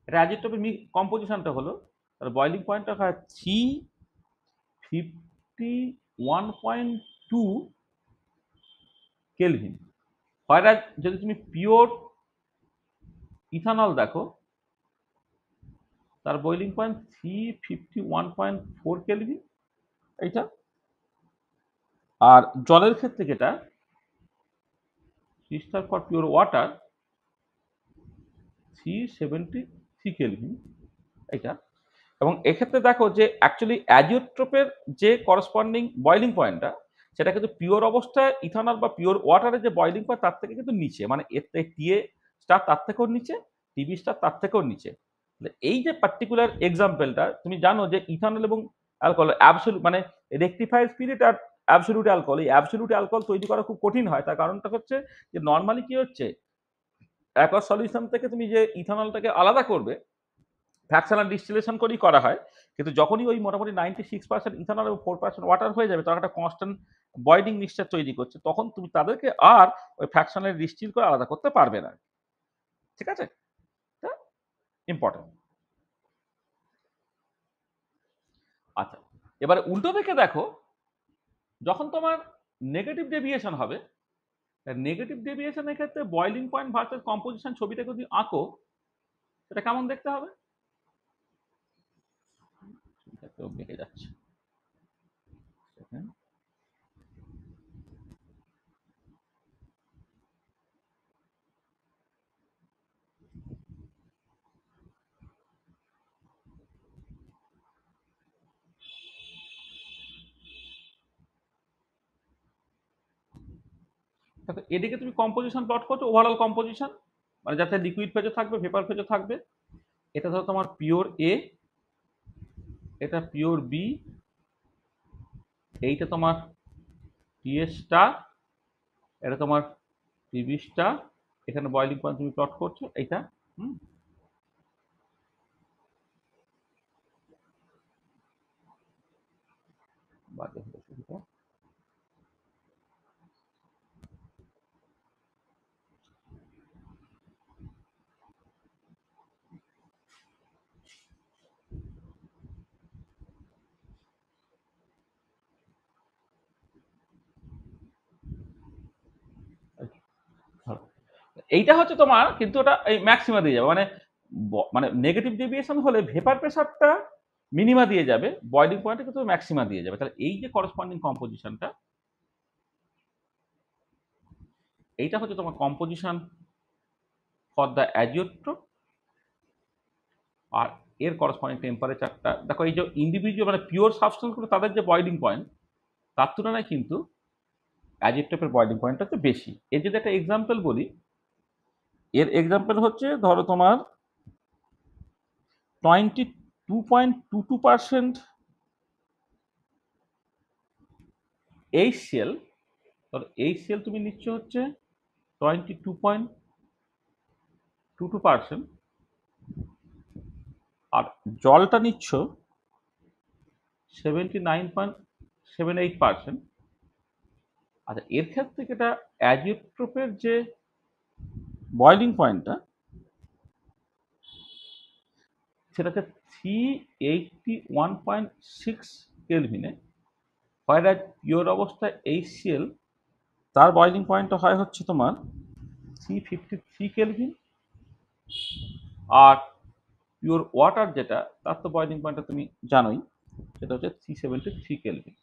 এটা অ্যাজিওট্রপের কম্পোজিশনটা হলো, তাহলে বয়লিং পয়েন্টটা হয় 351.2 কেলভিন। হয় যদি তুমি পিওর ইথানল দেখো, তার বয়লিং পয়েন্ট 351.4 কেলভিন এইটা, আর জলের ক্ষেত্রে যেটা crystal for pure water 373 kelvin এটা। এবং এক্ষেত্রে দেখো যে অ্যাকচুয়ালি অ্যাজিওট্রপের যে করসপন্ডিং বয়লিং পয়েন্টটা, সেটা কিন্তু পিওর অবস্থায় ইথানল বা পিওর ওয়াটারের যে বয়লিং পয়েন্ট তার থেকে কিন্তু নিচে, মানে এর টিএ স্টার তার থেকেও নিচে, টিবি স্টার তার থেকেও নিচে। এই যে পার্টিকুলার এক্সাম্পলটা তুমি জানো যে ইথানল এবং অ্যালকোহল অ্যাবসলিউট মানে রেকটিফায়ার স্পিরিট আর অ্যাবসলিউট অ্যালকোহল, এই অ্যাবসলিউট অ্যালকোহল তৈরি করা খুব কঠিন হয়। তার কারণটা হচ্ছে যে নর্মালি কি হচ্ছে, অ্যাকোয়াস সলিউশন থেকে তুমি যে ইথানলটাকে আলাদা করবে ফ্র্যাকশনাল ডিস্টিলেশন করেই করা হয়, কিন্তু যখনই ওই মোটামুটি 96% ইথানল এবং 4% ওয়াটার হয়ে যাবে তখন একটা কনস্ট্যান্ট বয়েলিং মিক্সচার তৈরি করছে, তখন তুমি তাদেরকে আর ওই ফ্র্যাকশনাল ডিস্টিল করে আলাদা করতে পারবে না। ঠিক আছে, ইম্পর্টেন্ট। আচ্ছা, এবারে উল্টো দিকে দেখো, যখন তোমার নেগেটিভ ডেভিয়েশন হবে, নেগেটিভ ডেভিয়েশনের ক্ষেত্রে বয়লিং পয়েন্ট ভার্সেস কম্পোজিশন ছবিটা যদি আঁকো সেটা কেমন দেখতে হবে? বেঁকে যাচ্ছে। এদিকে তুমি কম্পোজিশন প্লট করছো, ওভারঅল কম্পোজিশন, মানে যাতে লিকুইড ফেজও থাকবে, ভেপার ফেজও থাকবে। এটা ধরো তোমার পিওর এ, এটা পিওর বি, এইটা তোমার টিএস স্টার, এটা তোমার টিবি স্টার, এখানে বয়লিং পয়েন্ট তুমি প্লট করছো এইটা। বাজে হলো শুরুটা। এইটা হচ্ছে তোমার, কিন্তু ওটা এই ম্যাক্সিমা দিয়ে যাবে, মানে মানে নেগেটিভ ডেভিয়েশন হলে ভেপার প্রেসারটা মিনিমা দিয়ে যাবে, বয়লিং পয়েন্টে কিন্তু ম্যাক্সিমা দিয়ে যাবে। তাহলে এই যে করসপন্ডিং কম্পোজিশনটা, এইটা হচ্ছে তোমার কম্পোজিশন ফর দ্য অ্যাজিওট্রোপ, আর এর করসপন্ডিং টেম্পারেচারটা দেখো। এই যে ইন্ডিভিজুয়াল মানে পিওর সাবস্টেন্সগুলো তাদের যে বয়লিং পয়েন্ট তার তুলনায় কিন্তু অ্যাজিওট্রোপের বয়লিং পয়েন্টটা তো বেশি। এর যদি একটা এক্সাম্পল বলি, এর এক্সাম্পল হচ্ছে ধরো তোমার 22.22% HCl, ধরো HCl তুমি নিচ্ছ হচ্ছে 22.22%, আর জলটা নিচ্ছ 79.78%। আচ্ছা, এর ক্ষেত্রে এটা অ্যাজিওট্রোপের যে বয়লিং পয়েন্টটা সেটা হচ্ছে 381.6 কেলভিনে, হোয়ারাজ পিওর অবস্থায় HCl তার বয়লিং পয়েন্টটা হয় হচ্ছে তোমার 353 কেলভিন, আর পিওর ওয়াটার যেটা তার তো বয়লিং পয়েন্টটা তুমি জানোই, সেটা হচ্ছে 373 কেলভিন।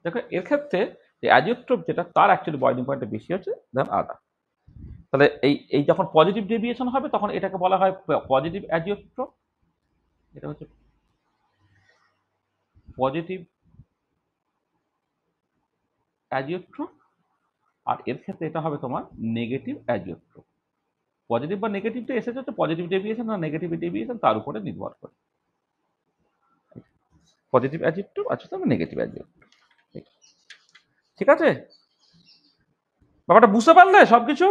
দেখো এর ক্ষেত্রে যে অ্যাজিওট্রোপ যেটা তার অ্যাকচুয়ালি বয়লিং পয়েন্টটা বেশি হচ্ছে দেন আদা। তাহলে এই এই যখন পজিটিভ ডেভিয়েশন হবে তখন এটাকে বলা হয় পজিটিভ অ্যাজিওট্রোপ, এটা হচ্ছে পজিটিভ অ্যাজিওট্রোপ, আর এর ক্ষেত্রে এটা হবে তোমার নেগেটিভ অ্যাজিওট্রোপ। পজিটিভ বা নেগেটিভটা এসেছে হচ্ছে পজিটিভ ডেভিয়েশন না নেগেটিভ ডেভিয়েশন তার উপরে নির্ভর করে। পজিটিভ অ্যাজিওট্রোপ আছে তো নেগেটিভ অ্যাজিওট্রোপ। ঠিক আছে, ব্যাপারটা বুঝতে পারলে সবকিছু?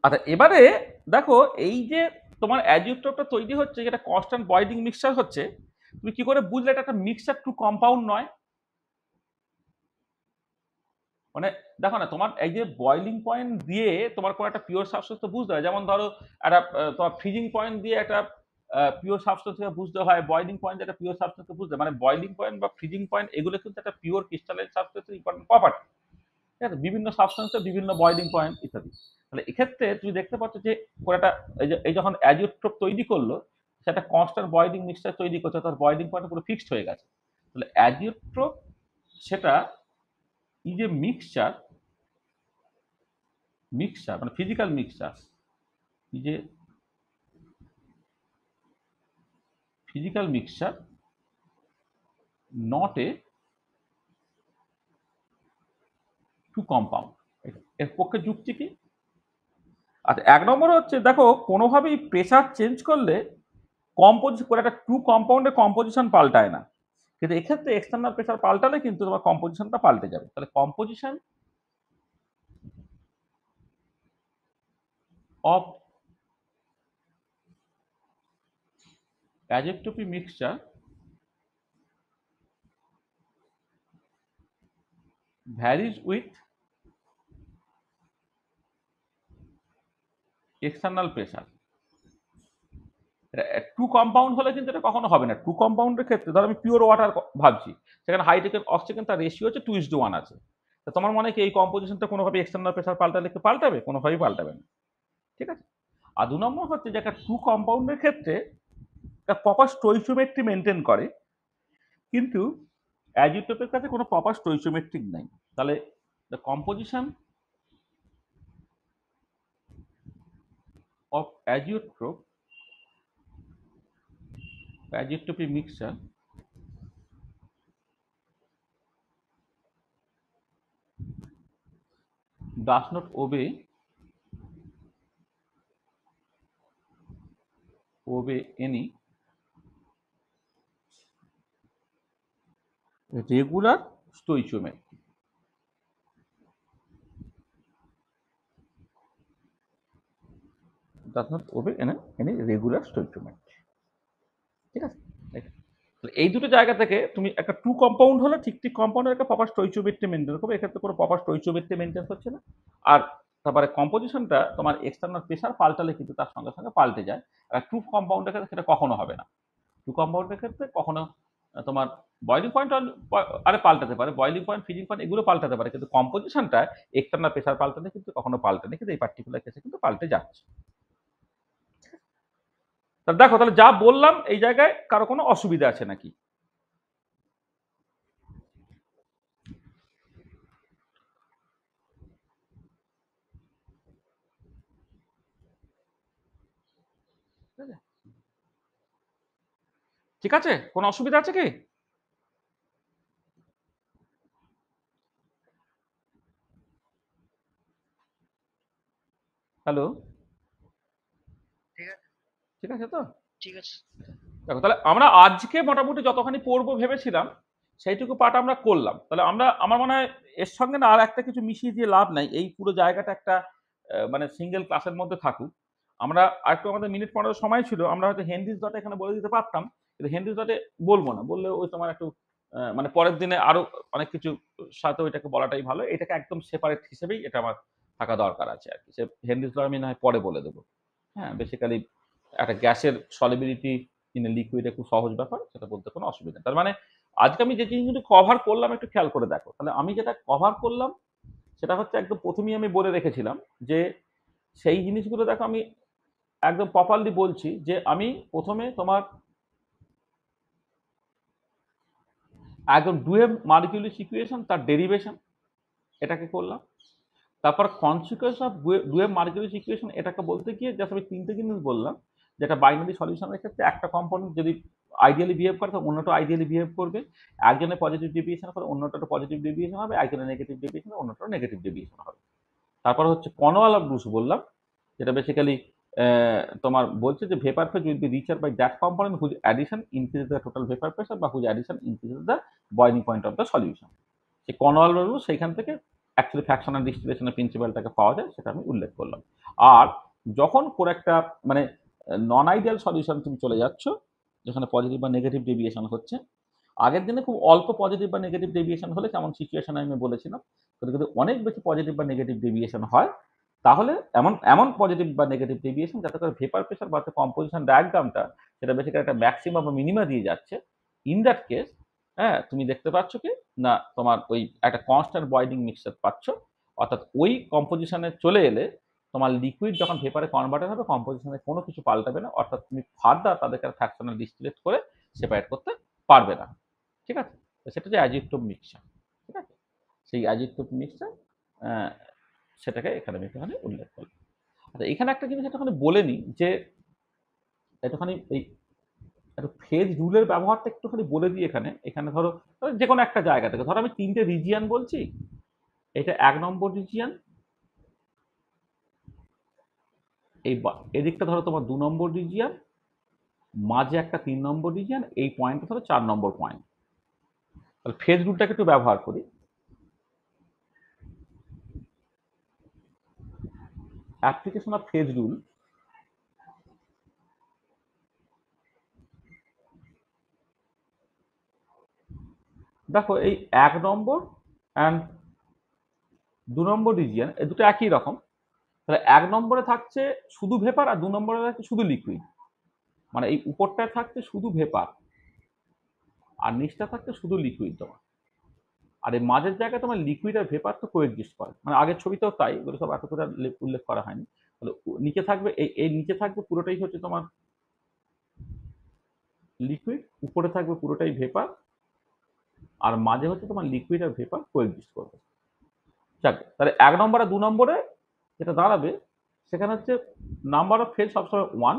আচ্ছা, এবারে দেখো এই যে তোমার অ্যাজিওট্রোপটা তৈরি হচ্ছে, যেটা কনস্ট্যান্ট বয়েলিং মিক্সচার হচ্ছে, তুমি কি করে বুঝলে এটা একটা মিক্সচার টু কম্পাউন্ড নয়? মানে দেখো না, তোমার এই যে বয়লিং পয়েন্ট দিয়ে তোমার কোনো একটা পিওর সাবস্টেন্স তো বুঝতে হয়, যেমন ধরো একটা তোমার ফ্রিজিং পয়েন্ট দিয়ে একটা পিওর সাবস্টেন্স বুঝতে হয়, বয়লিং পয়েন্ট একটা পিওর সাবস্টেন্স বুঝতে হয়, মানে বয়লিং পয়েন্ট বা ফ্রিজিং পয়েন্ট এগুলো কিন্তু একটা পিওর ক্রিস্টালাইন সাবস্টেন্সের ইম্পর্টেন্ট প্রপার্টি। ঠিক আছে, বিভিন্ন সাবস্টেন্সের বিভিন্ন বয়লিং পয়েন্ট ইত্যাদি। তাহলে এক্ষেত্রে তুমি দেখতে পাচ্ছ যে কোনো একটা এই যখন অ্যাজিওট্রোপ তৈরি করলো, সেটা কনস্ট্যান্ট বয়লিং মিক্সচার তৈরি করছে, তার বয়লিং পয়েন্ট পুরো ফিক্সড হয়ে গেছে। তাহলে অ্যাজিওট্রোপ সেটা এই যে মিক্সচার মিক্সচার মানে ফিজিক্যাল মিক্সচার, এই যে physical mixture not a two compound। এর পক্ষে যুক্তি কি? আচ্ছা, 1 নম্বর হচ্ছে দেখো কোনোভাবেই প্রেসার চেঞ্জ করলে একটা টু কম্পাউন্ডের কম্পোজিশন পাল্টায় না, কিন্তু এক্ষেত্রে এক্সটার্নাল প্রেসার পাল্টালে কিন্তু তোমার কম্পোজিশনটা পাল্টে যাবে। তাহলে কম্পোজিশন অফ অ্যাজেক্টোপি mixture varies with external pressure. Two compound হলে কিন্তু এটা কখনো হবে না। টু কম্পাউন্ডের ক্ষেত্রে ধরো আমি পিওর ওয়াটার ভাবছি, সেখানে হাইড্রোজেন অক্সিজেন তার রেশিও হচ্ছে 2:1 আছে। তো তোমার মনে কি এই কম্পোজিশনটা কোনোভাবে এক্সটার্নাল প্রেসার পাল্টালে কি পাল্টাবে? কোনোভাবেই পাল্টাবে না, ঠিক আছে। আর 2 নম্বর হচ্ছে যে একটা টু কম্পাউন্ডের ক্ষেত্রে একটা প্রপার স্টোইচিওমেট্রি মেনটেন করে, কিন্তু অ্যাজিওট্রোপের কাছে কোনো প্রপার স্টোইচিওমেট্রিক নেই। তাহলে the composition of azeotropic mixture does not obey any regular stoichiometry। does not obey any regular stoichiometry, ঠিক আছে। এই দুটো জায়গা থেকে তুমি একটা টু কম্পাউন্ড হলে ঠিক কম্পাউন্ডের একটা প্রপার স্টোইচিওমেট্রি মেনটেন করবে, এক্ষেত্রে কোনো প্রপার স্টোইচিওমেট্রি মেনটেন হচ্ছে না। আর তারপরে কম্পোজিশনটা তোমার এক্সটার্নাল প্রেসার পাল্টালে কিন্তু তার সঙ্গে সঙ্গে পাল্টে যায়। আর টু কম্পাউন্ডের ক্ষেত্রে সেটা কখনো হবে না। টু কম্পাউন্ডের ক্ষেত্রে কখনো তোমার বয়লিং পয়েন্ট আরে পাল্টাতে পারে, বয়লিং পয়েন্ট, ফ্রিজিং পয়েন্ট এগুলো পাল্টাতে পারে, কিন্তু কম্পোজিশনটা এক্সটার্নাল প্রেসার পাল্টালে কিন্তু কখনো পাল্টানে, কিন্তু এই পার্টিকুলার কেসে কিন্তু পাল্টে যাচ্ছে। তাহলে দেখো, তাহলে যা বললাম এই জায়গায় কারো কোনো অসুবিধা আছে নাকি? ঠিক আছে, কোনো অসুবিধা আছে কি? হ্যালো,
ঠিক আছে,
ঠিক আছে তো?
ঠিক আছে।
দেখো, তাহলে আমরা আজকে মোটামুটি যতখানি পড়বো ভেবেছিলাম সেইটুকু পাঠ আমরা করলাম। তাহলে আমরা, আমার মনে হয় এর সঙ্গে না আর একটা কিছু মিশিয়ে দিয়ে লাভ নাই, এই পুরো জায়গাটা একটা মানে সিঙ্গেল ক্লাসের মধ্যে থাকুক। আমরা আরেকটু, আমাদের মিনিট 15 সময় ছিল, আমরা হয়তো হেনরিজ ডটে এখানে বলে দিতে পারতাম, কিন্তু হেনরিজ ডটে বলবো না, বললে ওই তোমার একটু মানে পরের দিনে আরো অনেক কিছু সাথে ওইটাকে বলাটাই ভালো। এটাকে একদম সেপারেট হিসেবেই এটা আমার থাকা দরকার আছে আর কি। সে হেনরিজ ডট আমি না হয় পরে বলে দেবো। হ্যাঁ, বেসিক্যালি একটা গ্যাসের সলিবিলিটি ইন এ লিকুইডে খুব সহজ ব্যাপার, সেটা বলতে কোনো অসুবিধা নেই। তার মানে আজকে আমি যে জিনিসগুলো কভার করলাম একটু খেয়াল করে দেখো। তাহলে আমি যেটা কভার করলাম সেটা হচ্ছে একদম প্রথমেই আমি বলে রেখেছিলাম যে সেই জিনিসগুলো দেখো আমি একদম প্রপারলি বলছি যে আমি প্রথমে তোমার একদম ডুয়েম মালিকুলার ইকুয়েশন তার ডেরিভেশন এটাকে করলাম। তারপর কনসিকুয়েন্স অফ ডুয়েম মালিকুলার ইকুয়েশন এটাকে বলতে গিয়ে জাস্ট আমি তিনটে জিনিস বললাম, যেটা বাইনারি সলিউশনের ক্ষেত্রে একটা কম্পোনেন্ট যদি আইডিয়ালি বিহেভ করে তো অন্যটা আইডিয়ালি বিহেভ করবে, একজনের পজিটিভ ডেভিয়েশন করে অন্যটা পজিটিভ ডেভিয়েশন হবে, একজনের নেগেটিভ ডেভিয়েশন অন্যটা নেগেটিভ ডেভিয়েশন হবে। তারপর হচ্ছে কনওয়াল ব্রুস বললাম, যেটা বেসিক্যালি তোমার বলছে যে vapour phase will be richer by that component whose addition increase the total vapour pressure বা whose addition increase the boiling point of the solution. সেই কনওয়াল ব্রুস সেইখান থেকে অ্যাকচুয়ালি ফ্র্যাকশনাল ডিস্টিলেশনের প্রিন্সিপালটাকে পাওয়া যায়, সেটা আমি উল্লেখ করলাম। আর যখন কোনো একটা মানে নন আইডিয়াল সলিউশন তুমি চলে যাচ্ছ, যেখানে পজিটিভ বা নেগেটিভ ডেভিয়েশন হচ্ছে, আগের দিনে খুব অল্প পজিটিভ বা নেগেটিভ ডেভিয়েশন হলে কেমন সিচুয়েশন আমি বলেছিলাম, কিন্তু অনেক বেশি পজিটিভ বা নেগেটিভ ডেভিয়েশন হয়, তাহলে এমন এমন পজিটিভ বা নেগেটিভ ডেভিয়েশন যাতে করে ভেপার প্রেসার বা কম্পোজিশন ডায়াগ্রামটা সেটা বেসিক্যালি একটা ম্যাক্সিমাম বা মিনিমা দিয়ে যাচ্ছে। ইন দ্যাট কেস হ্যাঁ, তুমি দেখতে পাচ্ছ কি না তোমার ওই একটা কনস্ট্যান্ট বয়েলিং মিক্সচার পাচ্ছ, অর্থাৎ ওই কম্পোজিশনে চলে এলে তোমার লিকুইড যখন ভেপারে কনভার্টেড হবে কম্পোজিশনে কোনো কিছু পাল্টাবে না, অর্থাৎ তুমি ফার্দার তাদেরকে ফ্র্যাকশনাল ডিস্টিলেট করে সেপারেট করতে পারবে না, ঠিক আছে। সেটা যে অ্যাজিটিভ মিক্সচার, ঠিক আছে, সেই অ্যাজিটিভ মিক্সচার সেটাকে এখানে আমি একটুখানি উল্লেখ করলাম। আচ্ছা, এখানে একটা জিনিস একটুখানি বলে নিই যে একটুখানি এই একটু ফেজ রুলের ব্যবহারটা একটুখানি বলে দিই। এখানে ধরো যে কোনো একটা জায়গা থেকে ধরো আমি 3টে রিজিয়ান বলছি। এটা 1 নম্বর রিজিয়ান, এদিকটা ধরো তোমার 2 নম্বর রিজিয়ান, মাঝে একটা 3 নম্বর রিজিয়ান, এই পয়েন্টটা ধরো 4 নম্বর পয়েন্ট। তাহলে ফেজ রুলটাকে একটু ব্যবহার করি। Application of phase rule. দেখো এই 1 নম্বর অ্যান্ড 2 নম্বর রিজিয়ান এই দুটো একই রকম। তাহলে 1 নম্বরে থাকছে শুধু ভেপার আর 2 নম্বরে থাকছে শুধু লিকুইড। মানে এই উপরটায় থাকছে শুধু ভেপার আর নিচটা থাকছে শুধু লিকুইড তোমার। আর এই মাঝের জায়গায় তোমার লিকুইড আর ভেপার তো কোএক্সিস্ট করে, মানে আগের ছবিতেও তাই, এগুলো সব এত করে উল্লেখ করা হয়নি। তাহলে নিচে থাকবে এই নিচে থাকবে পুরোটাই হচ্ছে তোমার লিকুইড, উপরে থাকবে পুরোটাই ভেপার, আর মাঝে হচ্ছে তোমার লিকুইড আর ভেপার কোএক্সিস্ট করবে। যাক, তাহলে 1 নম্বর আর 2 নম্বরে যেটা দাঁড়াবে সেখানে হচ্ছে নাম্বার অফ ফেজ সবসময় 1।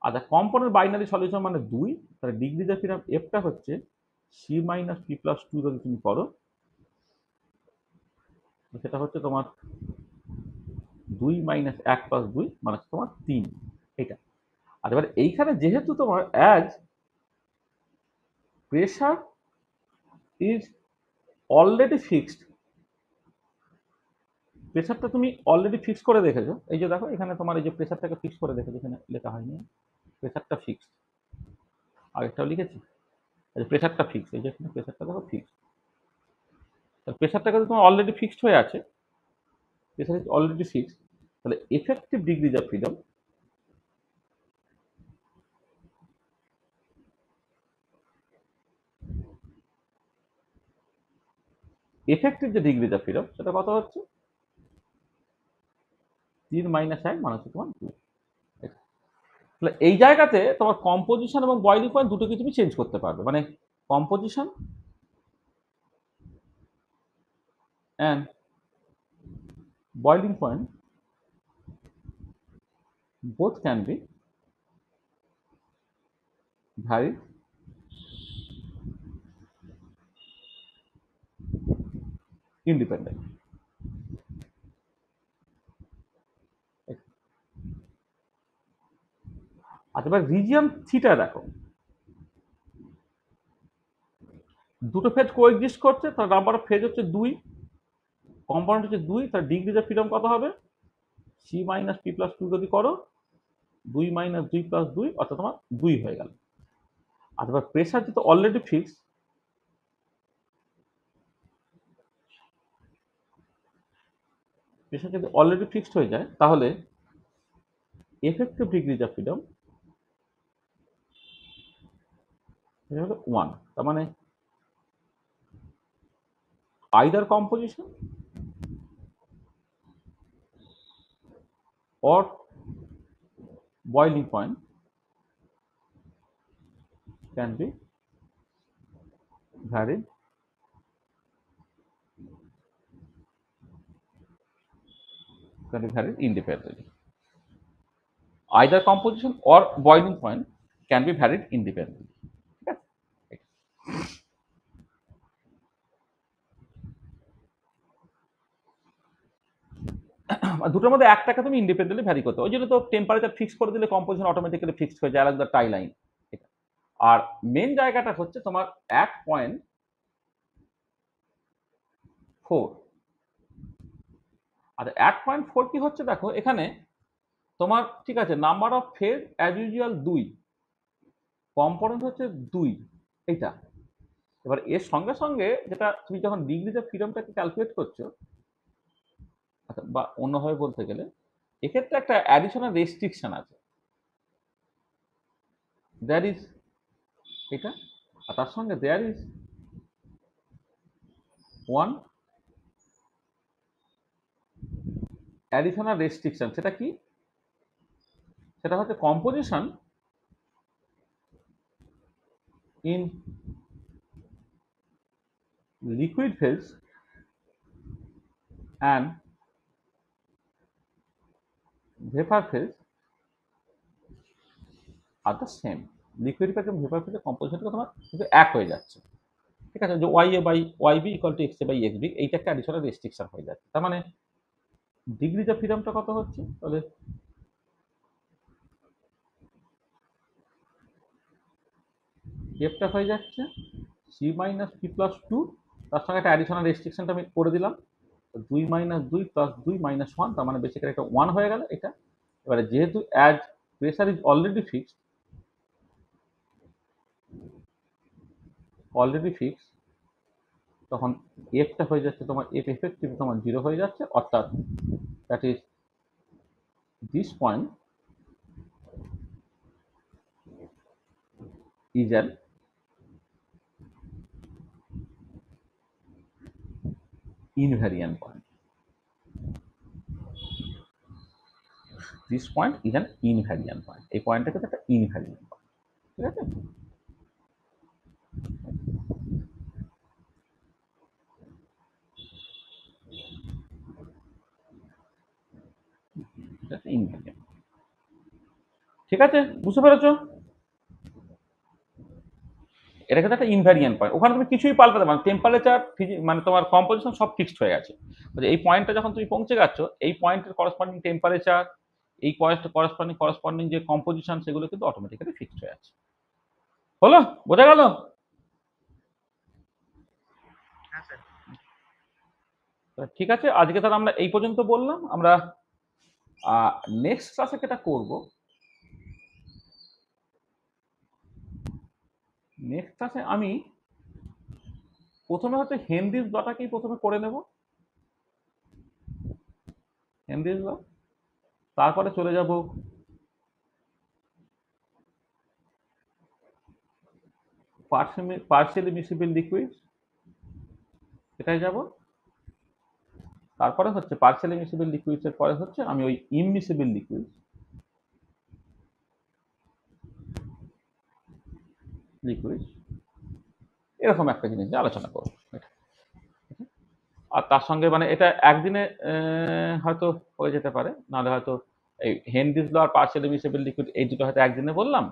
আচ্ছা, কম্পোনেন্ট বাইনারি সলিউশন মানে 2। তাহলে ডিগ্রি অফ ফ্রিডম এফটা হচ্ছে সি মাইনাস পি প্লাস 2 যদি তুমি করো, সেটা হচ্ছে তোমার 2 মাইনাস 1 প্লাস 2 মানে তোমার 3। এটা আর এবার এইখানে যেহেতু তোমার as pressure is already fixed, প্রেশারটা তুমি অলরেডি ফিক্স করে দেখেছো। এই যে দেখো এখানে তোমার এই যে প্রেশারটাকে ফিক্স করে দেখেছো, এখানে লেখা হয়নি, প্রেশারটা ফিক্সড, আগেরটাও লিখেছি। প্রেশারটা ফিক্সড, এই যে এখানে প্রেশারটা দেখো ফিক্সড। প্রেশারটা কিন্তু তোমার অলরেডি ফিক্সড হয়ে আছে, প্রেশার ইজ অলরেডি ফিক্সড। তাহলে effective degrees of freedom, effective যে ডিগ্রিজ অফ ফ্রিডম সেটা কত হচ্ছে 3 মাইনাস 1 মানে হচ্ছে তোমার 2। তাহলে এই জায়গাতে তোমার কম্পোজিশন এবং বয়লিং পয়েন্ট দুটোকে তুমি চেঞ্জ করতে পারবে, মানে composition and boiling point both can be varied independent. আচ্ছা, এবার রিজিয়ন থিটা দেখো, দুটো ফেজ কোএক্সিস্ট করছে, তার নাম্বার অফ ফেজ হচ্ছে 2, কম্পোনেন্ট হচ্ছে 2, তার ডিগ্রিজ অফ ফ্রিডম কত হবে সি মাইনাস পি প্লাস 2 যদি করো 2 মাইনাস 2 প্লাস 2 অর্থাৎ তোমার 2 হয়ে গেল। আর এবার প্রেশার যেহেতু অলরেডি ফিক্সড, প্রেশার যদি অলরেডি ফিক্সড হয়ে যায় তাহলে এফেক্টিভ ডিগ্রিজ অফ ফ্রিডম এটা হলো 1। তার মানে either composition or boiling point can be varied independently. Either composition or boiling point can be varied independently. ঠিক আছে? দুটোর মধ্যে একটাকে তুমি ইন্ডিপেন্ডেন্টলি ভ্যারি করতে, ওই জন্য তো টেম্পারেচার ফিক্স করে দিলে কম্পোজিশন অটোমেটিক্যালি ফিক্সড হয়ে যায়, দ্য টাই লাইন। আর মেন জায়গাটা হচ্ছে তোমার 1.4। আচ্ছা, 1.4 কি হচ্ছে দেখো এখানে তোমার, ঠিক আছে, number of phase as usual 2, component হচ্ছে 2, এইটা। এবার এর সঙ্গে সঙ্গে যেটা তুমি যখন ডিগ্রিজ অফ ফ্রিডমটাকে ক্যালকুলেট করছো, আচ্ছা, বা অন্যভাবে বলতে গেলে এক্ষেত্রে একটা অ্যাডিশনাল রেস্ট্রিকশন আছে, দেয়ার ইজ এটা, আর তার সঙ্গে there is one additional restriction. সেটা কি? সেটা হচ্ছে composition in liquid phase and vapour phase আর দ্য সেম, লিকুইড ফেজ এবং ভেপার ফেজের কম্পোজিশনটা তোমার কিন্তু এক হয়ে যাচ্ছে। ঠিক আছে, যে Y A by Y B equal to X A by X B, এইটা একটা অ্যাডিশনাল রেস্ট্রিকশন হয়ে যাচ্ছে। তার মানে ডিগ্রিজ অফ ফ্রিডমটা কত হচ্ছে তাহলে, এফটা হয়ে যাচ্ছে C minus P plus two, তার সঙ্গে একটা অ্যাডিশনাল রেস্ট্রিকশনটা আমি করে দিলাম, 2 - 2 + 2 - 1, তার মানে বেসিক্যালি একটা 1 হয়ে গেল এটা। এবারে যেহেতু as pressure is already fixed, তখন এফটা হয়ে যাচ্ছে তোমার, এফ এফেক্টিভ তোমার 0 হয়ে যাচ্ছে, অর্থাৎ that is this point is an invariant point. This point is an invariant point, এই পয়েন্টটা কিন্তু একটা ইনভ্যারিয়ান্ট পয়েন্ট। ঠিক আছে, এটা একটা ইনভ্যারিয়ান্ট। ঠিক আছে, বুঝতে পেরেছো? এটা কিন্তু একটা ইনভ্যারিয়ান্ট পয়েন্ট, ওখানে তুমি কিছুই পাল্টাতে পারো, টেম্পারেচার মানে তোমার কম্পোজিশন সব ফিক্সড হয়ে আছে। এই পয়েন্টটা যখন তুমি পৌঁছে যাচ্ছ, এই পয়েন্টের করসপন্ডিং টেম্পারেচার, এই পয়েন্টের করসপন্ডিং যে কম্পোজিশন, সেগুলো কিন্তু অটোমেটিক্যালি ফিক্সড হয়ে আছে। হলো, বোঝা গেল?
হ্যাঁ স্যার।
ঠিক আছে, আজকে তাহলে আমরা এই পর্যন্ত বললাম। আমরা নেক্সট ক্লাসে যেটা করব, নেক্সট ক্লাসে আমি প্রথমে হচ্ছে হেনরিজ লটাকেই প্রথমে করে নেব, হেনরিজ ল, তারপরে চলে যাব পার্সিয়ালি মিসিবল লিকুইড, এটাই যাব। তারপরে হচ্ছে পার্সিয়ালি মিসিবল লিকুইডস এর পরে হচ্ছে আমি ওই ইমমিসিবল লিকুইড এরকম একটা জিনিস নিয়ে আলোচনা করবো এটা। আর তার সঙ্গে মানে এটা একদিনে হয়তো হয়ে যেতে পারে, নাহলে হয়তো এই হেনরিজ ল আর পার্সিয়ালি মিসিবল লিকুইড এই দুটো হয়তো একদিনে বললাম,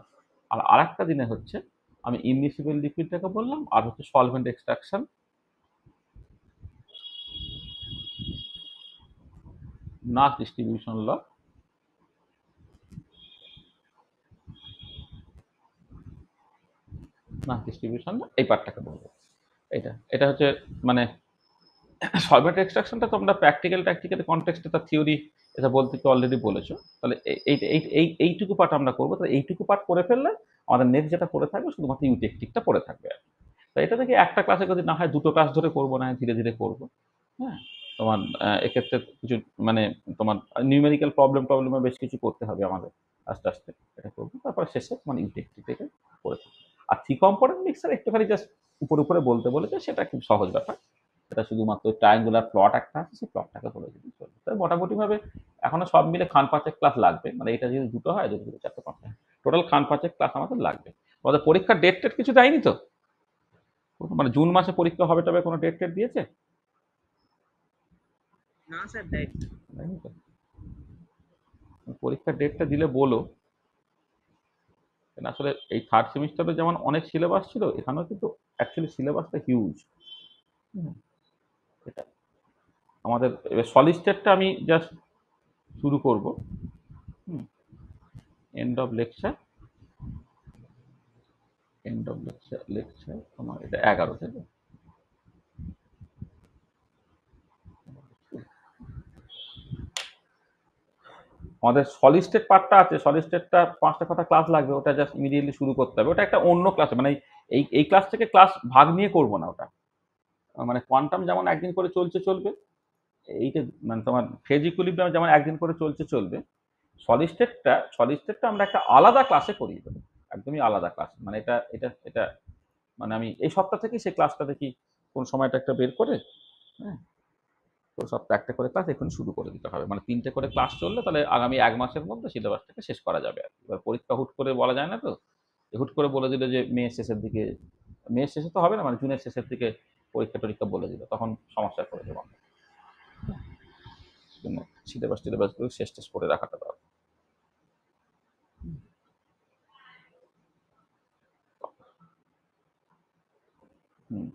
আর আরেকটা দিনে হচ্ছে আমি ইমমিসিবল লিকুইডটাকে বললাম, আর হচ্ছে সলভেন্ট এক্সট্রাকশন, নাস ডিস্ট্রিবিউশন ল, নাস ডিস্ট্রিবিউশন ল, এই পার্টটাকে বলবো। এটা এটা হচ্ছে মানে সলভেন্ট এক্সট্রাকশনটা তোমরা প্র্যাকটিক্যাল কনটেক্সটে তার থিওরি এটা বলতে তো অলরেডি বলেছো। তাহলে এইটুকু পার্ট আমরা করবো, তাহলে এইটুকু পার্ট করে ফেললে আমাদের নেক্সট যেটা পড়ে থাকবে শুধুমাত্র ইউটেকটিকটা পড়ে থাকবে আর কি। তো এটা থেকে একটা ক্লাসে যদি না হয় দুটো ক্লাস ধরে করবো, না হয় ধীরে ধীরে করবো। হ্যাঁ, তোমার এক্ষেত্রে কিছু মানে তোমার নিউমেরিক্যাল প্রবলেমে বেশ কিছু করতে হবে আমাদের, আস্তে আস্তে এটা করবো, তারপর শেষে মানে ইউটেকটিক থেকে করে থাকবো। আর থ্রি কম্পোনেন্ট মিক্সার একটুখানি জাস্ট উপরে বলতে বলেছে, সেটা খুব সহজ ব্যাপার। এটা শুধুমাত্র ট্রায়াঙ্গুলার প্লট একটা আছে, সেই প্লটটাকে বলে দিতে চলবে। তাই মোটামুটি ভাবে এখনো সব মিলে খান পাঁচেক ক্লাস লাগবে, মানে এটা যদি দুটো হয়, যদি দুটো চারটে পাঁচটা, টোটাল খান পাঁচেক ক্লাস আমাদের লাগবে। আমাদের পরীক্ষার ডেট টেট কিছু দেয়নি তো, মানে জুন মাসে পরীক্ষা হবে, তবে কোনো ডেট টেট দিয়েছে?
না স্যার, দেয়।
দেয়নি তো। পরীক্ষার ডেটটা দিলে বলো। আসলে এই থার্ড সেমিস্টারে যেমন অনেক সিলেবাস ছিল, এখানেও কিন্তু অ্যাকচুয়ালি সিলেবাসটা হিউজ। এটা আমাদের সলিড স্টেটটা আমি জাস্ট শুরু করব। এন্ড অফ লেকচার তোমার এটা 11, তাই তো? আমাদের সলিড স্টেট পার্টটা আছে, সলিড স্টেটটা 5টা কথা ক্লাস লাগবে, ওটা জাস্ট ইমিডিয়েটলি শুরু করতে হবে। ওটা একটা অন্য ক্লাসে, মানে এই ক্লাস থেকে ক্লাস ভাগ নিয়ে করব না ওটা। মানে কোয়ান্টাম যেমন একদিন করে চলবে, এইটা মানে তোমার ফেজ ইকুইলিব্রিয়াম যেমন একদিন করে চলবে, সলিড স্টেটটা আমরা একটা আলাদা ক্লাসে করিয়ে দেবো, একদমই আলাদা ক্লাস। মানে এটা এটা এটা মানে আমি এই সপ্তাহ থেকেই সেই ক্লাসটা দেখি কোন সময়টা একটা বের করে, হ্যাঁ, তো সপ্তাহে একটা করে ক্লাস এখন শুরু করে দিতে হবে। মানে 3টে করে ক্লাস চললে তাহলে আগামী 1 মাসের মধ্যে সিলেবাসটাকে শেষ করা যাবে আর কি। এবার পরীক্ষা হুট করে বলা যায় না তো, হুট করে বলে দিল যে মে শেষে তো হবে না, মানে জুনের শেষের দিকে পরীক্ষা বলে দিল, তখন সমস্যায় পড়ে যাবো। সিলেবাসগুলো শেষ করে রাখাটা দরকার। হুম